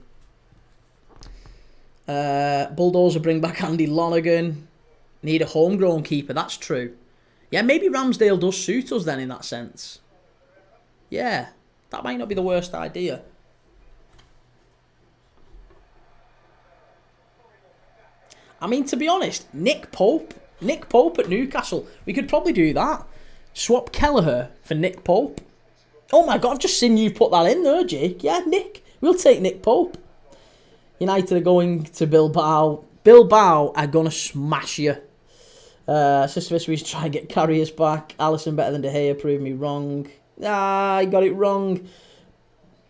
Bulldozer bring back Andy Lonergan. Need a homegrown keeper, that's true. Yeah, maybe Ramsdale does suit us then in that sense. Yeah, that might not be the worst idea. I mean, to be honest, Nick Pope at Newcastle, we could probably do that. Swap Kelleher for Nick Pope. Oh my God, I've just seen you put that in there, Jake. Yeah, Nick. We'll take Nick Pope. United are going to Bilbao. Bilbao are going to smash you. Sisyphus try and get Carriers back. Alisson better than De Gea, prove me wrong. I got it wrong.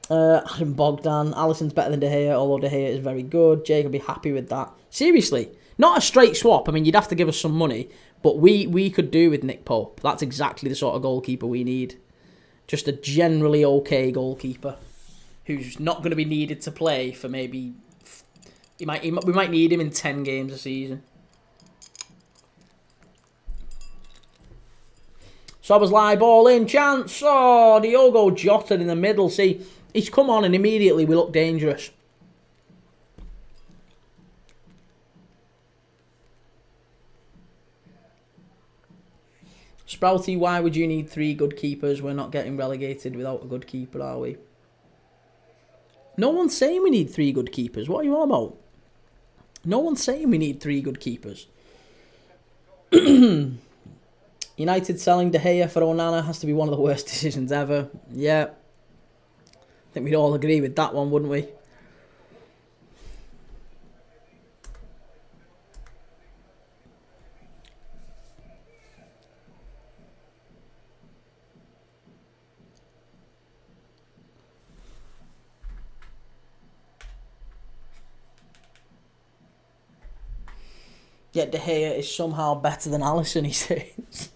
Adam Bogdan. Alisson's better than De Gea, although De Gea is very good. Jake will be happy with that. Seriously, not a straight swap. I mean, you'd have to give us some money, but we could do with Nick Pope. That's exactly the sort of goalkeeper we need. Just a generally okay goalkeeper who's not going to be needed to play for maybe... we might need him in 10 games a season. Szoboszlai ball in, chance. Oh, Diogo Jota in the middle. See, he's come on and immediately we look dangerous. Sprouty, why would you need 3 good keepers? We're not getting relegated without a good keeper, are we? No one's saying we need 3 good keepers. What are you on about? No one's saying we need 3 good keepers. United selling De Gea for Onana has to be one of the worst decisions ever. Yeah. I think we'd all agree with that one, wouldn't we? Yet De Gea is somehow better than Alisson, he says.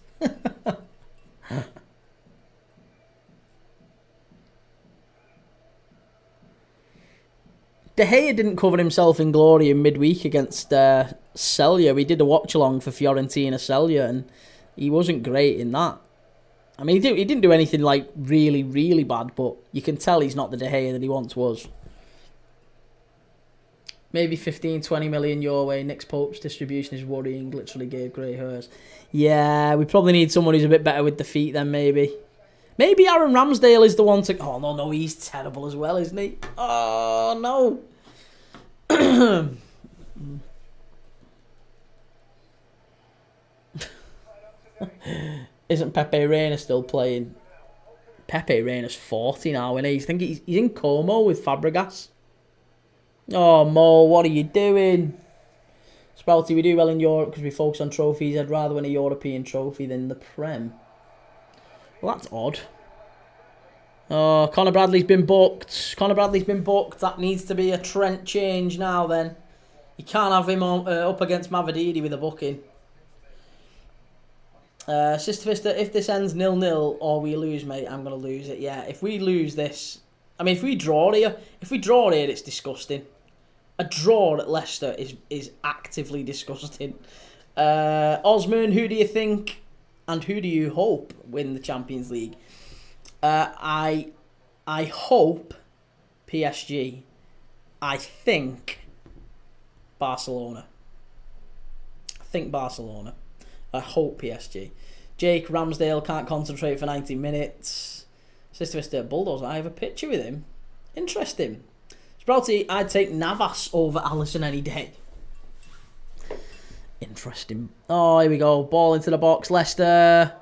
De Gea didn't cover himself in glory in midweek against Celje. We did a watch-along for Fiorentina Celje, and he wasn't great in that. I mean, he didn't do anything like really, really bad, but you can tell he's not the De Gea that he once was. Maybe 15, 20 million your way. Nick Pope's distribution is worrying. Literally gave grey hairs. Yeah, we probably need someone who's a bit better with the feet then, maybe. Maybe Aaron Ramsdale is the one to... Oh, no, he's terrible as well, isn't he? Oh, no. Isn't Pepe Reina still playing? Pepe Reina's 40 now, isn't he? I think he's in Como with Fabregas. Oh, Mo, what are you doing? Sprouty, we do well in Europe because we focus on trophies. I'd rather win a European trophy than the Prem. Well, that's odd. Oh, Conor Bradley's been booked. That needs to be a Trent change now, then. You can't have him on, up against Mavididi with a booking. Sister Vista, if this ends 0-0 or we lose, mate, I'm going to lose it. Yeah, if we lose this... I mean, if we draw here, it's disgusting. A draw at Leicester is actively disgusting. Osman, who do you think and who do you hope win the Champions League? I hope PSG. I think Barcelona. I hope PSG. Jake Ramsdale can't concentrate for 90 minutes. Sister Vista Bulldozer, I have a picture with him. Interesting. Sprouty, I'd take Navas over Alisson any day. Interesting. Oh, here we go. Ball into the box. Leicester.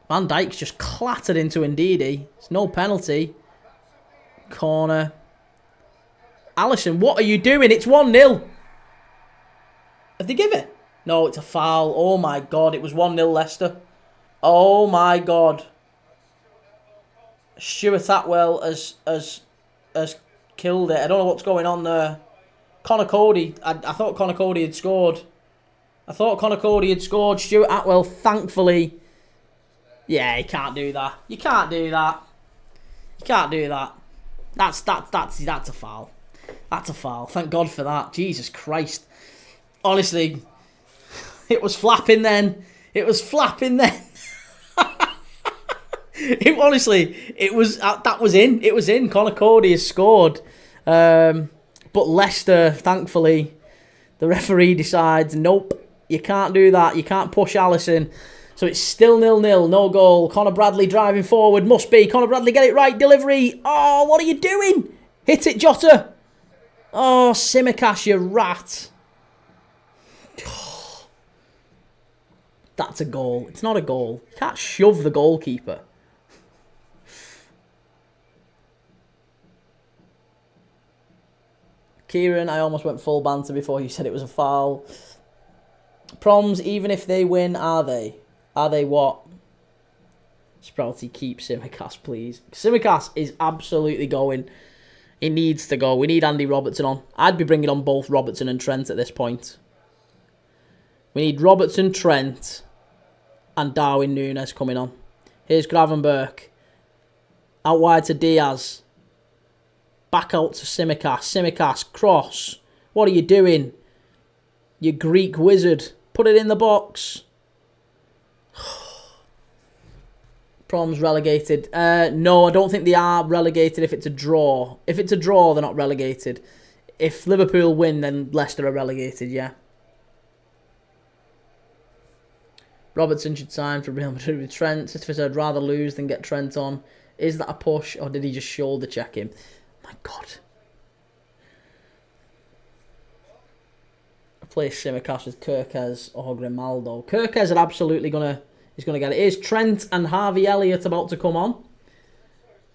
Van Dijk's just clattered into Ndidi. It's no penalty. Corner. Alisson, what are you doing? It's 1-0. Have they given it? No, it's a foul. Oh my God, it was 1-0 Leicester. Oh my God. Stuart Atwell has killed it. I don't know what's going on there. Connor Cody. I thought Connor Cody had scored. Stuart Atwell, thankfully. Yeah, you can't do that. That's a foul. That's a foul. Thank God for that. Jesus Christ. Honestly, it was flapping then. It was that was in. It was in. Connor Cody has scored. But Leicester, thankfully, The referee decides, nope, you can't do that. You can't push Alisson. So it's still 0-0, no goal. Conor Bradley driving forward, must be. Conor Bradley, get it right, delivery. Oh, what are you doing? Hit it, Jota. Oh, Tsimikas, you rat. That's a goal. It's not a goal. You can't shove the goalkeeper. Kieran, I almost went full banter before you said it was a foul. Proms, even if they win, are they? Are they what? Sprouty, keep Tsimikas, please. Tsimikas is absolutely going. He needs to go. We need Andy Robertson on. I'd be bringing on both Robertson and Trent at this point. We need Robertson, Trent, and Darwin Núñez coming on. Here's Gravenberch. Out wide to Diaz. Back out to Tsimikas. Tsimikas, cross. What are you doing? You Greek wizard. Put it in the box. Proms relegated. No, I don't think they are relegated if it's a draw. If it's a draw, they're not relegated. If Liverpool win, then Leicester are relegated, yeah. Robertson should sign for Real Madrid with Trent. Sister said, I'd rather lose than get Trent on. Is that a push, or did he just shoulder check him? My God. Replace Tsimikas with Kirkez or Grimaldo. Kirkez are absolutely he's gonna get it. Here's Trent and Harvey Elliott about to come on.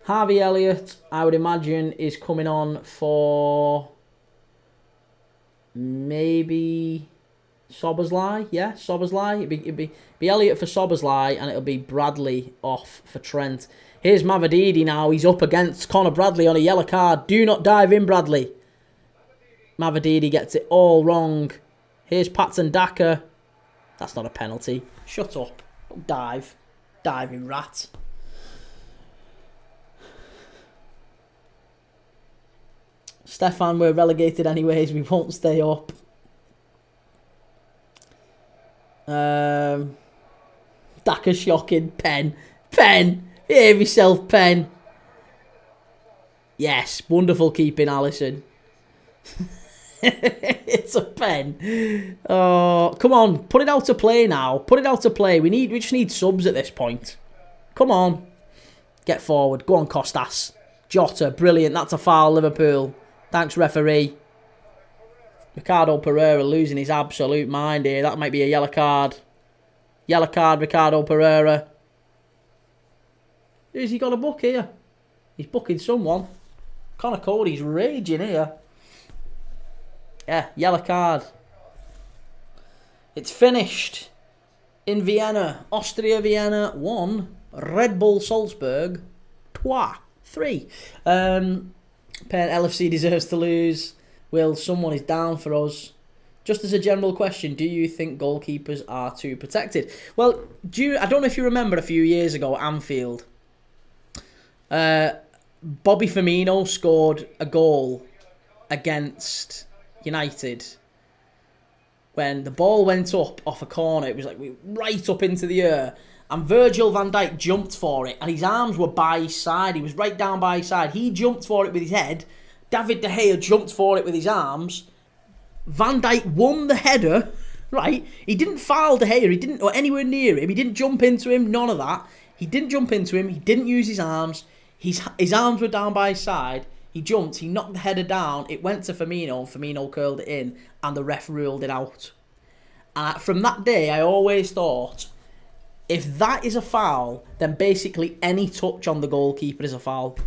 Harvey Elliott, I would imagine, is coming on for maybe Szoboszlai. Yeah, Szoboszlai. It'd be Elliott for Szoboszlai, and it'll be Bradley off for Trent. Here's Mavididi now. He's up against Conor Bradley on a yellow card. Do not dive in, Bradley. Mavididi gets it all wrong. Here's Patson Daka. That's not a penalty. Shut up. Don't dive. Diving rat. Stefan, we're relegated anyways. We won't stay up. Daka shocking. Pen. Behave yourself, Pen. Yes, wonderful keeping, Alisson. It's a pen. Oh, come on, put it out to play now. Put it out to play. We just need subs at this point. Come on, get forward. Go on, Costas. Jota, brilliant. That's a foul, Liverpool. Thanks, referee. Ricardo Pereira losing his absolute mind here. That might be a yellow card. Yellow card, Ricardo Pereira. Has he got a book here? He's booking someone. Connor Cody's raging here. Yeah, yellow card. It's finished. In Vienna. Austria Vienna 1. Red Bull Salzburg 3. LFC deserves to lose. Will, someone is down for us. Just as a general question, do you think goalkeepers are too protected? Well, I don't know if you remember a few years ago at Anfield. Bobby Firmino scored a goal against United when the ball went up off a corner. It was like right up into the air, and Virgil van Dijk jumped for it, and his arms were by his side. He was right down by his side. He jumped for it with his head. David De Gea jumped for it with his arms. Van Dijk won the header, right? He didn't foul De Gea. He didn't, or anywhere near him. He didn't jump into him. None of that. He didn't jump into him. He didn't use his arms. His arms were down by his side. He jumped. He knocked the header down. It went to Firmino. And Firmino curled it in, and the ref ruled it out. From that day, I always thought, if that is a foul, then basically any touch on the goalkeeper is a foul.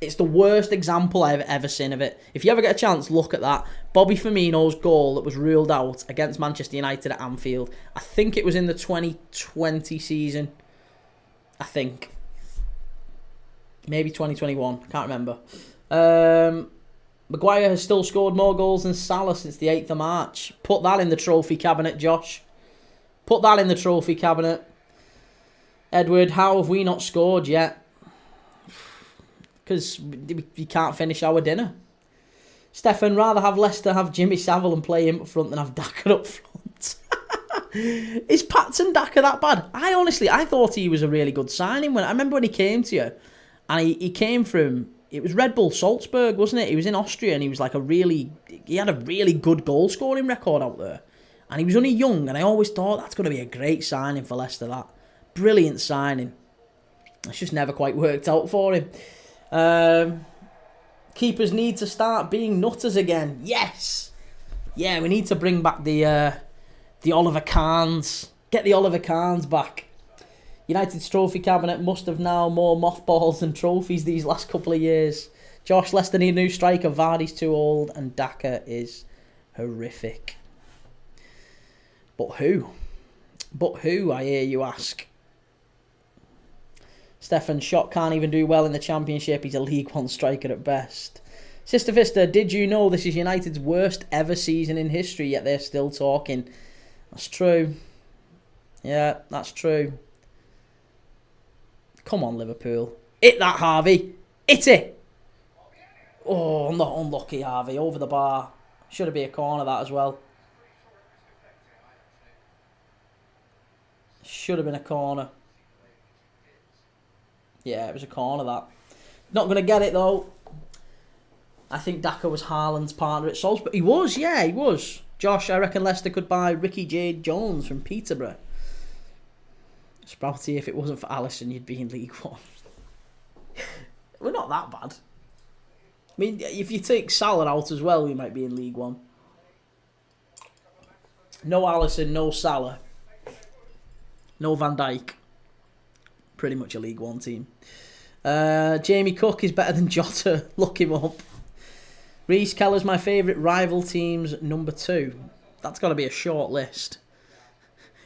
It's the worst example I've ever seen of it. If you ever get a chance, look at that. Bobby Firmino's goal that was ruled out against Manchester United at Anfield. I think it was in the 2020 season. I think. Maybe 2021. Can't remember. Maguire has still scored more goals than Salah since the 8th of March. Put that in the trophy cabinet, Josh. Put that in the trophy cabinet. Edward, how have we not scored yet? Because we can't finish our dinner. Stefan, rather have Leicester have Jimmy Savile and play him up front than have Daka up front. Is Patson Daka that bad? I thought he was a really good signing. I remember when he came to you, and he came from it was Red Bull Salzburg, wasn't it? He was in Austria and he had a really good goal scoring record out there. And he was only young, and I always thought that's going to be a great signing for Leicester, that. Brilliant signing. It's just never quite worked out for him. Keepers need to start being nutters again. Yes! Yeah, we need to bring back the Oliver Kahns. Get the Oliver Kahns back. United's trophy cabinet must have now more mothballs than trophies these last couple of years. Josh, Leicester need a new striker. Vardy's too old and Daka is horrific. But who? I hear you ask. Stefan Schott can't even do well in the Championship. He's a League One striker at best. Sister Vista, did you know this is United's worst ever season in history, yet they're still talking? That's true. Yeah, that's true. Come on, Liverpool. Hit that, Harvey. Hit it. Oh, not unlucky, Harvey. Over the bar. Should have been a corner, that as well. Should have been a corner. Yeah, it was a corner, that. Not going to get it, though. I think Daka was Haaland's partner at Salzburg. He was, yeah, he was. Josh, I reckon Leicester could buy Ricky Jade Jones from Peterborough. Sprouty, if it wasn't for Alisson, you'd be in League One. We're not that bad. I mean, if you take Salah out as well, we might be in League One. No Alisson, no Salah. No Van Dijk. Pretty much a League One team. Jamie Cook is better than Jota. Look him up. Reece Keller's my favourite rival team's number 2. That's got to be a short list.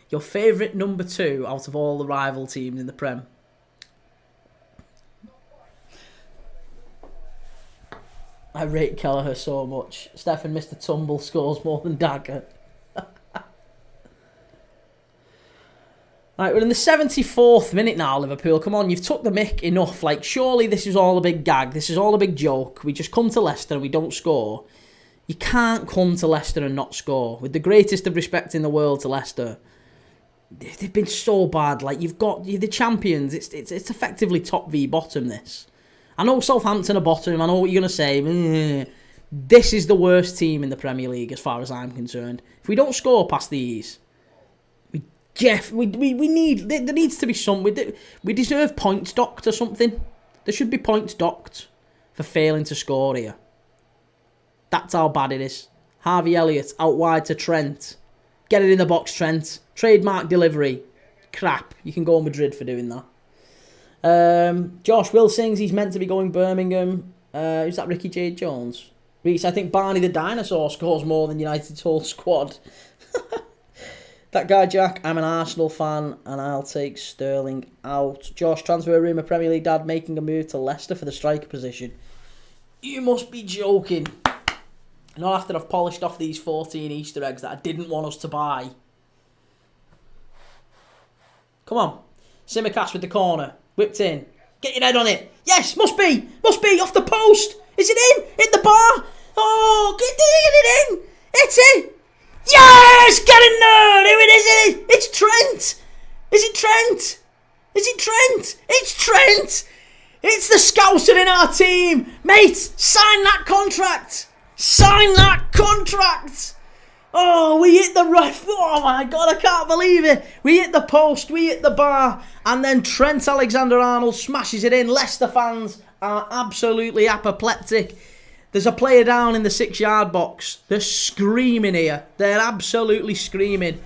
Your favourite number 2 out of all the rival teams in the Prem. I rate Kelleher so much. Stefan Mr. Tumble scores more than Dagger. Right, we're in the 74th minute now, Liverpool. Come on, you've took the mick enough. Like, surely this is all a big gag. This is all a big joke. We just come to Leicester and we don't score. You can't come to Leicester and not score. With the greatest of respect in the world to Leicester, they've been so bad. Like, you're the champions. It's effectively top v bottom, this. I know Southampton are bottom. I know what you're going to say. This is the worst team in the Premier League as far as I'm concerned. If we don't score past these... we need... There needs to be some... We deserve points docked or something. There should be points docked for failing to score here. That's how bad it is. Harvey Elliott out wide to Trent. Get it in the box, Trent. Trademark delivery. Crap. You can go on Madrid for doing that. Josh, Will sings he's meant to be going Birmingham. Who's that? Ricky Jade Jones? Reese, I think Barney the Dinosaur scores more than United's whole squad. That guy, Jack, I'm an Arsenal fan and I'll take Sterling out. Josh, transfer rumour, Premier League dad making a move to Leicester for the striker position. You must be joking. Not after I've polished off these 14 Easter eggs that I didn't want us to buy. Come on. Simicast with the corner. Whipped in. Get your head on it. Yes, must be. Must be. Off the post. Is it in? Hit the bar. Oh, get it in. It's it. Yes! Get in there! Who it is? It's Trent! Is it Trent? Is it Trent? It's Trent! It's the Scouser in our team! Mate, sign that contract! Sign that contract! Oh, we hit the ref. Oh my God, I can't believe it. We hit the post, we hit the bar, and then Trent Alexander-Arnold smashes it in. Leicester fans are absolutely apoplectic. There's a player down in the 6-yard box. They're screaming here. They're absolutely screaming.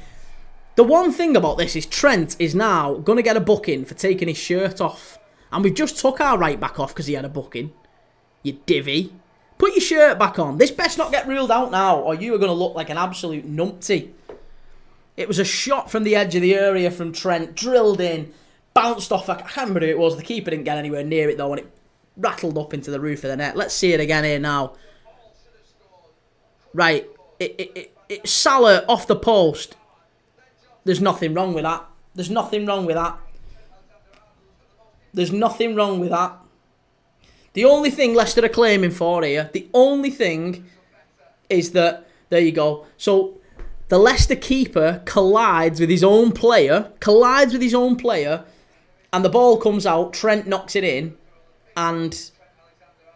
The one thing about this is Trent is now going to get a booking for taking his shirt off. And we've just took our right back off because he had a booking. You divvy. Put your shirt back on. This best not get ruled out now or you are going to look like an absolute numpty. It was a shot from the edge of the area from Trent. Drilled in. Bounced off. I can't remember who it was. The keeper didn't get anywhere near it though and it rattled up into the roof of the net. Let's see it again here now. Right. It's Salah off the post. There's nothing wrong with that. There's nothing wrong with that. There's nothing wrong with that. The only thing Leicester are claiming for here, the only thing is that, there you go. So, the Leicester keeper collides with his own player, and the ball comes out, Trent knocks it in, and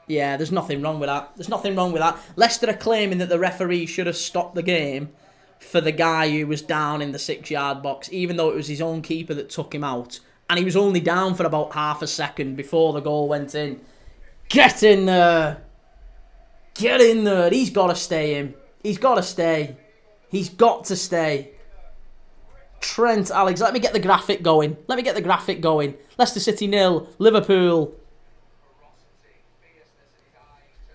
Yeah, there's nothing wrong with that. There's nothing wrong with that. Leicester are claiming that the referee should have stopped the game for the guy who was down in the 6-yard box, even though it was his own keeper that took him out. And he was only down for about half a second before the goal went in. Get in there. Get in there. He's got to stay in. He's got to stay. He's got to stay. Trent Alex. Let me get the graphic going. Leicester City 0. Liverpool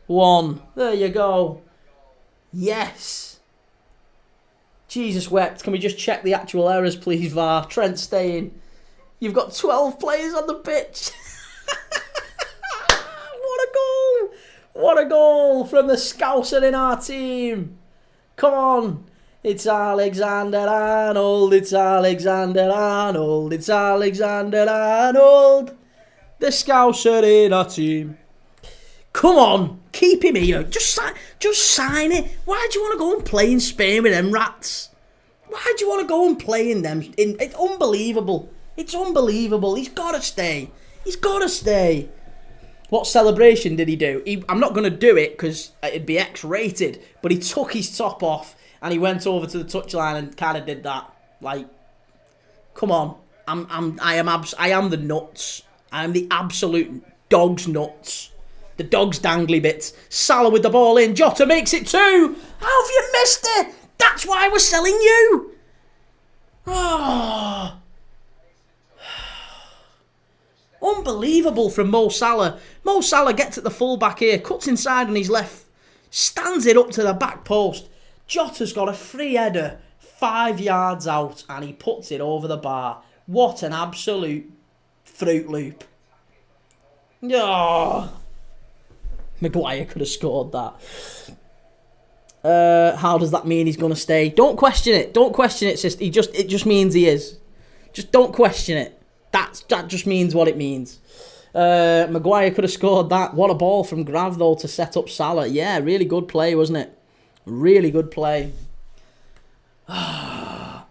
1. There you go. Yes. Jesus wept. Can we just check the actual errors, please, VAR? Trent staying. You've got 12 players on the pitch. What a goal. What a goal from the Scouser in our team. Come on. It's Alexander-Arnold. It's Alexander-Arnold. It's Alexander-Arnold. The Scouser in our team. Come on. Keep him here. Just sign it. Why do you want to go and play in Spain with them rats? Why do you want to go and play in them? It's unbelievable. It's unbelievable. He's got to stay. He's got to stay. What celebration did he do? I'm not going to do it because it'd be X-rated, but he took his top off and he went over to the touchline and kind of did that. Like, come on. I am the nuts. I am the absolute dog's nuts. The dog's dangly bits. Salah with the ball in. Jota makes it 2. How have you missed it? That's why we're selling you. Oh. Unbelievable from Mo Salah. Mo Salah gets at the full-back here, cuts inside on his left, stands it up to the back post. Jota's got a free header 5 yards out and he puts it over the bar. What an absolute Fruit Loop. Oh. Maguire could have scored that. How does that mean he's going to stay? Don't question it. Don't question it, sister. It just means he is. Just don't question it. That just means what it means. Maguire could have scored that. What a ball from Grav, though, to set up Salah. Yeah, really good play, wasn't it? Really good play. I'm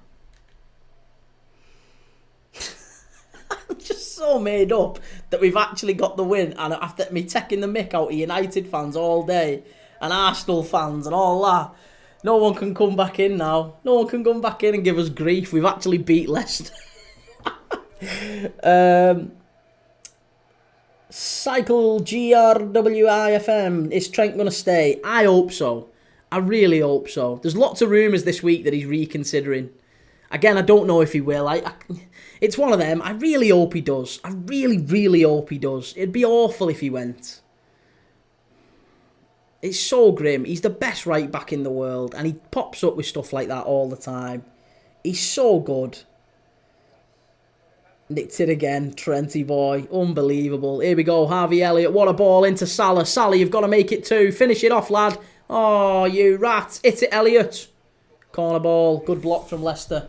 just so made up that we've actually got the win. And after me taking the mick out of United fans all day and Arsenal fans and all that, no one can come back in now. No one can come back in and give us grief. We've actually beat Leicester. Cycle GRWIFM. Is Trent going to stay? I hope so. I really hope so. There's lots of rumours this week that he's reconsidering. Again, I don't know if he will. It's one of them. I really hope he does. I really, really hope he does. It'd be awful if he went. It's so grim. He's the best right back in the world and he pops up with stuff like that all the time. He's so good. Nicked it again, Trenty boy. Unbelievable. Here we go, Harvey Elliott. What a ball into Salah. Salah, you've got to make it 2. Finish it off, lad. Oh, you rat. Hit it, Elliott. Corner ball. Good block from Leicester.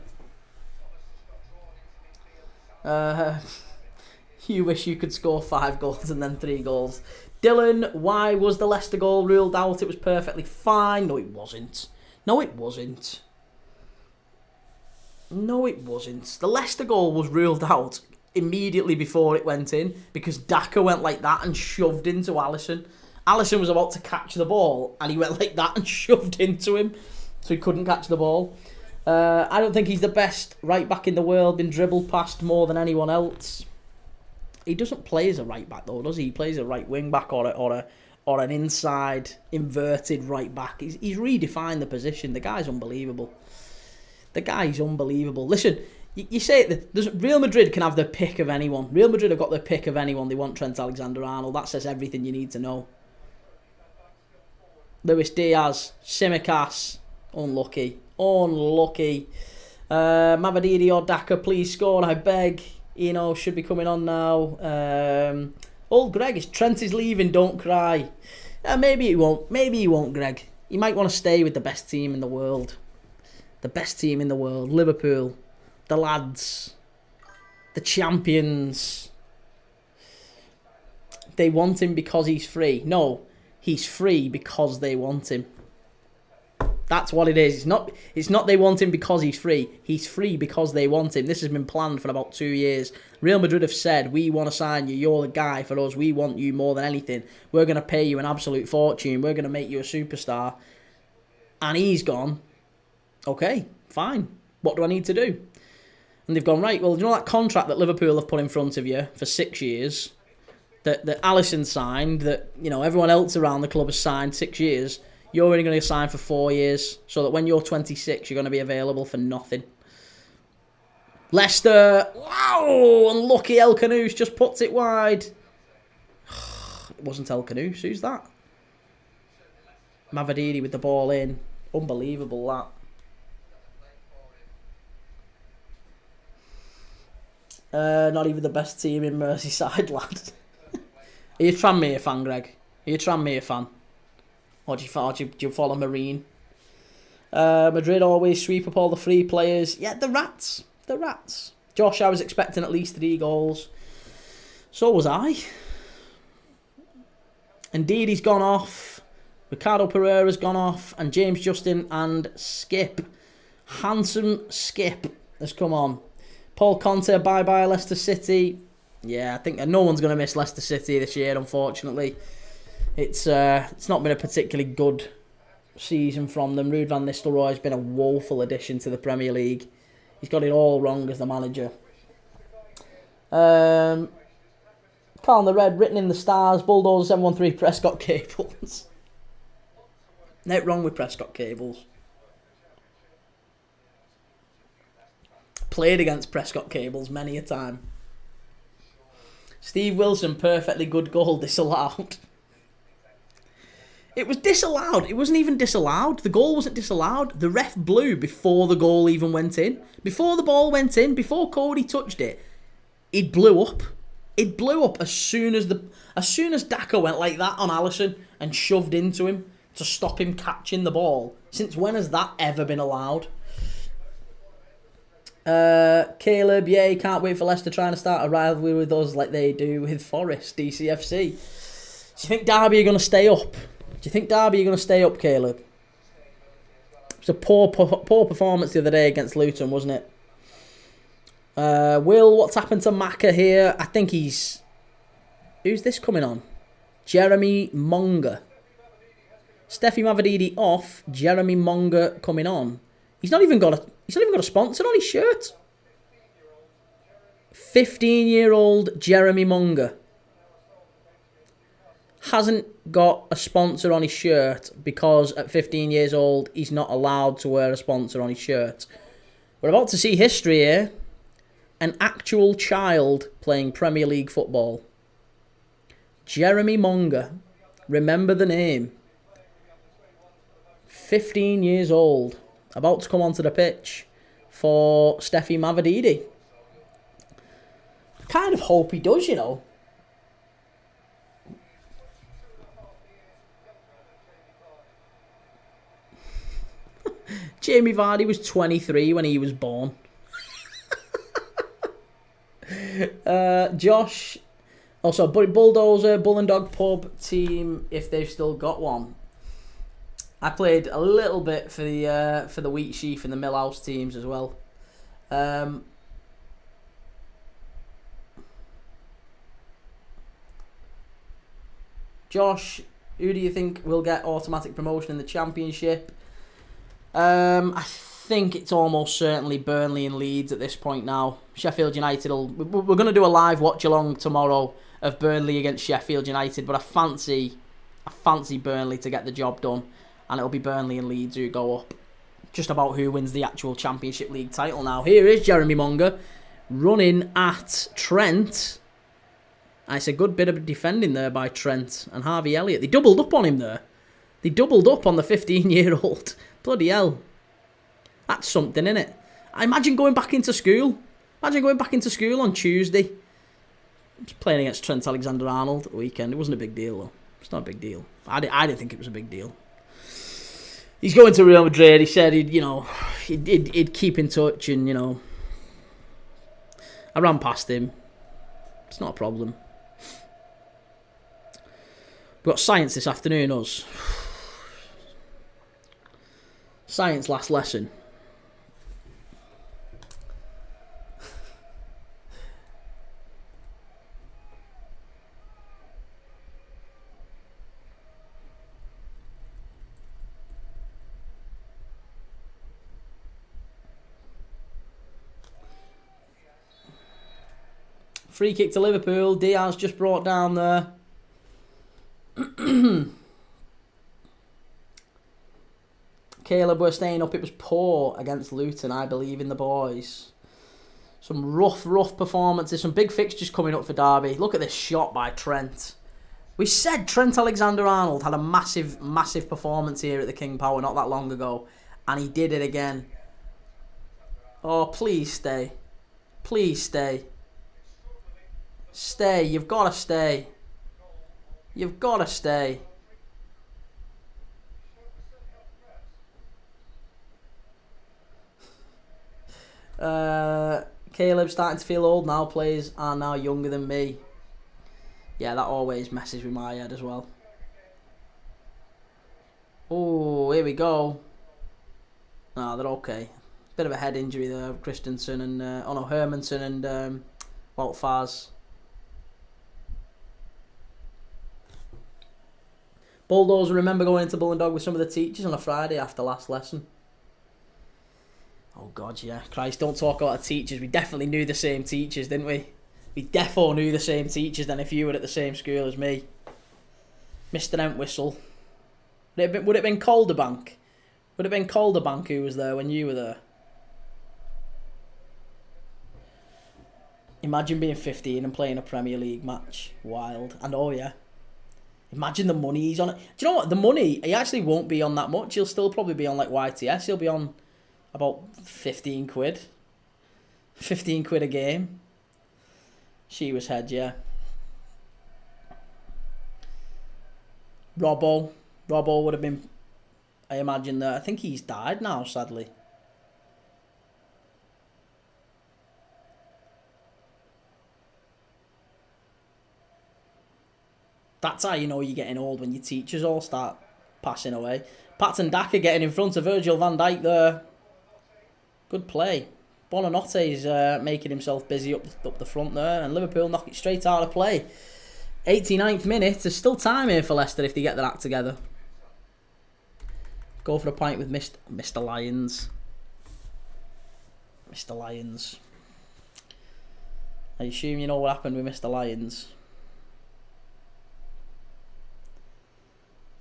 You wish you could score 5 goals and then 3 goals. Dylan, why was the Leicester goal ruled out? It was perfectly fine. No, it wasn't. No, it wasn't. No, it wasn't. The Leicester goal was ruled out immediately before it went in because Daka went like that and shoved into Alisson. Alisson was about to catch the ball and he went like that and shoved into him so he couldn't catch the ball. I don't think he's the best right back in the world, been dribbled past more than anyone else. He doesn't play as a right back though, does he? He plays a right wing back or an inside inverted right back. He's redefined the position. The guy's unbelievable. The guy's unbelievable. Listen, you say it, Real Madrid can have their pick of anyone. Real Madrid have got their pick of anyone. They want Trent Alexander-Arnold. That says everything you need to know. Luis Diaz, Simicas, unlucky. Unlucky. Mavadidi or Daka, please score, I beg. Eno should be coming on now. Old Greg, Trent is leaving, don't cry. Maybe he won't. Maybe he won't, Greg. He might want to stay with the best team in the world. The best team in the world, Liverpool, the lads, the champions. They want him because he's free. No, he's free because they want him. That's what it is. It's not they want him because he's free. He's free because they want him. This has been planned for about 2 years. Real Madrid have said, we want to sign you. You're the guy for us. We want you more than anything. We're going to pay you an absolute fortune. We're going to make you a superstar. And he's gone, okay, fine. What do I need to do? And they've gone, right, well, you know that contract that Liverpool have put in front of you for 6 years, that Alisson signed, that everyone else around the club has signed 6 years, you're only going to sign for 4 years, so that when you're 26, you're going to be available for nothing. Leicester, wow, unlucky El Canoes just puts it wide. It wasn't El Canoes, who's that? Mavididi with the ball in. Unbelievable, that. Not even the best team in Merseyside, lad. Are you a Tranmere fan, Greg? Are you a Tranmere fan? Or do you follow Marine? Madrid always sweep up all the free players. Yeah, the rats. The rats. Josh, I was expecting at least 3 goals. So was I. Indeed, he's gone off. Ricardo Pereira's gone off. And James Justin and Skip. Handsome Skip has come on. Paul Conte, bye-bye Leicester City. Yeah, I think no one's going to miss Leicester City this year, unfortunately. It's not been a particularly good season from them. Ruud van Nistelrooy has been a woeful addition to the Premier League. He's got it all wrong as the manager. Calm the Red, written in the stars, Bulldozer 713 Prescott cables. Nothing wrong with Prescott cables. Played against Prescott cables many a time. Steve Wilson, perfectly good goal, disallowed. It was disallowed. It wasn't even disallowed. The goal wasn't disallowed. The ref blew before the goal even went in. Before the ball went in, before Cody touched it, it blew up. It blew up as soon as Daka went like that on Alisson and shoved into him to stop him catching the ball. Since when has that ever been allowed? Caleb, yeah, can't wait for Leicester trying to start a rivalry with us like they do with Forest, DCFC. Do you think Derby are going to stay up? Do you think Derby are going to stay up, Caleb? It was a poor performance the other day against Luton, wasn't it? Will, what's happened to Maka here? I think he's... Who's this coming on? Jeremy Monga. Steffi Mavididi off. Jeremy Monga coming on. He's not even got a sponsor on his shirt. 15-year-old Jeremy Monga hasn't got a sponsor on his shirt because at 15 years old he's not allowed to wear a sponsor on his shirt. We're about to see history here. An actual child playing Premier League football. Jeremy Monga. Remember the name. 15 years old. About to come onto the pitch for Steffi Mavididi. I kind of hope he does, Jamie Vardy was 23 when he was born. Josh, also Bulldozer, Bull and Dog Pub team, if they've still got one. I played a little bit for the Wheat Sheaf and the Millhouse teams as well. Josh, who do you think will get automatic promotion in the Championship? I think it's almost certainly Burnley and Leeds at this point now. Sheffield United we're going to do a live watch along tomorrow of Burnley against Sheffield United, but I fancy Burnley to get the job done, and it'll be Burnley and Leeds who go up. Just about who wins the actual Championship League title now. Here is Jeremy Monga running at Trent. And it's a good bit of defending there by Trent and Harvey Elliott. They doubled up on him there. They doubled up on the 15-year-old. Bloody hell. That's something, innit? I imagine going back into school. Imagine going back into school on Tuesday. I was playing against Trent Alexander-Arnold at the weekend. It wasn't a big deal, though. It's not a big deal. I didn't think it was a big deal. He's going to Real Madrid. He said he'd keep in touch, and I ran past him. It's not a problem. We've got science this afternoon, us. Science last lesson. Free kick to Liverpool. Diaz just brought down there. Caleb, we're staying up. It was poor against Luton. I believe in the boys. Some rough performances. Some big fixtures coming up for Derby. Look at this shot by Trent. We said Trent Alexander-Arnold had a massive performance here at the King Power not that long ago. And he did it again. Oh, please stay. Please stay. Stay. You've got to stay. You've got to stay. Caleb's starting to feel old now. Players are now younger than me. Yeah, that always messes with my head as well. Oh, here we go. No, they're okay. Bit of a head injury there, Christensen and Hermanson and Wout Faz. Bulldozer, remember going into Bull and Dog with some of the teachers on a Friday after last lesson? Oh God, yeah. Christ, don't talk about the teachers. We definitely knew the same teachers, didn't we? We defo knew the same teachers then if you were at the same school as me. Mr. Entwistle. Would it have been Calderbank? Would it have been Calderbank who was there when you were there? Imagine being 15 and playing a Premier League match. Wild. And oh yeah. Imagine the money he's on. Do you know what? The money, he actually won't be on that much. He'll still probably be on like YTS. He'll be on about 15 quid. 15 quid a game. She was head, yeah. Robbo would have been, I imagine that. I think he's died now, sadly. That's how you know you're getting old, when your teachers all start passing away. Patton Daka getting in front of Virgil van Dijk there. Good play. Bonanote's making himself busy up the front there, and Liverpool knock it straight out of play. 89th minute. There's still time here for Leicester if they get their act together. Go for a pint with Mr. Lyons. Mr. Lyons. I assume you know what happened with Mr. Lyons.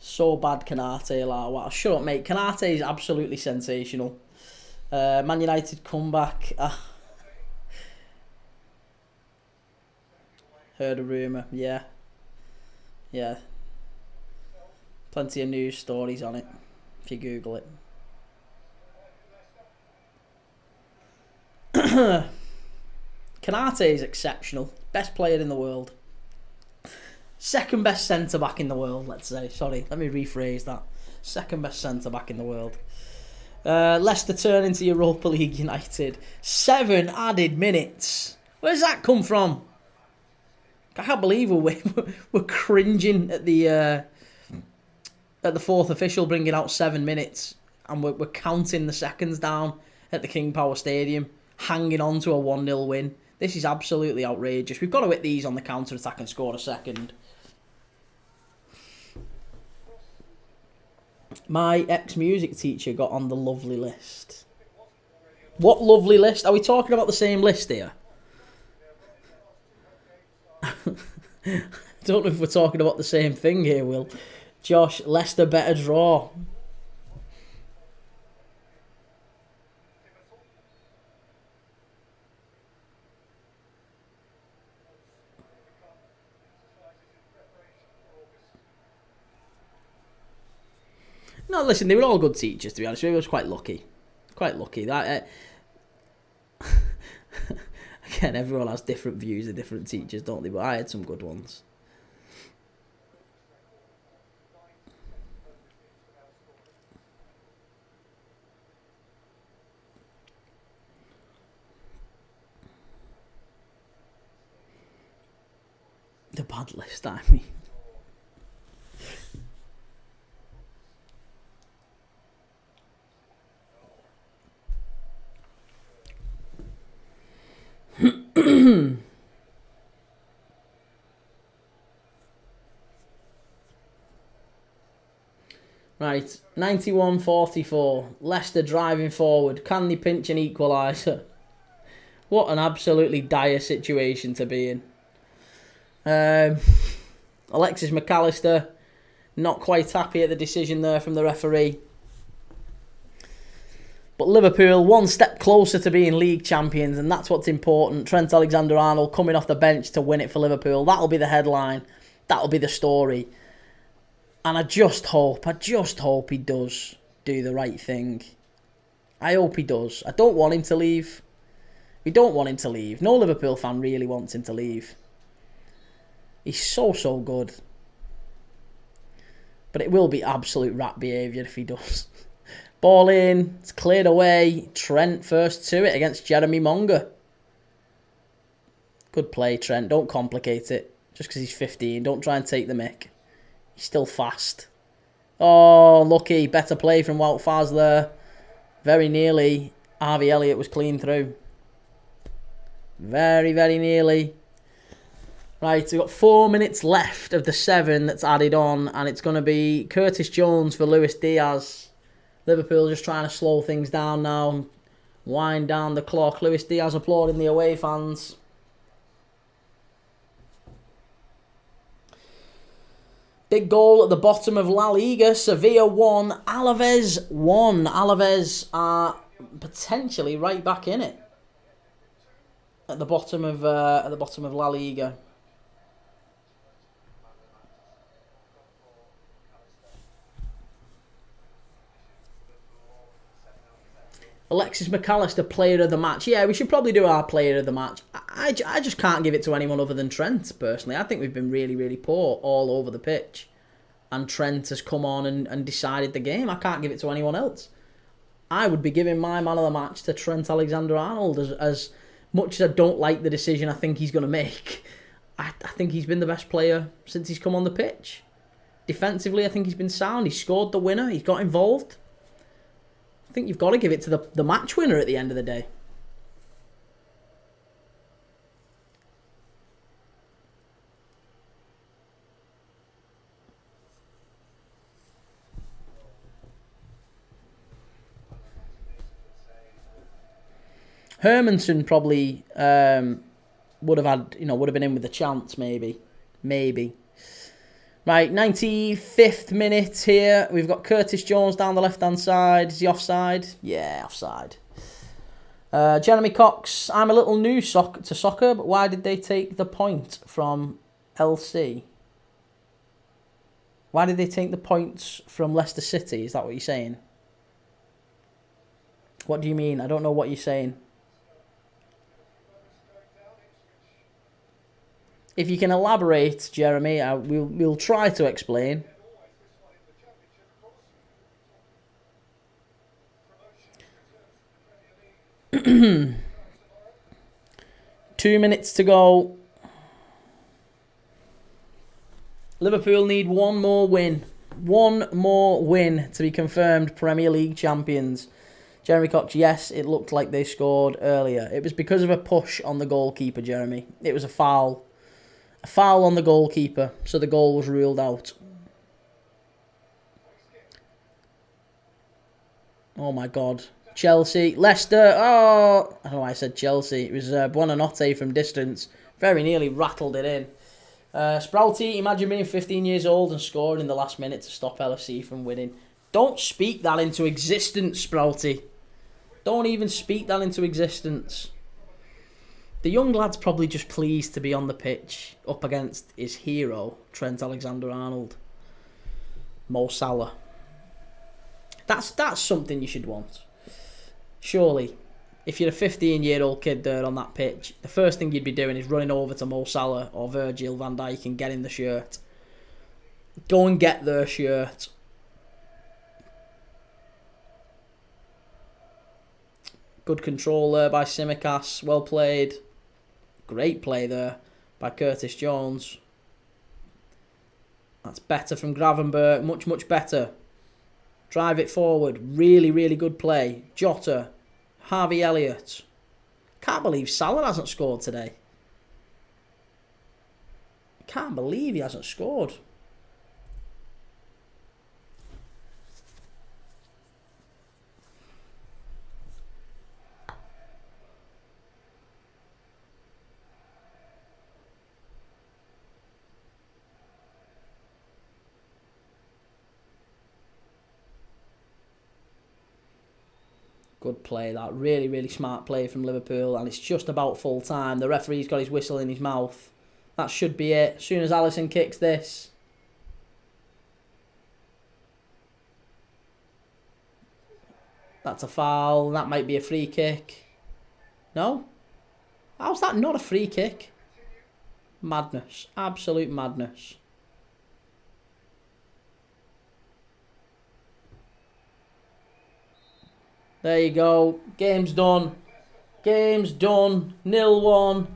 So bad, Canate. Wow, shut up, mate. Canate is absolutely sensational. Man United comeback. Heard a rumour. Yeah. Plenty of news stories on it, if you Google it. Canate is exceptional. Best player in the world. Second best centre-back in the world, let's say. Sorry, let me rephrase that. Second best centre-back in the world. Leicester turn into Europa League United. 7 added minutes. Where's that come from? I can't believe we're cringing at the fourth official bringing out 7 minutes. And we're counting the seconds down at the King Power Stadium. Hanging on to a 1-0 win. This is absolutely outrageous. We've got to hit these on the counter-attack and score a second. My ex-music teacher got on the lovely list. What lovely list? Are we talking about the same list here? I don't know if we're talking about the same thing here, Will. Josh, Leicester better draw. No, listen, they were all good teachers, to be honest. I was quite lucky. That again, everyone has different views of different teachers, don't they? But I had some good ones. The bad list, I mean. Right, 91-44. Leicester driving forward. Can they pinch an equaliser? What an absolutely dire situation to be in. Alexis McAllister, not quite happy at the decision there from the referee. But Liverpool, one step closer to being league champions, and that's what's important. Trent Alexander-Arnold coming off the bench to win it for Liverpool. That'll be the headline. That'll be the story. And I just hope he does do the right thing. I hope he does. I don't want him to leave. We don't want him to leave. No Liverpool fan really wants him to leave. He's so good. But it will be absolute rat behaviour if he does. Ball in. It's cleared away. Trent first to it against Jeremy Monga. Good play, Trent. Don't complicate it. Just because he's 15. Don't try and take the mick. He's still fast. Oh, lucky. Better play from Wout Faz there. Very nearly. Harvey Elliott was clean through. Very nearly. Right, we've got 4 minutes left of the 7 that's added on, and it's going to be Curtis Jones for Luis Diaz. Liverpool just trying to slow things down now and wind down the clock. Luis Diaz applauding the away fans. Big goal at the bottom of La Liga. Sevilla 1, Alaves 1. Alaves are potentially right back in it at the bottom of La Liga. Alexis McAllister, player of the match. Yeah, we should probably do our player of the match. I just can't give it to anyone other than Trent, personally. I think we've been really poor all over the pitch. And Trent has come on and decided the game. I can't give it to anyone else. I would be giving my man of the match to Trent Alexander-Arnold. As much as I don't like the decision I think he's going to make, I think he's been the best player since he's come on the pitch. Defensively, I think he's been sound. He scored the winner. He's got involved. I think you've got to give it to the match winner at the end of the day. Hermanson probably would have been in with a chance, maybe. Right, 95th minute here. We've got Curtis Jones down the left-hand side. Is he offside? Yeah, offside. Jeremy Cox, I'm a little new to soccer, but why did they take the point from LC? Why did they take the points from Leicester City? Is that what you're saying? What do you mean? I don't know what you're saying. If you can elaborate, Jeremy, we'll try to explain. Two minutes to go. Liverpool need one more win. One more win to be confirmed Premier League champions. Jeremy Cox, yes, it looked like they scored earlier. It was because of a push on the goalkeeper, Jeremy. It was a foul. A foul on the goalkeeper, so the goal was ruled out. Oh my God. Chelsea. Leicester. Oh, I don't know why I said Chelsea. It was Buonanotte from distance. Very nearly rattled it in. Sprouty, imagine being 15 years old and scoring in the last minute to stop LFC from winning. Don't speak that into existence, Sprouty. Don't even speak that into existence. The young lad's probably just pleased to be on the pitch up against his hero, Trent Alexander-Arnold. Mo Salah. That's something you should want. Surely, if you're a 15-year-old kid there on that pitch, the first thing you'd be doing is running over to Mo Salah or Virgil van Dijk and getting the shirt. Go and get their shirt. Good control there by Tsimikas. Well played. Great play there by Curtis Jones. That's better from Gravenberch. Much better. Drive it forward. Really good play. Jota. Harvey Elliott. Can't believe Salah hasn't scored today. Can't believe he hasn't scored. Good play, that. Really, really smart play from Liverpool, and it's just about full time. The referee's got his whistle in his mouth. That should be it. As soon as Alisson kicks this. That's a foul. That might be a free kick. No? How's that not a free kick? Madness. Absolute madness. There you go. Game's done. Game's done. 0-1.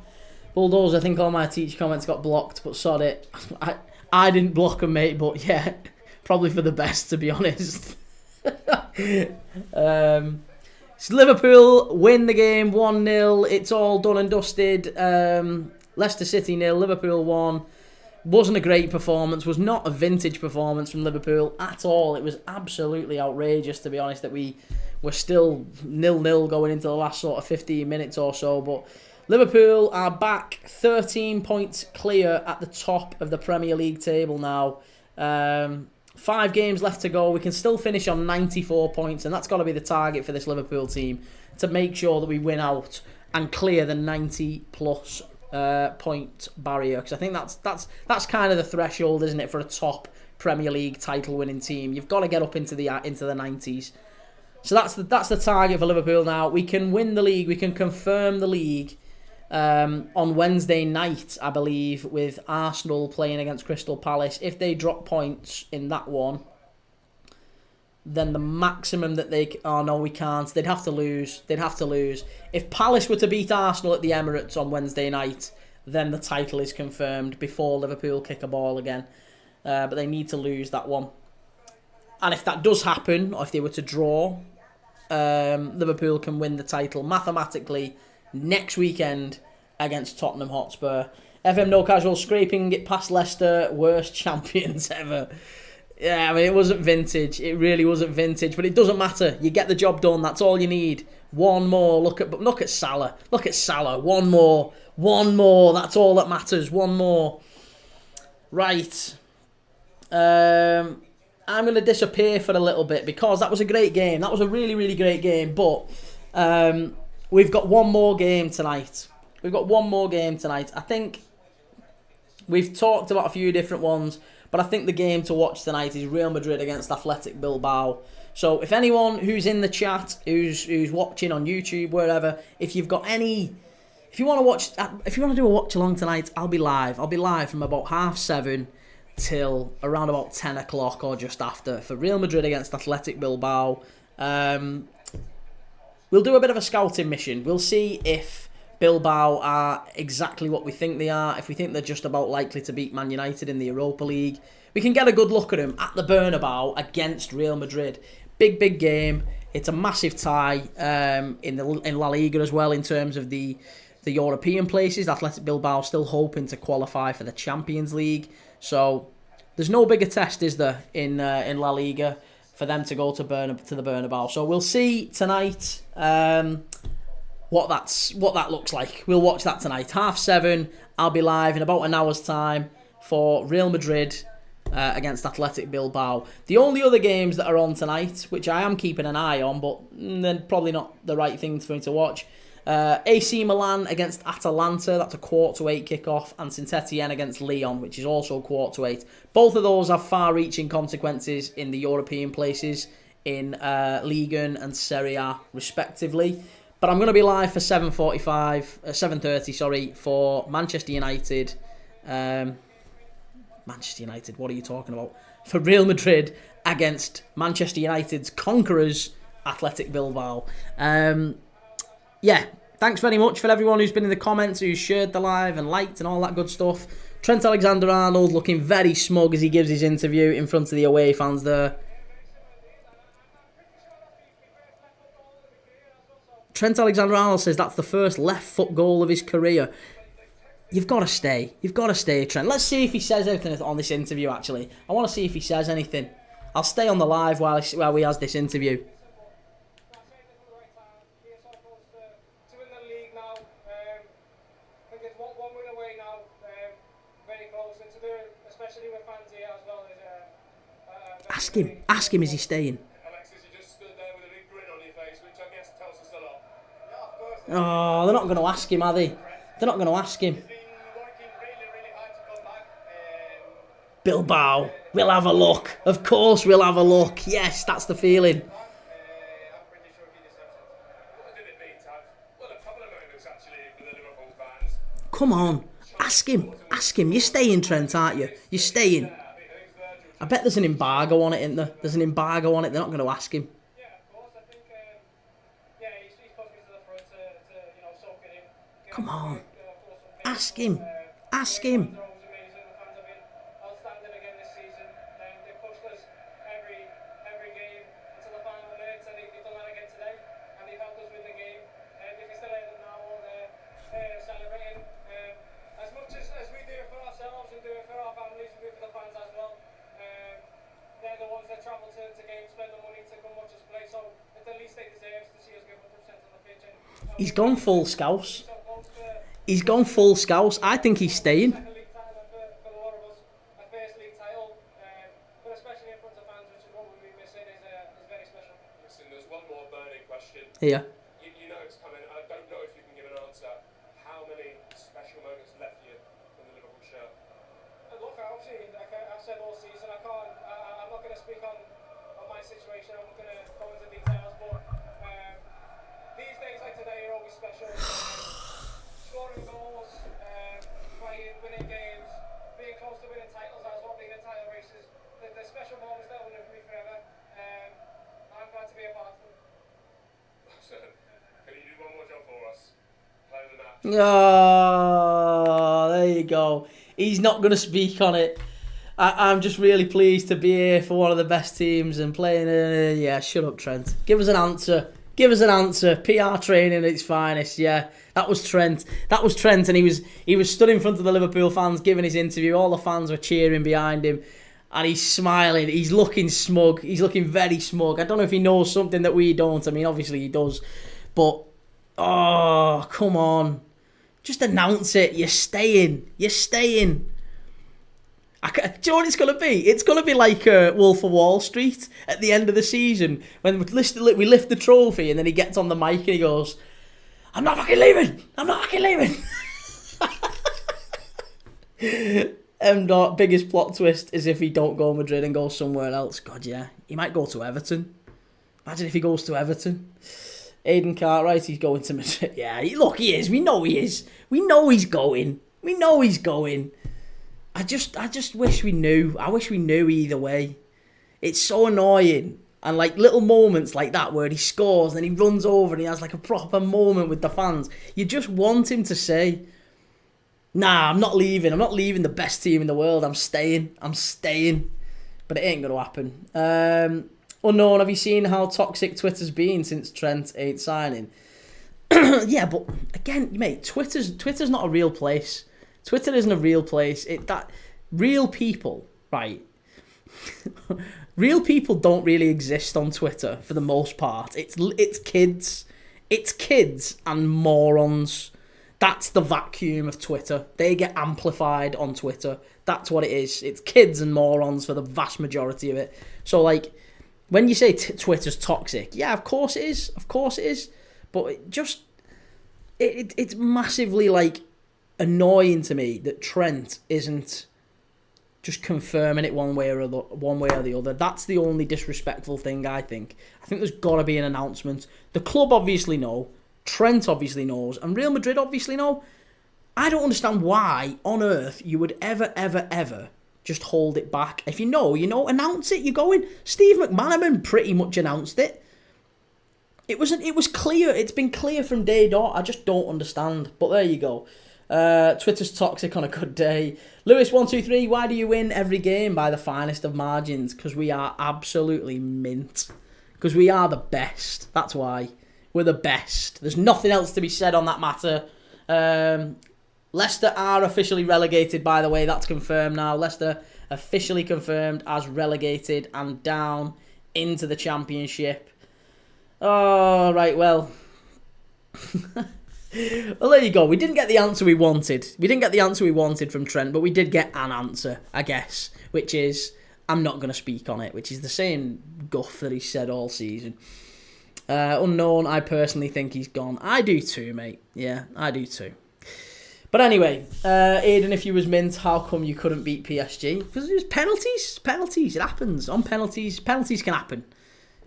Bulldozer, I think all my teacher comments got blocked, but sod it. I didn't block them, mate, but yeah, probably for the best, to be honest. So Liverpool win the game 1-0. It's all done and dusted. Leicester City 0, Liverpool 1. Wasn't a great performance. Was not a vintage performance from Liverpool at all. It was absolutely outrageous, to be honest, that we were still 0-0 going into the last sort of 15 minutes or so. But Liverpool are back 13 points clear at the top of the Premier League table now. 5 games left to go. We can still finish on 94 points, and that's got to be the target for this Liverpool team, to make sure that we win out and clear the 90-plus point barrier, because I think that's kind of the threshold, isn't it, for a top Premier League title-winning team? You've got to get up into the 90s. So that's the target for Liverpool now. We can win the league. We can confirm the league on Wednesday night, I believe, with Arsenal playing against Crystal Palace. If they drop points in that one, then the maximum that they... Oh, no, we can't. They'd have to lose. If Palace were to beat Arsenal at the Emirates on Wednesday night, then the title is confirmed before Liverpool kick a ball again. But they need to lose that one. And if that does happen, or if they were to draw, Liverpool can win the title mathematically next weekend against Tottenham Hotspur. FM No Casual scraping it past Leicester, worst champions ever. Yeah, I mean, it wasn't vintage. It really wasn't vintage, but it doesn't matter. You get the job done. That's all you need. One more. Look at Salah. Look at Salah. One more. That's all that matters. One more. Right. I'm going to disappear for a little bit because that was a great game. That was a really, really great game. But we've got one more game tonight. I think we've talked about a few different ones, but I think the game to watch tonight is Real Madrid against Athletic Bilbao. So if anyone who's in the chat, who's watching on YouTube, wherever, if you want to do a watch along tonight, I'll be live. I'll be live from about 7:30 till around about 10 o'clock or just after for Real Madrid against Athletic Bilbao. We'll do a bit of a scouting mission. We'll see if Bilbao are exactly what we think they are. If we think they're just about likely to beat Man United in the Europa League, we can get a good look at them at the Bernabeu against Real Madrid. Big game. It's a massive tie in La Liga as well in terms of the European places. Athletic Bilbao still hoping to qualify for the Champions League. So there's no bigger test, is there, in La Liga for them to go to the Bernabeu. So we'll see tonight what that looks like. We'll watch that tonight. 7:30. I'll be live in about an hour's time for Real Madrid against Athletic Bilbao. The only other games that are on tonight, which I am keeping an eye on, but they're probably not the right thing for me to watch. AC Milan against Atalanta, that's a 7:45 kickoff, and Saint-Etienne against Lyon, which is also 7:45. Both of those have far-reaching consequences in the European places in Ligue 1 and Serie A, respectively. But I'm going to be live for 7:30, for Manchester United. Manchester United, what are you talking about? For Real Madrid against Manchester United's conquerors, Athletic Bilbao. Yeah, thanks very much for everyone who's been in the comments, who's shared the live and liked and all that good stuff. Trent Alexander-Arnold looking very smug as he gives his interview in front of the away fans there. Trent Alexander-Arnold says that's the first left foot goal of his career. You've got to stay, Trent. Let's see if he says anything on this interview, actually. I want to see if he says anything. I'll stay on the live while he has this interview. Ask him, is he staying? Alexis, you just stood there with a big grin on your face, which I guess Oh, they're not going to ask him, are they? They're not going to ask him. Bilbao, we'll have a look. Of course we'll have a look. Yes, that's the feeling. Come on, ask him. Ask him. You're staying, Trent, aren't you? You're staying. I bet there's an embargo on it, isn't there? There's an embargo on it. They're not going to ask him. Come on. Ask him. Ask him. He's gone full scouse. He's gone full scouse. I think he's staying. Yeah. You know it's coming. I don't know if you can give an answer. How many special moments left you in the Liverpool shirt? Look, obviously, like I've said all season, I'm not going to speak on my situation. I'm not going to go into details, but these days like today are always special. Scoring goals, playing, winning games, being close to winning titles as well, being in title races. The special moments that will live with me forever. I'm glad to be a part of them. Can you do one more job for us? Play the match. Oh, there you go. He's not going to speak on it. I'm just really pleased to be here for one of the best teams and playing. Yeah, shut up, Trent. Give us an answer. Give us an answer. PR training at its finest. Yeah, that was Trent. That was Trent, and he was stood in front of the Liverpool fans giving his interview. All the fans were cheering behind him. And he's smiling. He's looking smug. He's looking very smug. I don't know if he knows something that we don't. I mean, obviously he does. But, oh, come on. Just announce it. You're staying. You're staying. Do you know what it's going to be? It's going to be like Wolf of Wall Street at the end of the season. When we lift the trophy and then he gets on the mic and he goes, I'm not fucking leaving. I'm not fucking leaving. Biggest plot twist is if he don't go Madrid and go somewhere else. God, yeah. He might go to Everton. Imagine if he goes to Everton. Aidan Cartwright, he's going to Madrid. Yeah, look, he is. We know he is. We know he's going. We know he's going. I just wish we knew. I wish we knew either way. It's so annoying. And like little moments like that where he scores and he runs over and he has like a proper moment with the fans. You just want him to say, nah, I'm not leaving. I'm not leaving the best team in the world. I'm staying. I'm staying. But it ain't going to happen. Unknown, have you seen how toxic Twitter's been since Trent ain't signing? Yeah, but again, mate, Twitter's not a real place. Twitter isn't a real place. Real people, right? Real people don't really exist on Twitter for the most part. It's kids. It's kids and morons. That's the vacuum of Twitter. They get amplified on Twitter. That's what it is. It's kids and morons for the vast majority of it. So, like, when you say Twitter's toxic, yeah, of course it is. Of course it is. But it's massively, like, annoying to me that Trent isn't just confirming it one way or the other. That's the only disrespectful thing, I think. I think there's got to be an announcement. The club obviously know. Trent obviously knows, and Real Madrid obviously know. I don't understand why on earth you would ever just hold it back. If you know, announce it, you're going. Steve McManaman pretty much announced it. It was clear, it's been clear from day dot. I just don't understand, but there you go. Twitter's toxic on a good day. Lewis123, why do you win every game by the finest of margins? Because we are absolutely mint. Because we are the best, that's why. We're the best. There's nothing else to be said on that matter. Leicester are officially relegated, by the way. That's confirmed now. Leicester officially confirmed as relegated and down into the Championship. Oh, right, well. Well, there you go. We didn't get the answer we wanted. We didn't get the answer we wanted from Trent, but we did get an answer, I guess, which is, I'm not going to speak on it, which is the same guff that he said all season. Unknown, I personally think he's gone. I do too, mate. Yeah, I do too. But anyway, Aiden, if you was mint, how come you couldn't beat PSG? Because it was penalties. Penalties, it happens. On penalties, penalties can happen.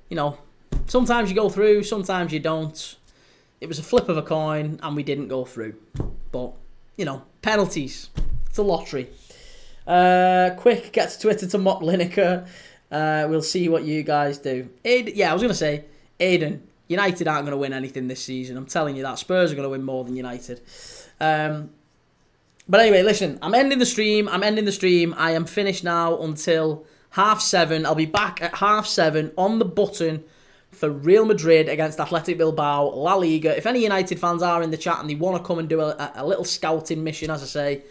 You know, sometimes you go through, sometimes you don't. It was a flip of a coin, and we didn't go through. But, you know, penalties. It's a lottery. Quick, get to Twitter to mock Lineker. We'll see what you guys do. I was going to say, Aiden, United aren't going to win anything this season. I'm telling you that. Spurs are going to win more than United. But anyway, listen, I'm ending the stream. I am finished now until 7:30. I'll be back at 7:30 on the button for Real Madrid against Athletic Bilbao, La Liga. If any United fans are in the chat and they want to come and do a little scouting mission, as I say,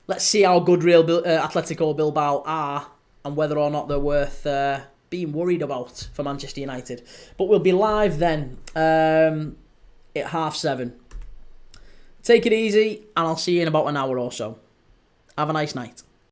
let's see how good Atletico Bilbao are and whether or not they're worth being worried about for Manchester United. But we'll be live then at 7:30. Take it easy, and I'll see you in about an hour or so. Have a nice night.